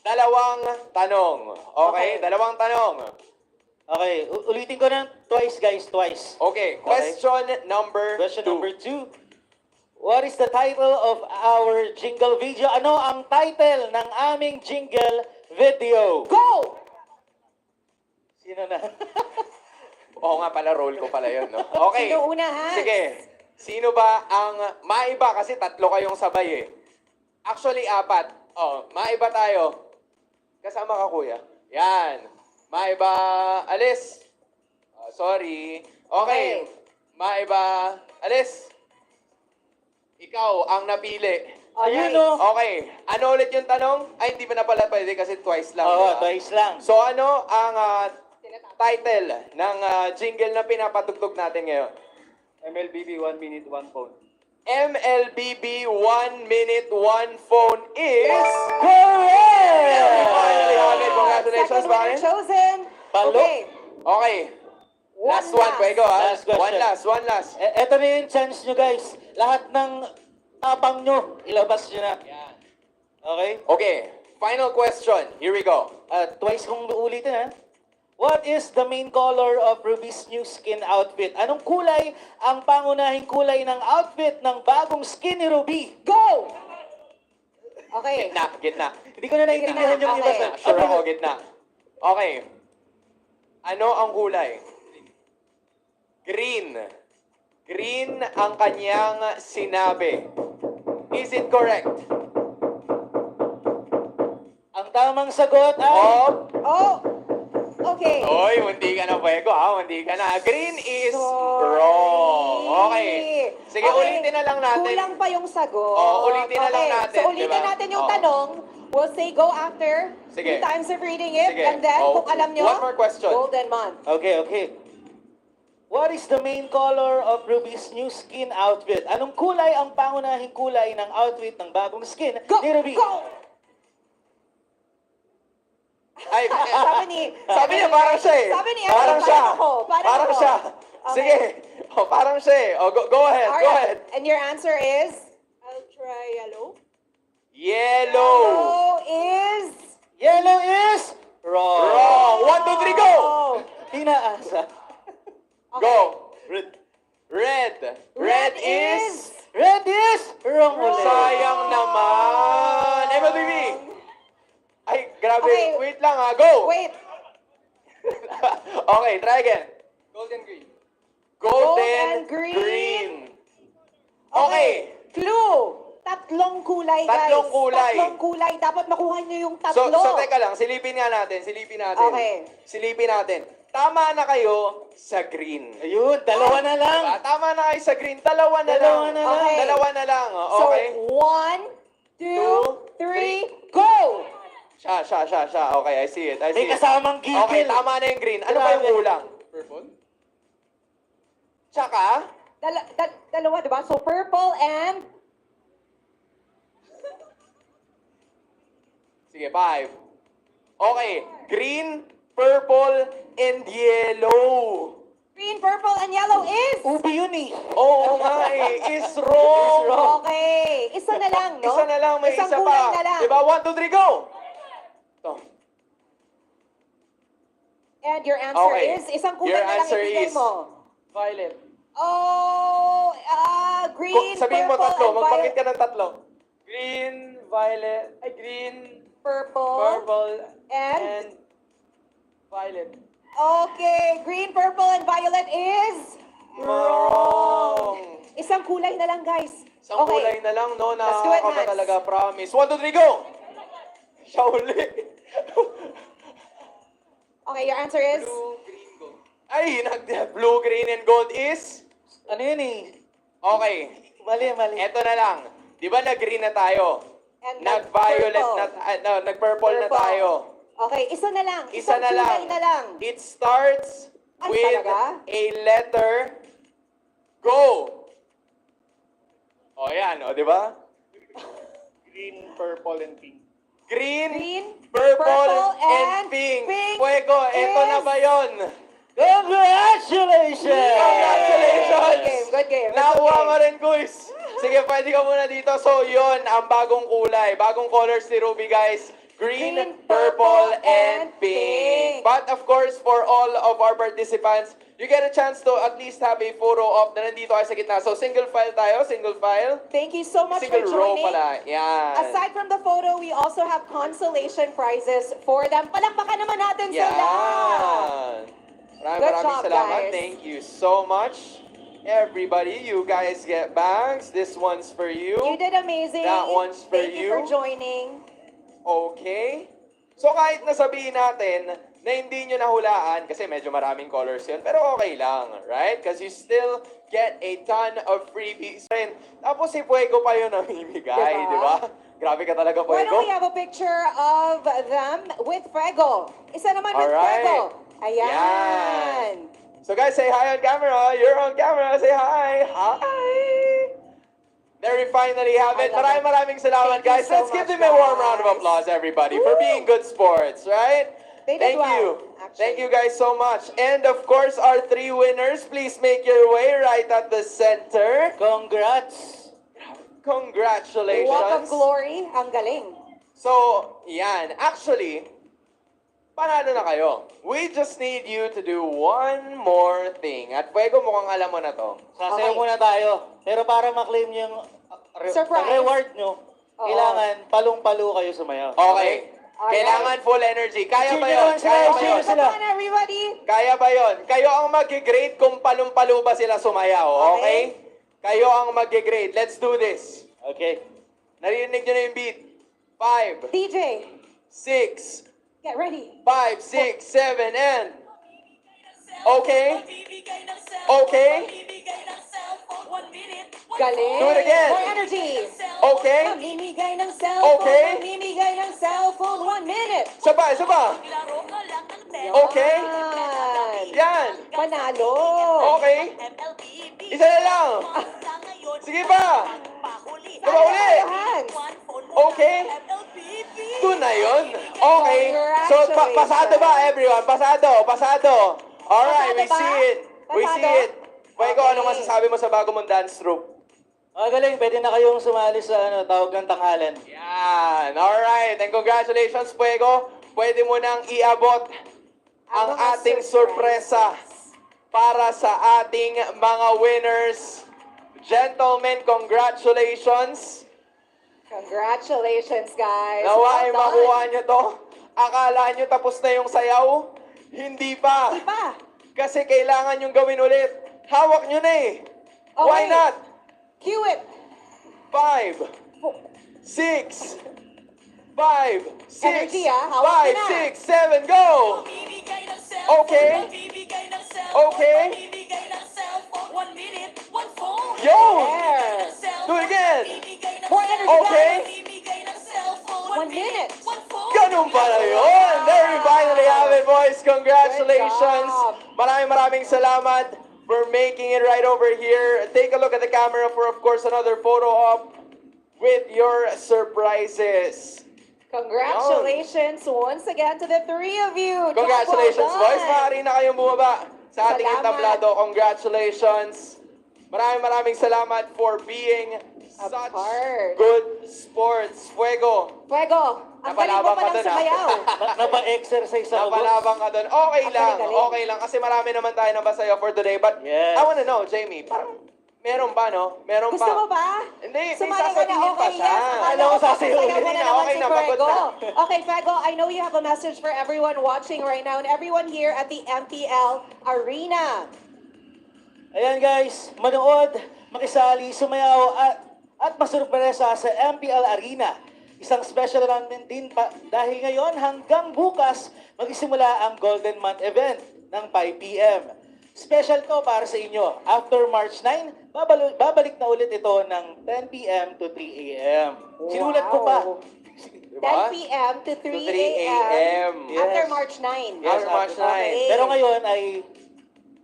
dalawang tanong. Okay, Okay. dalawang tanong. Okay, ulitin ko na twice, guys. Twice. Okay, question number Question 2. number 2. What is the title of our jingle video? Ano ang title ng aming jingle video? Go! Sino na? Oo nga pala, roll ko pala yun, no? Okay. Sino una, Hans? Sige. Sino ba ang maiba? Kasi tatlo kayong sabay eh. Actually, 4. Oh, maiba tayo. Kasama ka, kuya. Yan. Maiba, alis. Oh, sorry. Okay. Maiba, alis. Ikaw ang napili. Ayun o. Okay. Ano ulit yung tanong? Ay, hindi pa na pala pwede kasi twice lang. Oo, diba? twice lang. So ano ang title ng jingle na pinapatugtog natin ngayon? MLBB 1 minute 1 phone. MLBB 1 minute 1 phone is... Correct! Finally, okay. Congratulations, Second winner pare. chosen. Palo. Okay. Okay. Last one, Fuego, ha? Last question. One last. Ito na yung chance nyo, guys. Lahat ng tapang nyo, ilabas nyo na. Okay? Okay. Final question. Here we go. Twice kong ulitin, ha? What is the main color of Ruby's new skin outfit? Anong kulay ang pangunahing kulay ng outfit ng bagong skin ni Ruby? Go! Okay. Gitna. Hindi ko na naiintindihan yung iba. Okay. Sir. Sure ako, gitna. Okay. Ano ang kulay? Green. Green ang kanyang sinabi. Is it correct? Ang tamang sagot ay... Oh! Okay. Oy, hindi ka na Fuego, ha? Hindi ka na. Green is Sorry. wrong. Okay. Sige, Okay. ulitin na lang natin. Kulang pa yung sagot. Ulitin na lang natin, So, ulitin diba? natin yung tanong. We'll say go after. Sige. 3 times of reading it. Sige. And then, kung alam nyo, One more question. Golden Month. Okay. What is the main color of Ruby's new skin outfit? Anong kulay ang pangunahing kulay ng outfit ng bagong skin Go! ni Ruby? Go! Ay, Sabi niya parang siya eh. Sabi niya, parang siya. Parang Parang ako. siya. Okay. Sige. Parang siya eh. Go ahead. All Go right. ahead. And your answer is? I'll try yellow. Yellow. Yellow is? Wrong. Wrong. 1, 2, 3, go. Inaasa. Okay. Go. Red. Red is... Red is? Wrong ulit. Sayang naman. MLBB. Ay, grabe. Okay. Wait lang ha. Go. Wait. Okay, try again. Golden green. Golden green. green. Okay. Clue. Tatlong kulay, guys. Tatlong kulay. Tatlong kulay. Dapat makuha nyo yung So, tatlo. teka lang. Silipin nga natin. Okay. Silipin natin. Tama na kayo sa green. Ayun, dalawa na lang. Tama na kayo sa green. Dalawa na Dalawa lang. na lang. Okay. Dalawa na lang. So, Okay. 1, 2, 3, go! Siya. Okay, I see it. May kasamang gigil. Okay, tama na yung green. Ano ba yung kulang? Purple? Tsaka? Dalawa, diba? So, purple and... Sige, 5. Okay, green, purple, and yellow. Green, purple, and yellow is... Ubi yun eh. Oo nga eh, is wrong. Okay. Isa na lang, no? Isa na lang, may Isang isa kulay pa. na lang. Diba? 1, 2, 3, go! Ito. And your answer Okay. is, isang kulay Your na lang answer ibigay is- mo. Violet. Oh, green, Sabihin mo purple, tatlo, and magbanggit ka ng tatlo. Green, violet, green, purple, purple, and... and violet. Okay, green, purple, and violet is... Wrong. Isang kulay na lang, guys. Isang Okay. kulay na lang, no? Let's do it, Nakaka Hans. talaga, promise. 1, 2, 3, go! Siya uli. Okay, your answer is... Ay, blue, green, and gold is? Ano yun eh? Okay. Mali. Eto na lang. Di ba nag-green na tayo? And Nag-violet purple. na, nag-purple na Purple. tayo. Okay, isa na lang. Isa na lang. Kulay na lang. It starts Ay, with talaga? a letter. Go! O yan, o di ba? Green, purple, and pink. Green, Green, purple, and pink. Fuego, eto na is- ba yun? Congratulations! Congratulations! Good game. Nakuha mo rin, guys. Sige, pwede ka muna dito. So, yun ang bagong kulay. Bagong colors ni Ruby, guys. Green, Green, purple, purple, and and pink. pink. But of course, for all of our participants, you get a chance to at least have a photo op na nandito kayo sa gitna. So, single file tayo, single file. Thank you so much Single for row joining. pala. Yan. Aside from the photo, we also have consolation prizes for them. Palakpakan naman natin sila! Yan. Good Maraming job, salamat. guys. Thank you so much. Everybody, you guys get bags. This one's for you. You did amazing. That one's for Thank you for you. joining. Okay. So kahit nasabihin natin na hindi nyo nahulaan, kasi medyo maraming colors yun, pero okay lang, right? Because you still get a ton of freebies. Tapos si Fuego pa yun namimigay, Diba? di ba? Grabe ka talaga, Why don't Fuego. we have a picture of them with Fuego? Isa naman with Alright. Fuego. Ayan. Yan. So guys, say hi on camera. You're on camera. Say hi. Hi. There we finally have it. I love it. Maraming salamat, Thank you guys. so Let's give much, them a warm round of guys. applause, everybody, for being good sports, right? They Thank did well, you. actually. Thank you guys so much. And of course, our 3 winners, please make your way right at the center. Congrats! Congratulations. Walk of Glory. Ang galing. So, yan. Actually, panalo na kayo. We just need you to do one more thing. At Fuego, mukhang alam mo na to. Sasayaw Okay. muna tayo. Pero para ma-claim yung Surprise. reward nyo, Oo. kailangan palong-palo kayo sumayaw. Okay. Alright. Kailangan full energy. Kaya ba Cheer yun? nyo sila, Kaya ba cheer yun? nyo sila. Come on, everybody. Kaya ba yun? Kayo ang mag-grade kung palong-palo ba sila sumayaw, okay? Kayo ang mag-grade. Let's do this. Okay. Narinig nyo na yung beat. 5, DJ, 6, get ready. 5, 6, 7, and... Okay? Okay? Galing. Do it again. More energy. Okay? Mamimigay ng cellphone. Okay. Mamimigay ng cellphone. 1 minute. Isa pa, isa pa. Okay? Yan. Yan. Panalo. Okay? Isa na lang. Sige pa. Diba uli? Hans. Okay? Ito na yun. Okay. So, pasado ba, everyone? Pasado. Alright, we Pasado ba? see it. We Pasado? see it. Fuego, Okay. ano masasabi mo sa bago mong dance troupe? Galing, pwede na kayong sumali sa tawag ng tanghalan. Yan. Alright. And congratulations, Fuego. Pwede mo nang iabot ang mga ating sorpresa para sa ating mga winners. Gentlemen, congratulations. Congratulations, guys. Nawa ay Well done. makuha nyo to. Akala nyo tapos na yung sayaw? Hindi pa. Di ba? Kasi kailangan yung gawin ulit. Hawak nyo na eh. Why Okay. not? Cue it. 5, 6, 5, 6, Energy, hawak 5, na. 6, 7, go! Okay. Okay. Yo! There. Do it again. More energy, Okay. guys. 1 minute. Ganun Yung pala yun! There we finally have it, boys! Congratulations! Maraming salamat for making it right over here. Take a look at the camera for, of course, another photo op with your surprises. Congratulations once again to the three of you. Congratulations, Job well boys! done. Maaari na kayong bumaba sa ating Salamat. entablado. Congratulations! Maraming salamat for being such course. good sports. Fuego! Fuego, ang galing mo Napalabang pa ka lang dun, sa ah. bayaw. Napa-exercise ako, boss. Napalabang ka doon. Okay Ang lang, galing-galing. okay lang. Kasi marami naman tayo na basayo for today. But Yes. I wanna know, Jamie, parang meron pa, no? Meron Gusto pa. mo ba? Hindi, may Sumali ka na, sasabihin pa okay, siya. yes. Alam ko sasabihin. Sasayaw mo Hindi na na, naman okay si na, pagod Fuego. na. Okay, Fuego, I know you have a message for everyone watching right now and everyone here at the MPL Arena. Ayan guys, manood, makisali, sumayaw at masurpresa sa MPL Arena. Isang special announcement din pa dahil ngayon hanggang bukas magsisimula ang Golden Month event ng 5 p.m. Special to para sa inyo. After March 9, babalik na ulit ito ng 10 p.m. to 3 a.m. Sinulat ko pa. 10 p.m. to 3 a.m. After Yes. March 9. After March 9. Okay. Pero ngayon ay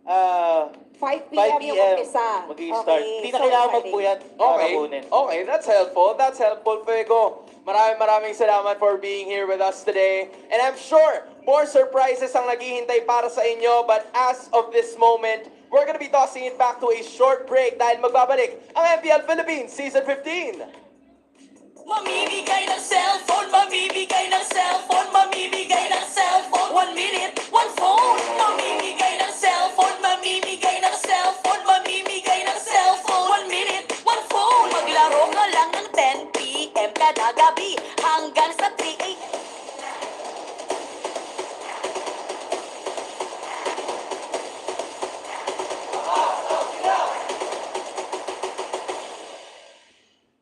5 5 p.m. yung p.m. umpisa. mag-i-start. Hindi na so kailangan exciting. magpuyat para Okay, kunin. okay, that's helpful. That's helpful, Fuego. Maraming salamat for being here with us today. And I'm sure more surprises ang naghihintay para sa inyo. But as of this moment, we're gonna be tossing it back to a short break dahil magbabalik ang MPL Philippines Season 15. Mamimigay ng cellphone, mamimigay ng cellphone, mamimigay ng cellphone. 1 minute, 1 phone. Mamimigay ng cellphone, mamimigay ng cellphone, mamimigay ng cellphone. 1 minute, 1 phone. Maglaro ka lang ng 10 p.m. kada gabi hanggang sa 3 a.m.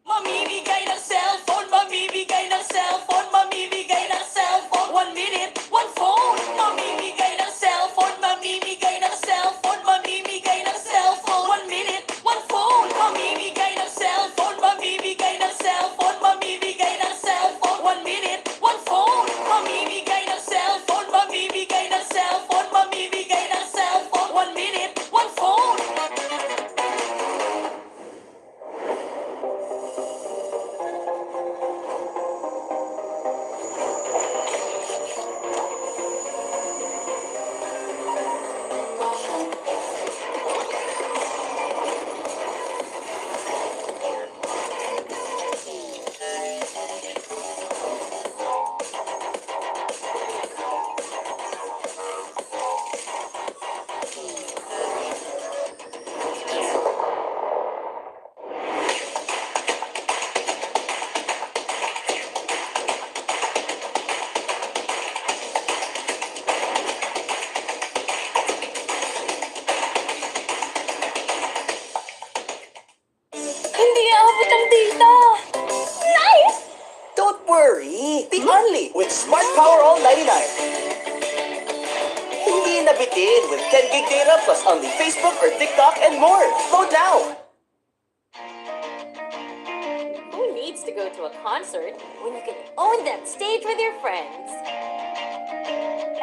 Mamimigay ng cellphone, mamimigay ng cellphone, mamimigay ng cellphone. 1 minute, 1 phone. Mamimigay ng cellphone, mamimigay ng cellphone, mamimigay ng cellphone. 1 minute, 1 phone. Mamimigay ng cellphone, mamimigay ng cellphone, mamimigay ng cellphone. 1 minute, 1 phone. Mamimigay ng cellphone, mamimigay ng cellphone, mamimigay ng cellphone. 1 minute, 1 phone. Hindi aabot ang data! Nice! Don't worry, be only with Smart Power All 99. Hindi nabitin with 10 gig data plus only Facebook or TikTok and more. Load now! Who needs to go to a concert when you can own that stage with your friends?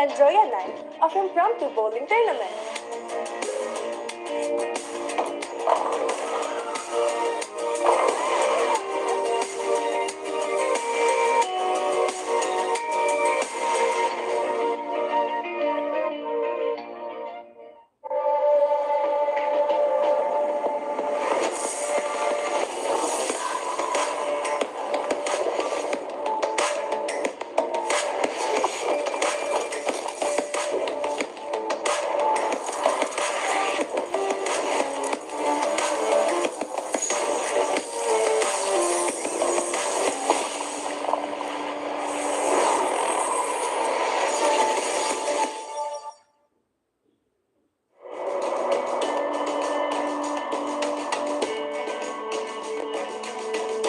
Enjoy a night of impromptu bowling tournament.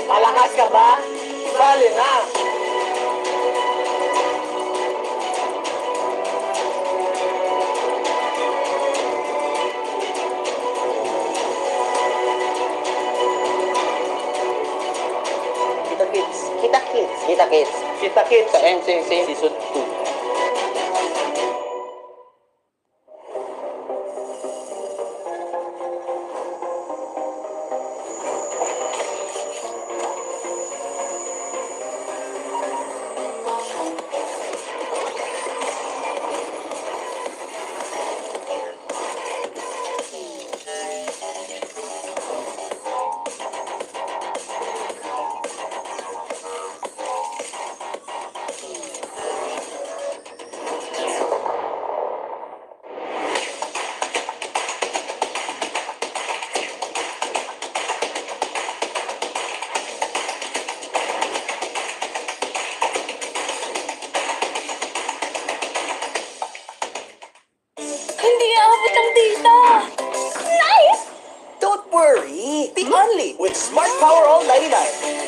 Malakas ka ba? Sali na! Kita kids, kita kids, kita kids. Kita Kit sa MCC. Season 2. Hindi aabot ang data! Nice! Don't worry, be only with Smart Power All 99.